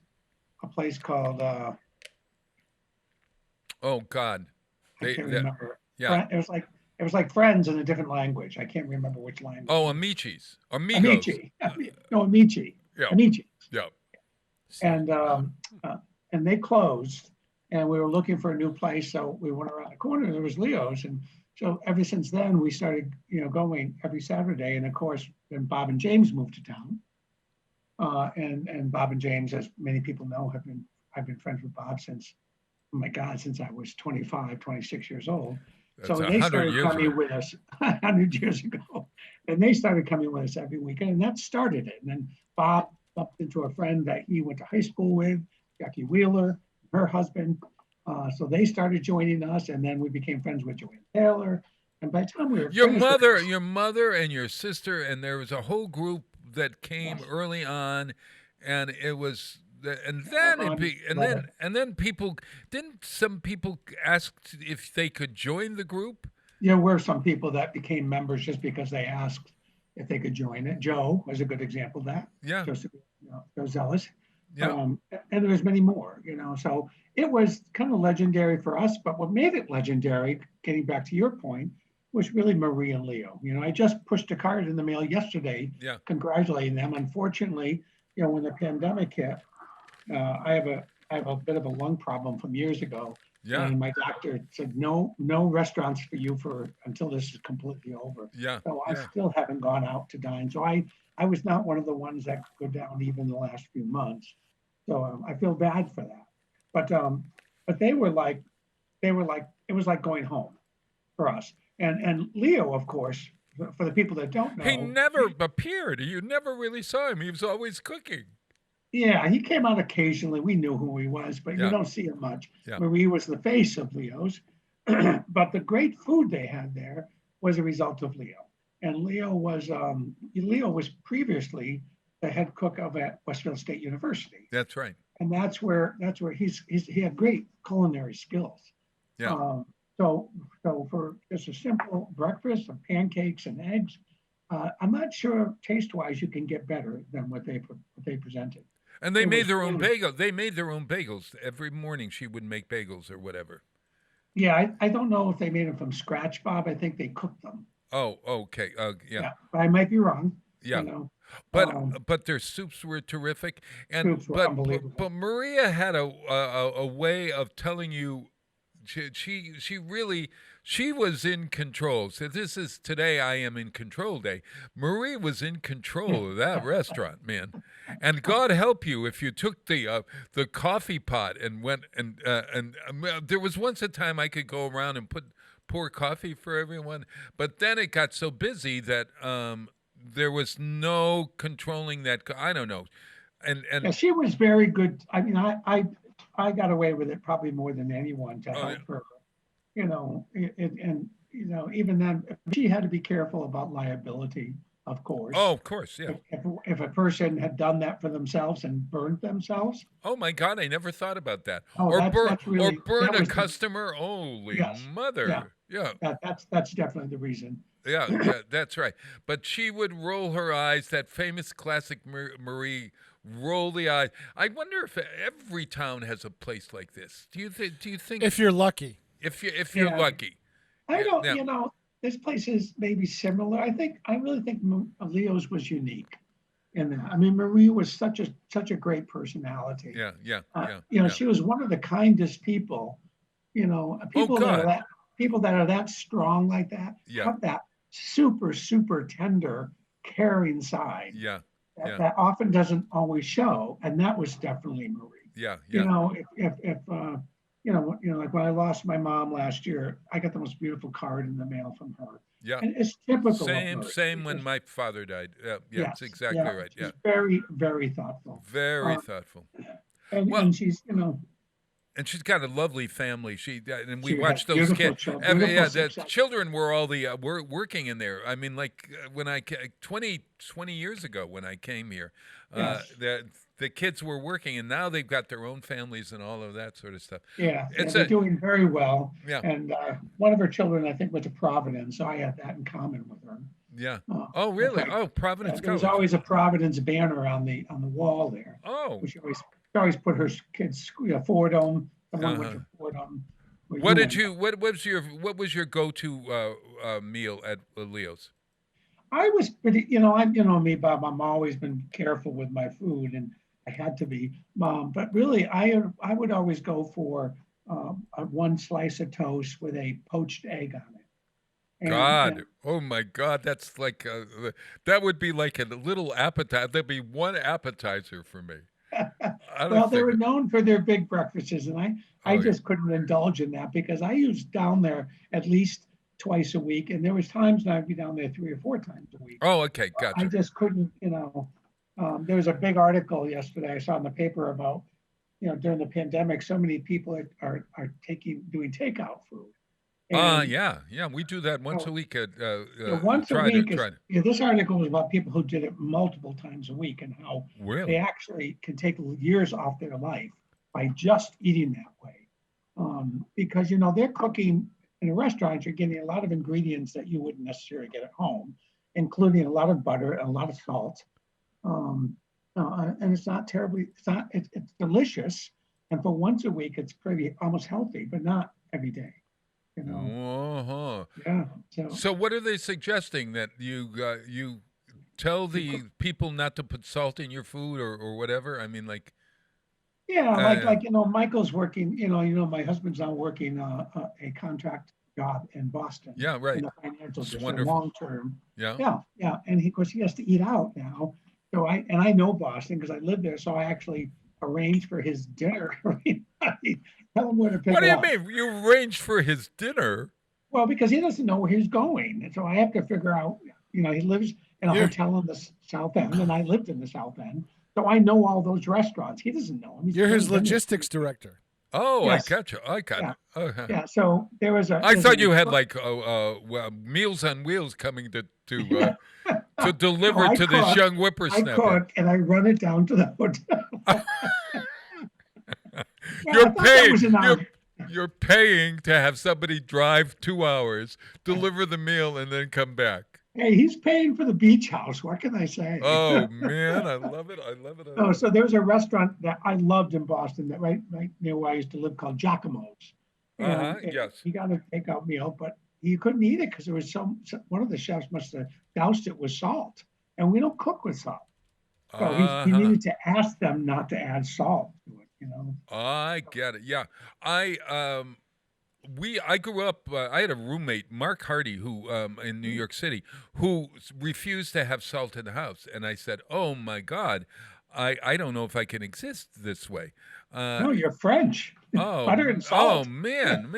Speaker 16: a place called.
Speaker 2: Oh God,
Speaker 16: I can't remember.
Speaker 2: Yeah,
Speaker 16: it was like Friends in a different language. I can't remember which language.
Speaker 2: Oh, Amici's. Amigos.
Speaker 16: Amici. No, Amici.
Speaker 2: Yeah.
Speaker 16: Amici.
Speaker 2: Yeah.
Speaker 16: And they closed, and we were looking for a new place. So we went around the corner, and there was Leo's. And so ever since then, we started, going every Saturday. And of course, then Bob and James moved to town. And Bob and James, as many people know, I've been friends with Bob since I was 25, 26 years old.
Speaker 2: That's
Speaker 16: so they started coming with us 100 years ago. And they started coming with us every weekend, and that started it. And then Bob bumped into a friend that he went to high school with, Jackie Wheeler, her husband. So they started joining us, and then we became friends with Joanne Taylor. And by the time we were
Speaker 2: your mother and your sister, and there was a whole group that came early on, and it was. And then some people asked if they could join the group?
Speaker 16: There were some people that became members just because they asked if they could join it. Joe was a good example of that.
Speaker 2: Yeah.
Speaker 16: Joseph, Zealous.
Speaker 2: Yeah.
Speaker 16: And there was many more, so it was kind of legendary for us, but what made it legendary, getting back to your point, was really Marie and Leo. I just pushed a card in the mail yesterday, congratulating them. Unfortunately, when the pandemic hit, I have a bit of a lung problem from years ago.
Speaker 2: Yeah.
Speaker 16: And my doctor said, no restaurants for you until this is completely over.
Speaker 2: Yeah.
Speaker 16: So I
Speaker 2: yeah.
Speaker 16: still haven't gone out to dine. So I was not one of the ones that could go down even the last few months. So I feel bad for that. But they were like, it was like going home for us. And Leo, of course, for the people that don't know.
Speaker 2: He never appeared. You never really saw him. He was always cooking.
Speaker 16: Yeah, he came out occasionally. We knew who he was, but you don't see him much.
Speaker 2: Yeah.
Speaker 16: Marie was the face of Leo's. But the great food they had there was a result of Leo. And Leo was previously the head cook at Westfield State University.
Speaker 2: That's right.
Speaker 16: And that's where he had great culinary skills.
Speaker 2: Yeah.
Speaker 16: So for just a simple breakfast of pancakes and eggs, I'm not sure taste-wise you can get better than what they presented.
Speaker 2: And they made their own bagels. They made their own bagels every morning. She would make bagels or whatever.
Speaker 16: Yeah, I don't know if they made them from scratch, Bob. I think they cooked them.
Speaker 2: Oh, okay. Yeah.
Speaker 16: But I might be wrong.
Speaker 2: Yeah.
Speaker 16: You know.
Speaker 2: But their soups were terrific, and
Speaker 16: Soups were unbelievable.
Speaker 2: but Maria had a way of telling you. She was in control. So this is Today I Am in Control Day. Marie was in control of that restaurant, man. And God help you if you took the coffee pot and went and there was once a time I could go around and pour coffee for everyone, but then it got so busy that there was no controlling that. I don't know. And
Speaker 16: yeah, she was very good. I mean, I got away with it probably more than anyone to help her, you know, and you know, even then she had to be careful about liability, of course.
Speaker 2: Oh, of course, yeah.
Speaker 16: If a person had done that for themselves and burned themselves.
Speaker 2: Oh my God, I never thought about that.
Speaker 16: Oh,
Speaker 2: or
Speaker 16: really,
Speaker 2: burn a customer. Holy mother.
Speaker 16: Yeah. That's definitely the reason.
Speaker 2: Yeah, that's right. But she would roll her eyes. That famous classic Marie. Roll the eye. I wonder if every town has a place like this. Do you think?
Speaker 1: If you're lucky.
Speaker 2: If you're lucky.
Speaker 16: I don't. You know, this place is maybe similar. I really think Leo's was unique. And I mean, Marie was such a great personality.
Speaker 2: Yeah.
Speaker 16: You know, she was one of the kindest people. You know, people that are that strong like that have that super tender, caring side.
Speaker 2: Yeah.
Speaker 16: That often doesn't always show, and that was definitely Marie.
Speaker 2: Yeah.
Speaker 16: You know, if you know, like when I lost my mom last year, I got the most beautiful card in the mail from her.
Speaker 2: Yeah,
Speaker 16: and it's typical.
Speaker 2: Same when my father died. That's exactly right.
Speaker 16: She's very thoughtful.
Speaker 2: Very thoughtful.
Speaker 16: And she's, you know.
Speaker 2: And she's got a lovely family. And we watched those kids. The children were all were working in there. I mean, like when 20 years ago when I came here, the kids were working, and now they've got their own families and all of that sort of stuff.
Speaker 16: Yeah, they're doing very well.
Speaker 2: Yeah.
Speaker 16: And one of her children, I think, went to Providence, so I had that in common with her.
Speaker 2: Yeah. Oh, really? Oh, Providence.
Speaker 16: There's always a Providence banner on the wall there.
Speaker 2: Oh.
Speaker 16: She always put her kids forward on. Someone went to forward on.
Speaker 2: What was your go-to meal at Leo's?
Speaker 16: I was pretty, you know me, Bob. I'm always been careful with my food, and I had to be. But really, I would always go for one slice of toast with a poached egg on it.
Speaker 2: Oh my God, that's like that would be like a little appetizer. That'd be one appetizer for me.
Speaker 16: Well, they were known for their big breakfasts, and I just couldn't indulge in that because I used down there at least twice a week, and there was times when I'd be down there 3 or 4 times a week.
Speaker 2: Oh, okay, gotcha.
Speaker 16: I just couldn't, you know. There was a big article yesterday I saw in the paper about, you know, during the pandemic, so many people are doing takeout food.
Speaker 2: Yeah, we do that once a week.
Speaker 16: Once a week. This article was about people who did it multiple times a week and how they actually can take years off their life by just eating that way. Because, you know, they're cooking in a restaurant, you're getting a lot of ingredients that you wouldn't necessarily get at home, including a lot of butter and a lot of salt. And it's not terribly, it's delicious. And for once a week, it's pretty almost healthy, but not every day. You know? Yeah.
Speaker 2: So what are they suggesting, that you tell the people not to put salt in your food or whatever? I mean, like.
Speaker 16: Yeah, like Michael's working. My husband's now working a contract job in Boston.
Speaker 2: Yeah, right.
Speaker 16: In the financial district,
Speaker 2: wonderful.
Speaker 16: long term.
Speaker 2: Yeah.
Speaker 16: Yeah, and of course he has to eat out now. So I know Boston because I live there. So I actually arranged for his dinner. Tell him where to pick
Speaker 2: What do
Speaker 16: it
Speaker 2: you
Speaker 16: up.
Speaker 2: mean? You arranged for his dinner?
Speaker 16: Well, because he doesn't know where he's going, and so I have to figure out. He lives in a hotel in the South End, and I lived in the South End. So I know all those restaurants. He doesn't know them.
Speaker 1: You're his logistics director.
Speaker 2: Oh,
Speaker 16: Yes.
Speaker 2: I got you. I got it. Okay.
Speaker 16: Yeah. So there was a.
Speaker 2: I thought you had like Meals on Wheels coming to deliver
Speaker 16: No, I
Speaker 2: to this
Speaker 16: cook.
Speaker 2: young
Speaker 16: I
Speaker 2: whippersnapper.
Speaker 16: cook and I run it down to the hotel.
Speaker 2: You're paying to have somebody drive 2 hours, deliver the meal, and then come back.
Speaker 16: Hey, he's paying for the beach house. What can I say?
Speaker 2: Oh man, I love it. I love it.
Speaker 16: So there was a restaurant that I loved in Boston that right near where I used to live called Giacomo's. And
Speaker 2: Yes.
Speaker 16: He got a takeout meal, but he couldn't eat it because there was one of the chefs must have doused it with salt, and we don't cook with salt. So he needed to ask them not to add salt to it.
Speaker 2: I get it. Yeah, I grew up. I had a roommate, Mark Hardy, who in New York City, who refused to have salt in the house, and I said, "Oh my God, I don't know if I can exist this way."
Speaker 16: No, you're French.
Speaker 2: Oh,
Speaker 16: butter and salt.
Speaker 2: Oh man.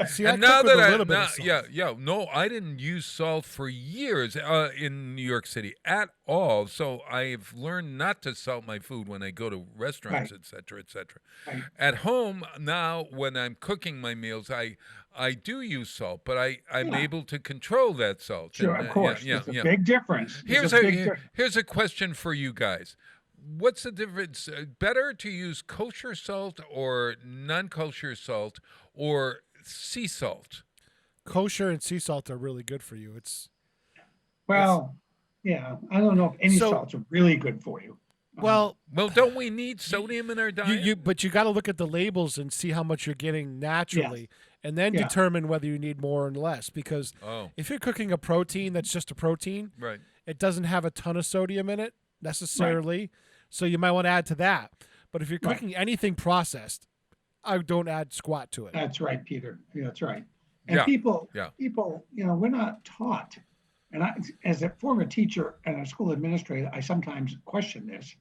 Speaker 1: See,
Speaker 2: and
Speaker 1: I
Speaker 2: now
Speaker 1: cook with
Speaker 2: that
Speaker 1: a little bit of salt.
Speaker 2: no, I didn't use salt for years in New York City at all. So I've learned not to salt my food when I go to restaurants,
Speaker 16: Right.
Speaker 2: et cetera, et cetera.
Speaker 16: Right.
Speaker 2: At home now, when I'm cooking my meals, I do use salt, but I'm able to control that salt.
Speaker 16: Sure,
Speaker 2: And,
Speaker 16: of course.
Speaker 2: Yeah,
Speaker 16: There's a big difference.
Speaker 2: Here's a question for you guys. What's the difference? Better to use kosher salt or non-kosher salt or sea salt?
Speaker 1: Kosher and sea salt are really good for you.
Speaker 16: Yeah. I don't know if any salts are really good for you.
Speaker 1: Well,
Speaker 2: don't we need sodium in our diet?
Speaker 1: But you got to look at the labels and see how much you're getting naturally, and then determine whether you need more or less. Because if you're cooking a protein that's just a protein,
Speaker 2: right,
Speaker 1: it doesn't have a ton of sodium in it necessarily. Right. So you might want to add to that. But if you're cooking anything processed, I don't add squat to it.
Speaker 16: That's right, Peter. Yeah, that's right. And people, we're not taught. And I, as a former teacher and a school administrator, I sometimes question this.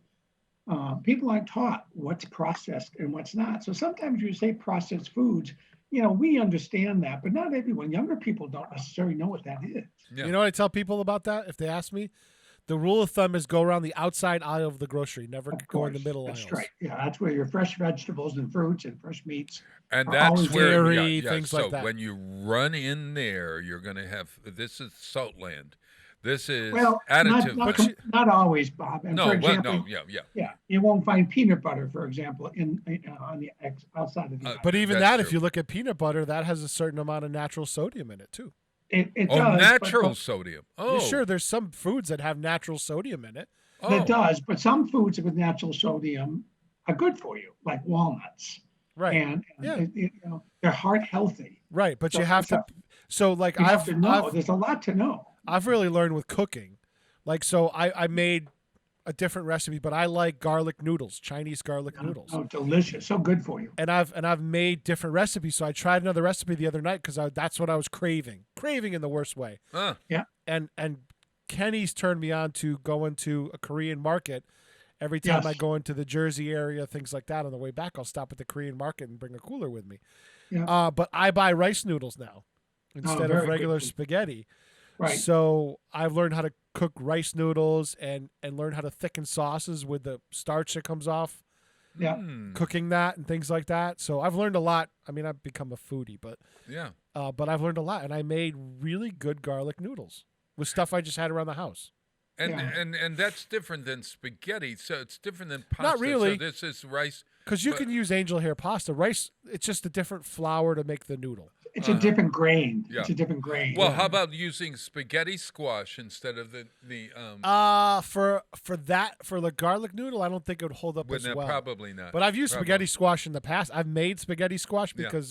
Speaker 16: People aren't taught what's processed and what's not. So sometimes you say processed foods, we understand that, but not everyone. Younger people don't necessarily know what that is.
Speaker 1: Yeah. You know what I tell people about that? If they ask me, the rule of thumb is go around the outside aisle of the grocery, never go in the middle aisles.
Speaker 16: That's right. Yeah, that's where your fresh vegetables and fruits and fresh meats.
Speaker 2: And that's where
Speaker 1: dairy, things like that.
Speaker 2: So when you run in there, you're going to have, this is salt land. This is
Speaker 16: additive. Not always, Bob. And
Speaker 2: no,
Speaker 16: for example,
Speaker 2: well, no,
Speaker 16: yeah. You won't find peanut butter, for example, on the outside of the.
Speaker 1: But even that, if you look at peanut butter, that has a certain amount of natural sodium in it too.
Speaker 16: It does.
Speaker 2: Natural sodium. Oh,
Speaker 1: yeah, sure. There's some foods that have natural sodium in it.
Speaker 16: It does, but some foods with natural sodium are good for you, like walnuts.
Speaker 1: Right.
Speaker 16: And they're heart healthy.
Speaker 1: Right, but you have to. So like
Speaker 16: I've to know. There's a lot to know.
Speaker 1: I've really learned with cooking, like so I made a different recipe, but I like garlic noodles, Chinese garlic noodles.
Speaker 16: Oh, delicious! So good for you.
Speaker 1: And I've made different recipes. So I tried another recipe the other night because that's what I was craving in the worst way.
Speaker 16: Yeah.
Speaker 1: And Kenny's turned me on to going to a Korean market. Every time I go into the Jersey area, things like that, on the way back, I'll stop at the Korean market and bring a cooler with me.
Speaker 16: Yeah.
Speaker 1: But I buy rice noodles now instead of regular spaghetti.
Speaker 16: Right.
Speaker 1: So I've learned how to cook rice noodles and learn how to thicken sauces with the starch that comes off.
Speaker 16: Yeah.
Speaker 1: Cooking that and things like that. So I've learned a lot. I mean, I've become a foodie, but but I've learned a lot, and I made really good garlic noodles with stuff I just had around the house.
Speaker 2: And that's different than spaghetti. So it's different than pasta.
Speaker 1: Not really.
Speaker 2: So this is rice.
Speaker 1: Because you can use angel hair pasta. Rice, it's just a different flour to make the noodle.
Speaker 16: It's a different grain.
Speaker 2: Yeah.
Speaker 16: It's a different grain.
Speaker 2: Well, how about using spaghetti squash instead of the
Speaker 1: for the garlic noodle, I don't think it would hold up as well.
Speaker 2: Probably not.
Speaker 1: But I've used spaghetti squash in the past. I've made spaghetti squash because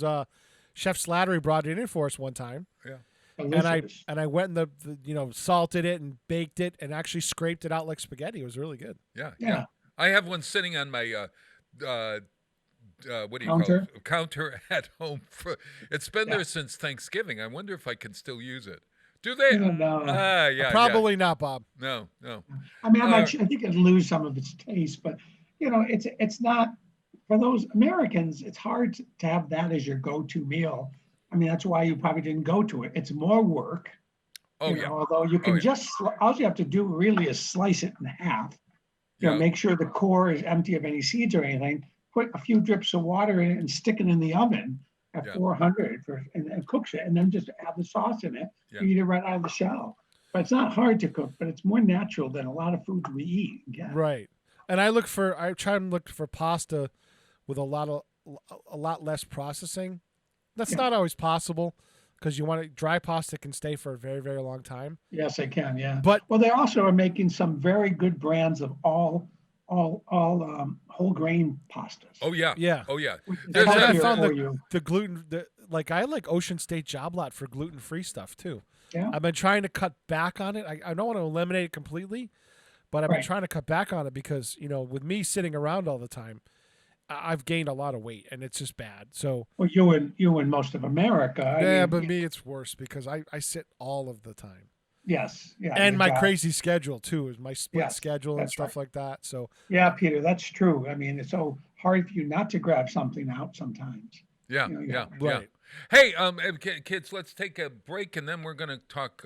Speaker 1: Chef Slattery brought it in for us one time.
Speaker 2: Yeah.
Speaker 1: And I went and salted it and baked it and actually scraped it out like spaghetti. It was really good.
Speaker 2: Yeah. I have one sitting on my what do you call it? Counter at home. It's been there since Thanksgiving. I wonder if I can still use it. Do they?
Speaker 16: No.
Speaker 1: Probably not, Bob.
Speaker 2: No.
Speaker 16: I mean, I think it'd lose some of its taste, but it's not for those Americans. It's hard to have that as your go-to meal. I mean, that's why you probably didn't go to it. It's more work. Although you can all you have to do really is slice it in half. Make sure the core is empty of any seeds or anything. Put a few drips of water in it and stick it in the oven at 400 and cooks it, and then just add the sauce in it. You eat it right out of the shell. But it's not hard to cook, but it's more natural than a lot of foods we eat.
Speaker 1: Right. And I try and look for pasta with a lot less processing. That's not always possible because you want dry pasta can stay for a very, very long time.
Speaker 16: Yes, it can. Yeah.
Speaker 1: But
Speaker 16: they also are making some very good brands of all whole grain pastas.
Speaker 2: Oh yeah.
Speaker 1: Yeah.
Speaker 2: Oh yeah.
Speaker 1: I found the gluten. I like Ocean State Job Lot for gluten-free stuff too.
Speaker 16: Yeah.
Speaker 1: I've been trying to cut back on it. I don't want to eliminate it completely, but I've been trying to cut back on it because with me sitting around all the time, I've gained a lot of weight and it's just bad. So
Speaker 16: you and most of America.
Speaker 1: But me it's worse because I sit all of the time.
Speaker 16: Yes. Yeah.
Speaker 1: And my crazy schedule too is my split schedule and stuff like that. So
Speaker 16: yeah, Peter, that's true. I mean, it's so hard for you not to grab something out sometimes.
Speaker 2: Yeah.
Speaker 1: Right.
Speaker 2: Hey, kids, let's take a break and then we're going to talk.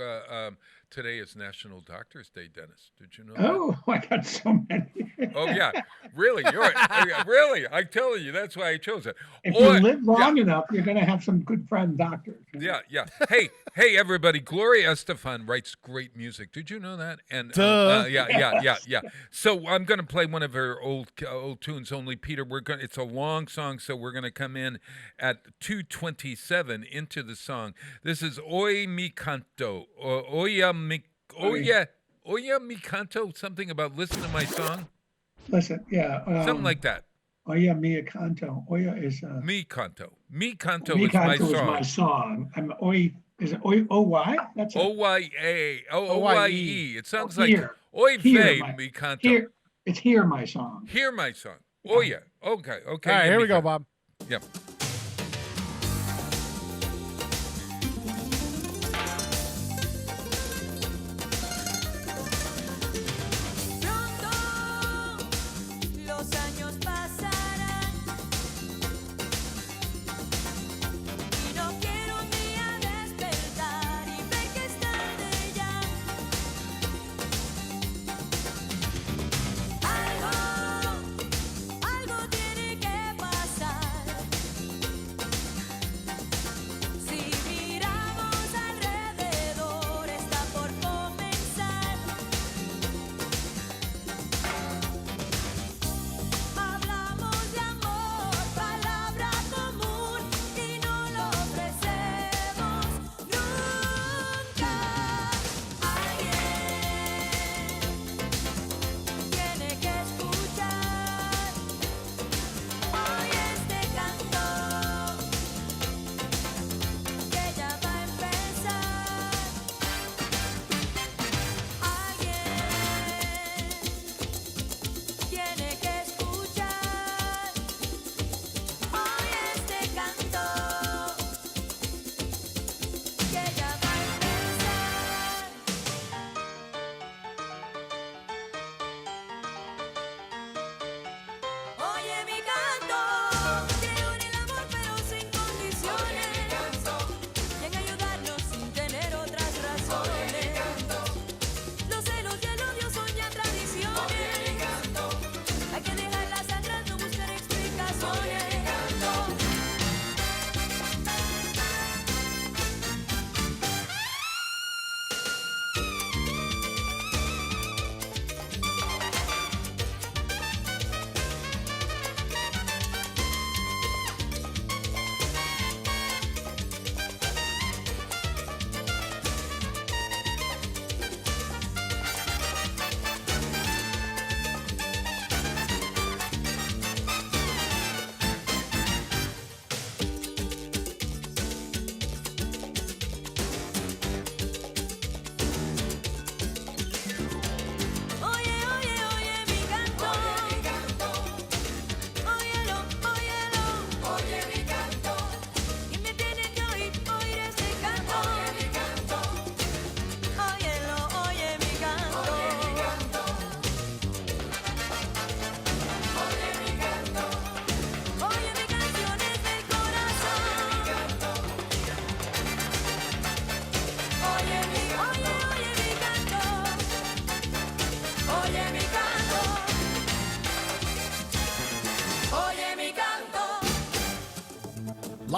Speaker 2: Today is National Doctor's Day, Dennis. Did you know that?
Speaker 16: Oh, I got so many.
Speaker 2: Oh yeah, really? Really? I'm telling you, that's why I chose it.
Speaker 16: If you live long enough, you're going to have some good friend doctors.
Speaker 2: Yeah. Hey, everybody! Gloria Estefan writes great music. Did you know that? And yeah. So I'm going to play one of her old tunes. Only Peter, it's a long song, so we're going to come in at 2:27 into the song. This is Oye Mi Canto. Oye mi canto, something about listen to my song.
Speaker 16: Listen,
Speaker 2: something like that.
Speaker 16: Oye mi canto. Oye is
Speaker 2: mi canto. Mi canto
Speaker 16: is
Speaker 2: my song.
Speaker 16: Is my song. I'm oye. Is it oye? O-Y? That's
Speaker 2: O-Y-A. O-Y-E. It sounds like oye mi canto.
Speaker 16: It's Hear My Song.
Speaker 2: Hear My Song. Oh yeah. Okay.
Speaker 1: All right, here we go, Bob.
Speaker 2: Yep.
Speaker 13: Algo tiene que pasar.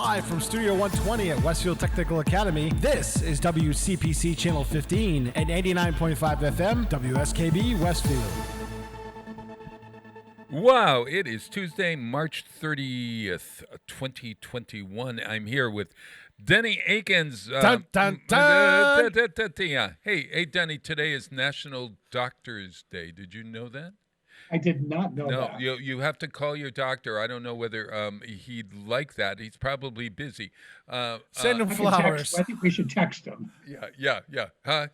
Speaker 1: Live from Studio 120 at Westfield Technical Academy, this is WCPC Channel 15 and 89.5 FM, WSKB Westfield.
Speaker 2: Wow, it is Tuesday, March 30th, 2021. I'm here with Denny Akins.
Speaker 1: Dun, dun, dun.
Speaker 2: Hey, Denny, today is National Doctors Day. Did you know that?
Speaker 16: I did not know that.
Speaker 2: No, you have to call your doctor. I don't know whether he'd like that. He's probably busy.
Speaker 1: Send him flowers.
Speaker 16: I think we should text him.
Speaker 2: Yeah. Huh?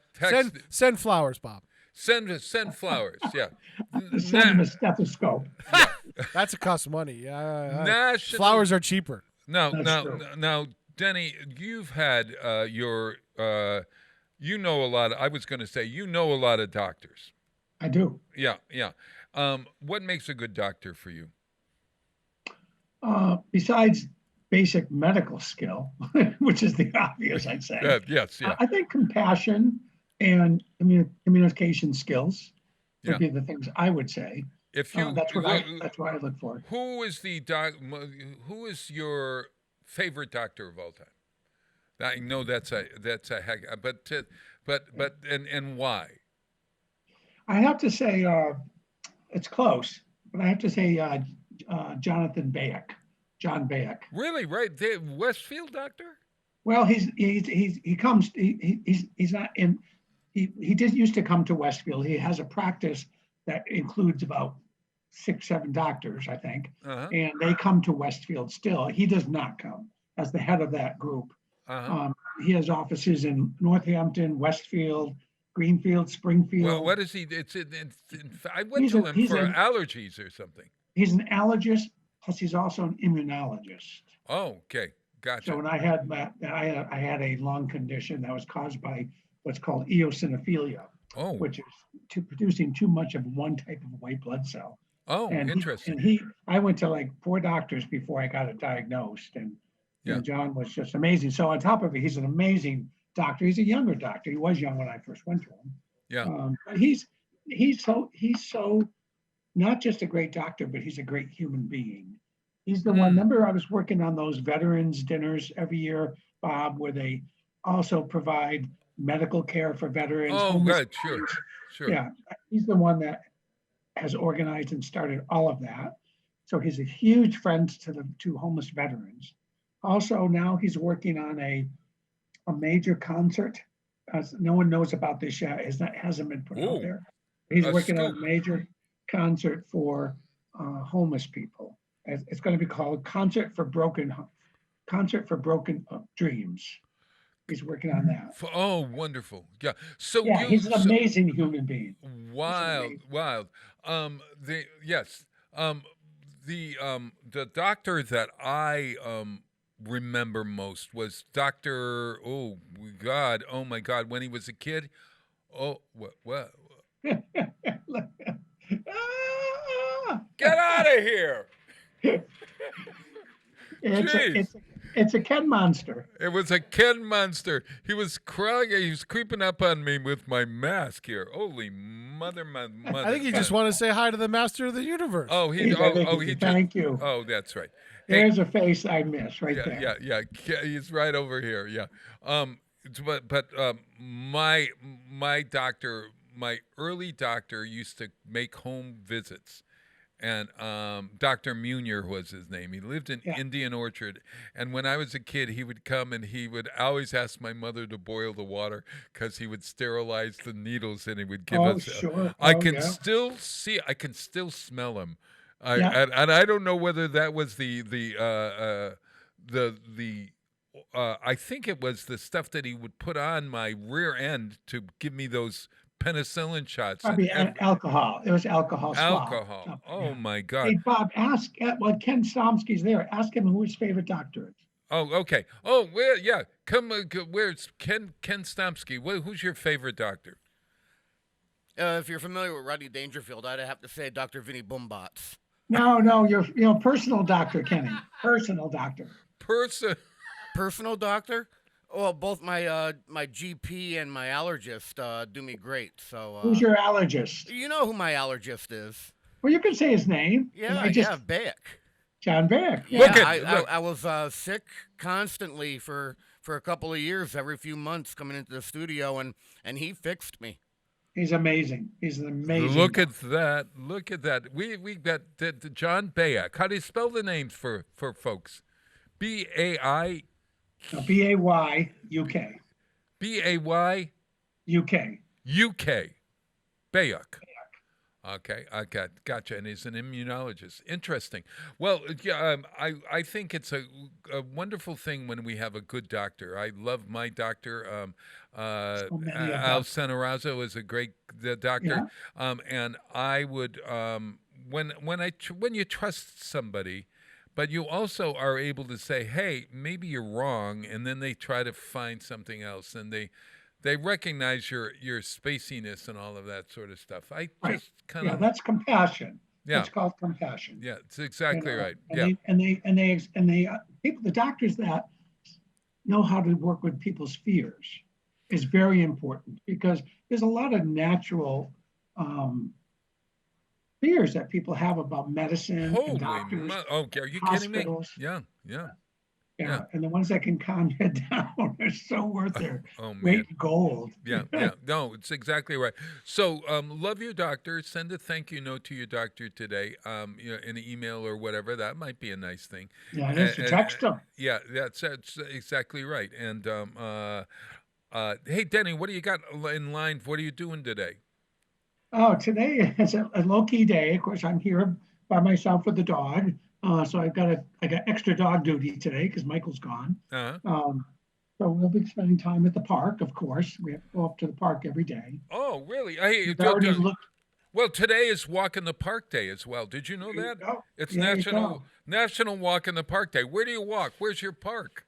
Speaker 1: Send flowers, Bob.
Speaker 2: Send flowers, yeah.
Speaker 16: Send him a stethoscope.
Speaker 2: Yeah.
Speaker 1: That's a cost money. Flowers are cheaper.
Speaker 2: Now, Denny, you've had you know a lot. I was going to say you know a lot of doctors.
Speaker 16: I do.
Speaker 2: Yeah. What makes a good doctor for you?
Speaker 16: Besides basic medical skill, which is the obvious, I'd say.
Speaker 2: Yes.
Speaker 16: I think compassion and communication skills would be the things I would say.
Speaker 2: If you,
Speaker 16: that's what I look for.
Speaker 2: Who is your favorite doctor of all time? I know that's a heck, but why?
Speaker 16: I have to say it's close, but I have to say John Bayek.
Speaker 2: Really, right? The Westfield doctor?
Speaker 16: Well, he did used to come to Westfield. He has a practice that includes about 6-7 doctors, I think, and they come to Westfield still. He does not come as the head of that group. He has offices in Northampton, Westfield, Greenfield, Springfield.
Speaker 2: Well, what is he? I went to him for allergies or something.
Speaker 16: He's an allergist, plus he's also an immunologist.
Speaker 2: Oh, okay, gotcha.
Speaker 16: So when I had a lung condition that was caused by what's called eosinophilia, which is producing too much of one type of white blood cell.
Speaker 2: Oh,
Speaker 16: and
Speaker 2: interesting.
Speaker 16: I went to like 4 doctors before I got it diagnosed, and John was just amazing. So on top of it, he's an amazing doctor. He's a younger doctor. He was young when I first went to him.
Speaker 2: Yeah.
Speaker 16: But he's so not just a great doctor, but he's a great human being. He's the one. Remember, I was working on those veterans dinners every year, Bob, where they also provide medical care for veterans.
Speaker 2: Oh, good. Sure.
Speaker 16: Yeah, he's the one that has organized and started all of that. So he's a huge friend to homeless veterans. Also, now he's working on a major concert. No one knows about this yet. It hasn't been put out there. He's working on a major concert for homeless people. It's going to be called Concert for Broken Dreams. He's working on that.
Speaker 2: Oh, wonderful! Yeah. So
Speaker 16: he's an amazing human being.
Speaker 2: Wild. The doctor that I remember most was Dr. Oh my God, when he was a kid. Oh, what? Get out of here!
Speaker 16: It's a Ken monster.
Speaker 2: It was a Ken monster. He was crying. He was creeping up on me with my mask here. Holy mother.
Speaker 1: I think you just want to say hi to the master of the universe.
Speaker 16: Thank you.
Speaker 2: Oh, that's right.
Speaker 16: There's a face I miss right there.
Speaker 2: Yeah. He's right over here. Yeah. But my doctor, my early doctor, used to make home visits. And Dr. Munier was his name. He lived in Indian Orchard. And when I was a kid, he would come and he would always ask my mother to boil the water because he would sterilize the needles and he would give us.
Speaker 16: Sure.
Speaker 2: I can still smell him. And I don't know whether that was the I think it was the stuff that he would put on my rear end to give me those penicillin shots.
Speaker 16: Probably alcohol. It was alcohol.
Speaker 2: Alcohol. Oh my God.
Speaker 16: Hey Bob, ask Ken Stomsky's there. Ask him who his favorite doctor is.
Speaker 2: Oh, okay. Oh, well, yeah. Come. Where's Ken Stomsky? Who's your favorite doctor?
Speaker 17: If you're familiar with Rodney Dangerfield, I'd have to say Dr. Vinny Boombots.
Speaker 16: No, you're personal doctor, Kenny. Personal doctor.
Speaker 17: Personal doctor? Well, both my my GP and my allergist do me great. So
Speaker 16: who's your allergist?
Speaker 17: You know who my allergist is.
Speaker 16: Well, you can say his name.
Speaker 17: Yeah, Bayek.
Speaker 16: John Beck.
Speaker 17: Yeah, I was sick constantly for a couple of years, every few months coming into the studio, and he fixed me.
Speaker 16: He's amazing. He's an amazing.
Speaker 2: Look at that. Look at that. We got John Bayak. How do you spell the names for folks? B-A-I?
Speaker 16: No, B-A-Y, U-K.
Speaker 2: B-A-Y?
Speaker 16: U-K.
Speaker 2: U-K. Bayak. Okay, I gotcha. And he's an immunologist. Interesting. Well, yeah, I think it's a wonderful thing when we have a good doctor. I love my doctor. Al Cenarazzo is a great doctor. Yeah. And I would when you trust somebody, but you also are able to say, hey, maybe you're wrong, and then they try to find something else, and they recognize your spaciness and all of that sort of stuff. Just kind of
Speaker 16: that's compassion. Yeah, it's called compassion.
Speaker 2: Yeah, it's exactly right.
Speaker 16: And they people, the doctors that know how to work with people's fears is very important, because there's a lot of natural fears that people have about medicine and doctors.
Speaker 2: Okay, are you
Speaker 16: hospitals.
Speaker 2: Kidding me? Yeah.
Speaker 16: Yeah, and the ones that can calm you down are so worth their weight in gold.
Speaker 2: Yeah. No, it's exactly right. So, love your doctor. Send a thank you note to your doctor today. In an email or whatever. That might be a nice thing.
Speaker 16: Yeah, it is. Text them.
Speaker 2: Yeah, that's exactly right. And hey, Denny, what do you got in line? What are you doing today?
Speaker 16: Oh, today is a low-key day. Of course, I'm here by myself with the dog. So I got extra dog duty today because Michael's gone. So we'll be spending time at the park. Of course, we have to go up to the park every day.
Speaker 2: Oh, really? Well, today is Walk in the Park Day as well. Did you know that? It's National Walk in the Park Day. Where do you walk? Where's your park?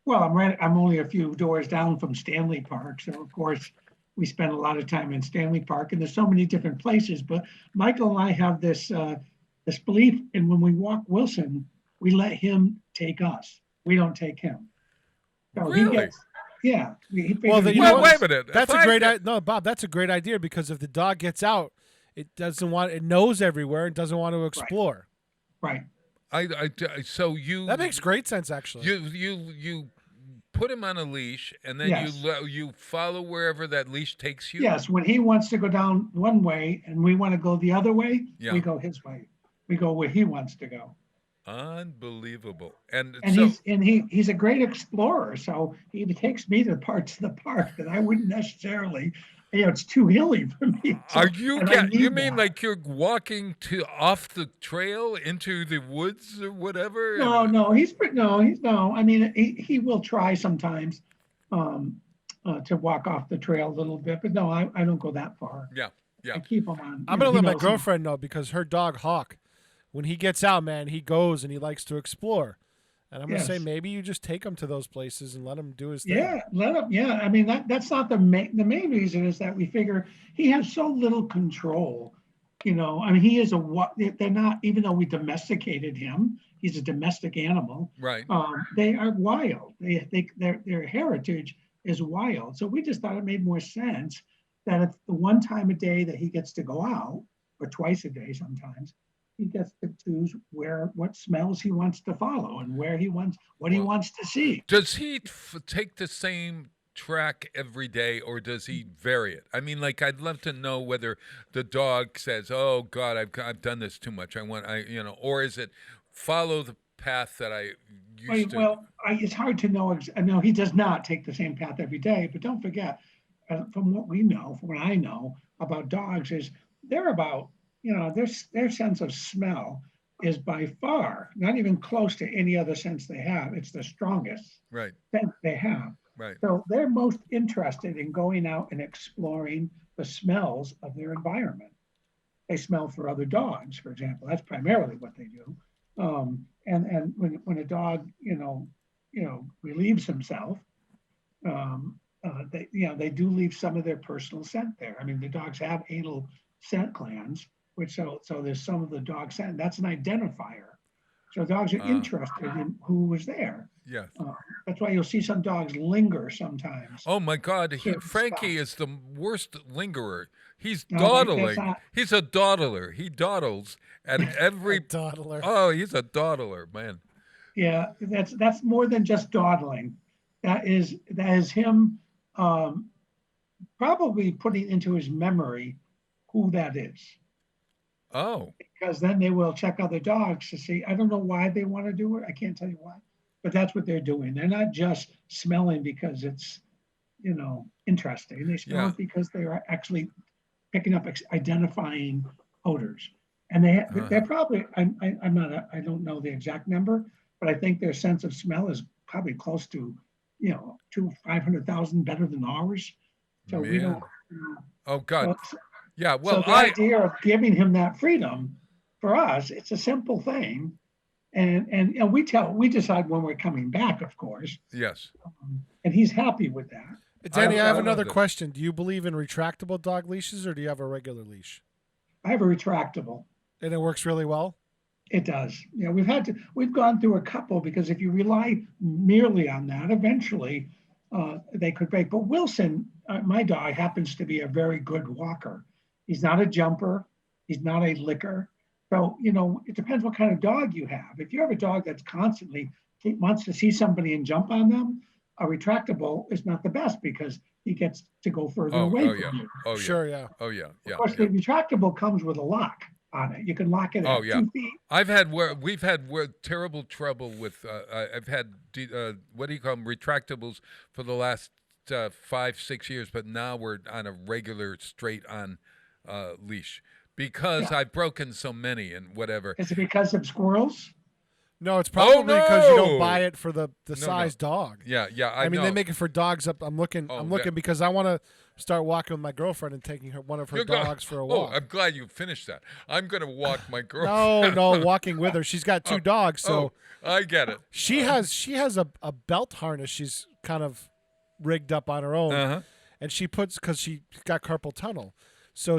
Speaker 16: Well, I'm only a few doors down from Stanley Park, so of course we spend a lot of time in Stanley Park, and there's so many different places. But Michael and I have this belief, and when we walk Wilson, we let him take us. We don't take him. So
Speaker 2: really?
Speaker 16: Wait a
Speaker 2: minute.
Speaker 1: That's a great idea. No, Bob, that's a great idea, because if the dog gets out, it knows everywhere and doesn't want to explore.
Speaker 16: Right.
Speaker 1: That makes great sense, actually.
Speaker 2: You put him on a leash, and then you follow wherever that leash takes you.
Speaker 16: Yes, when he wants to go down one way and we want to go the other way, we go his way. We go where he wants to go.
Speaker 2: Unbelievable.
Speaker 16: He's a great explorer, so he takes me to parts of the park that I wouldn't necessarily. It's too hilly for me.
Speaker 2: So, you mean like you're walking off the trail into the woods or whatever?
Speaker 16: No. I mean, he will try sometimes to walk off the trail a little bit, but no, I don't go that far.
Speaker 2: Yeah.
Speaker 16: I keep him on.
Speaker 1: I'm gonna let my girlfriend know, because her dog Hawk, when he gets out, man, he goes and he likes to explore. And I'm going to say, maybe you just take him to those places and let him do his thing.
Speaker 16: Yeah, let him. Yeah, I mean, that's not the main reason is that we figure he has so little control. I mean, he is they're not, even though we domesticated him, he's a domestic animal.
Speaker 2: Right.
Speaker 16: They are wild. Their heritage is wild. So we just thought it made more sense that it's the one time a day that he gets to go out, or twice a day sometimes, he gets to choose what smells he wants to follow and what he wants to see.
Speaker 2: Does he take the same track every day, or does he vary it? I mean, like, I'd love to know whether the dog says, "Oh God, I've done this too much. Or is it follow the path that I used to?"
Speaker 16: Well, it's hard to know. No, he does not take the same path every day. But don't forget, from what I know about dogs, is they're about. Their sense of smell is by far not even close to any other sense they have. It's the strongest sense they have.
Speaker 2: Right.
Speaker 16: So they're most interested in going out and exploring the smells of their environment. They smell for other dogs, for example. That's primarily what they do. And when a dog, relieves himself, they do leave some of their personal scent there. I mean, the dogs have anal scent glands. So there's some of the dog scent. That's an identifier. So dogs are interested in who was there.
Speaker 2: Yes.
Speaker 16: That's why you'll see some dogs linger sometimes.
Speaker 2: Oh my God, Frankie is the worst lingerer. He's dawdling. He's a dawdler. He dawdles at every
Speaker 1: dawdler.
Speaker 2: Oh, he's a dawdler, man.
Speaker 16: Yeah, that's more than just dawdling. That is him probably putting into his memory who that is.
Speaker 2: Oh.
Speaker 16: Because then they will check other dogs to see. I don't know why they want to do it. I can't tell you why, but that's what they're doing. They're not just smelling because it's, interesting. They smell it because they are actually picking up, identifying odors. And they're probably, I don't know the exact number, but I think their sense of smell is probably close to, 500,000 better than ours. So we don't.
Speaker 2: Oh God. Yeah,
Speaker 16: well, so the idea of giving him that freedom, for us, it's a simple thing, and we decide when we're coming back, of course.
Speaker 2: Yes.
Speaker 16: And he's happy with that.
Speaker 1: Danny, I have another question. Do you believe in retractable dog leashes, or do you have a regular leash?
Speaker 16: I have a retractable.
Speaker 1: And it works really well?
Speaker 16: It does. Yeah, we've gone through a couple, because if you rely merely on that, eventually they could break. But Wilson, my dog, happens to be a very good walker. He's not a jumper. He's not a licker. So, it depends what kind of dog you have. If you have a dog that's constantly wants to see somebody and jump on them, a retractable is not the best, because he gets to go further away from you.
Speaker 2: Oh, yeah.
Speaker 1: Sure, yeah.
Speaker 2: Oh, yeah.
Speaker 16: Of course, the retractable comes with a lock on it. You can lock it at 2 feet.
Speaker 2: We've had terrible trouble with, I've had, what do you call them, retractables for the last 5-6 years, but now we're on a regular straight-on leash because I've broken so many and whatever.
Speaker 16: Is it because of squirrels?
Speaker 1: No, it's probably because you don't buy it for the size dog.
Speaker 2: Yeah.
Speaker 1: I mean, they make it for dogs. I'm looking because I want to start walking with my girlfriend and taking one of her dogs for a walk.
Speaker 2: Oh, I'm glad you finished that. I'm going to walk my girlfriend.
Speaker 1: No, walking with her. She's got 2 dogs, so
Speaker 2: I get it.
Speaker 1: She has a belt harness. She's kind of rigged up on her own, and she puts, because she got carpal tunnel, so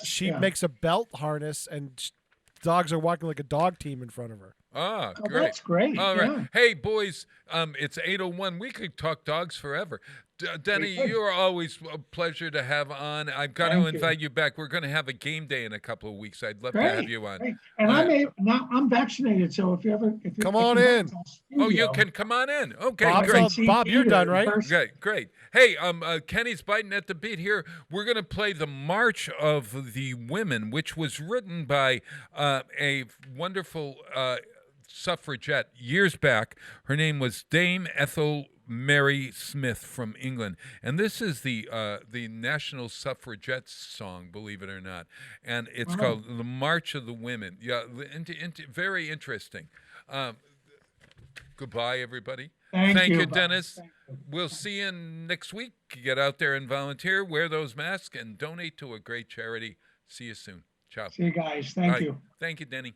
Speaker 1: she makes a belt harness, and dogs are walking like a dog team in front of her.
Speaker 2: Ah, great.
Speaker 16: That's great.
Speaker 2: All right. Hey, boys, it's 8:01. We could talk dogs forever. Denny, you're always a pleasure to have on. I've got to invite you back. We're going to have a game day in a couple of weeks. I'd love to have you on.
Speaker 16: Great. And I'm vaccinated, so if you ever
Speaker 1: come on in.
Speaker 2: Oh, you can come on in. Okay,
Speaker 1: Bob, you're done, right?
Speaker 2: Great. Hey, Kenny's biting at the beat here. We're going to play the March of the Women, which was written by a wonderful suffragette years back. Her name was Dame Ethel Mary Smith from England, and this is the National Suffragettes song, believe it or not, and it's called "The March of the Women." Yeah, very interesting. Goodbye, everybody.
Speaker 16: Thank you,
Speaker 2: Dennis.
Speaker 16: Thank you.
Speaker 2: We'll see you next week. Get out there and volunteer, wear those masks, and donate to a great charity. See you soon. Ciao.
Speaker 16: See you guys. Thank you.
Speaker 2: Thank you, Denny.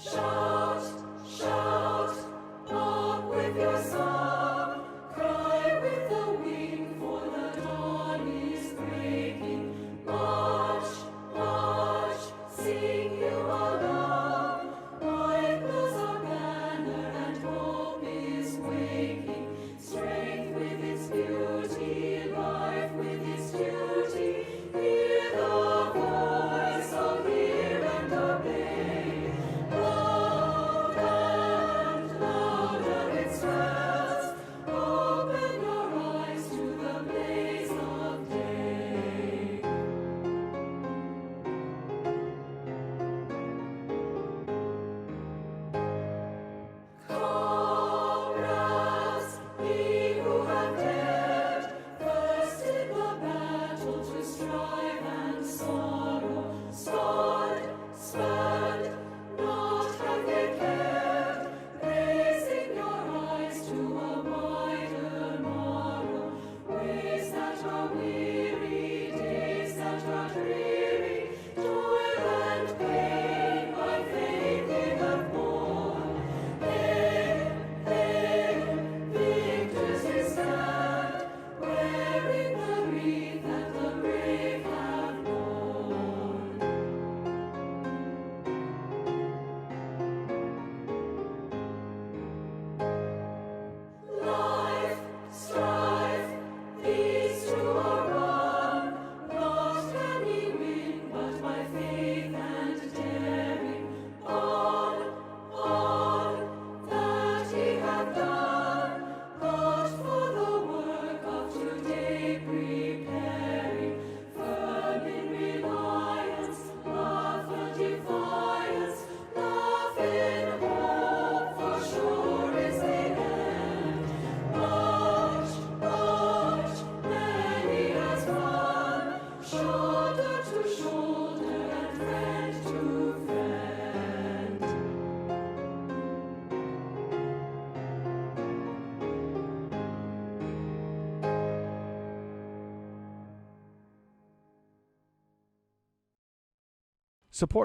Speaker 13: Shout, shout, mock with your song, cry with the wind, for the dawn is breaking. March, march, sing you along, bright blows our banner and hope is waking. Strength with its beauty, life with its duty, hear the voice of the
Speaker 1: Support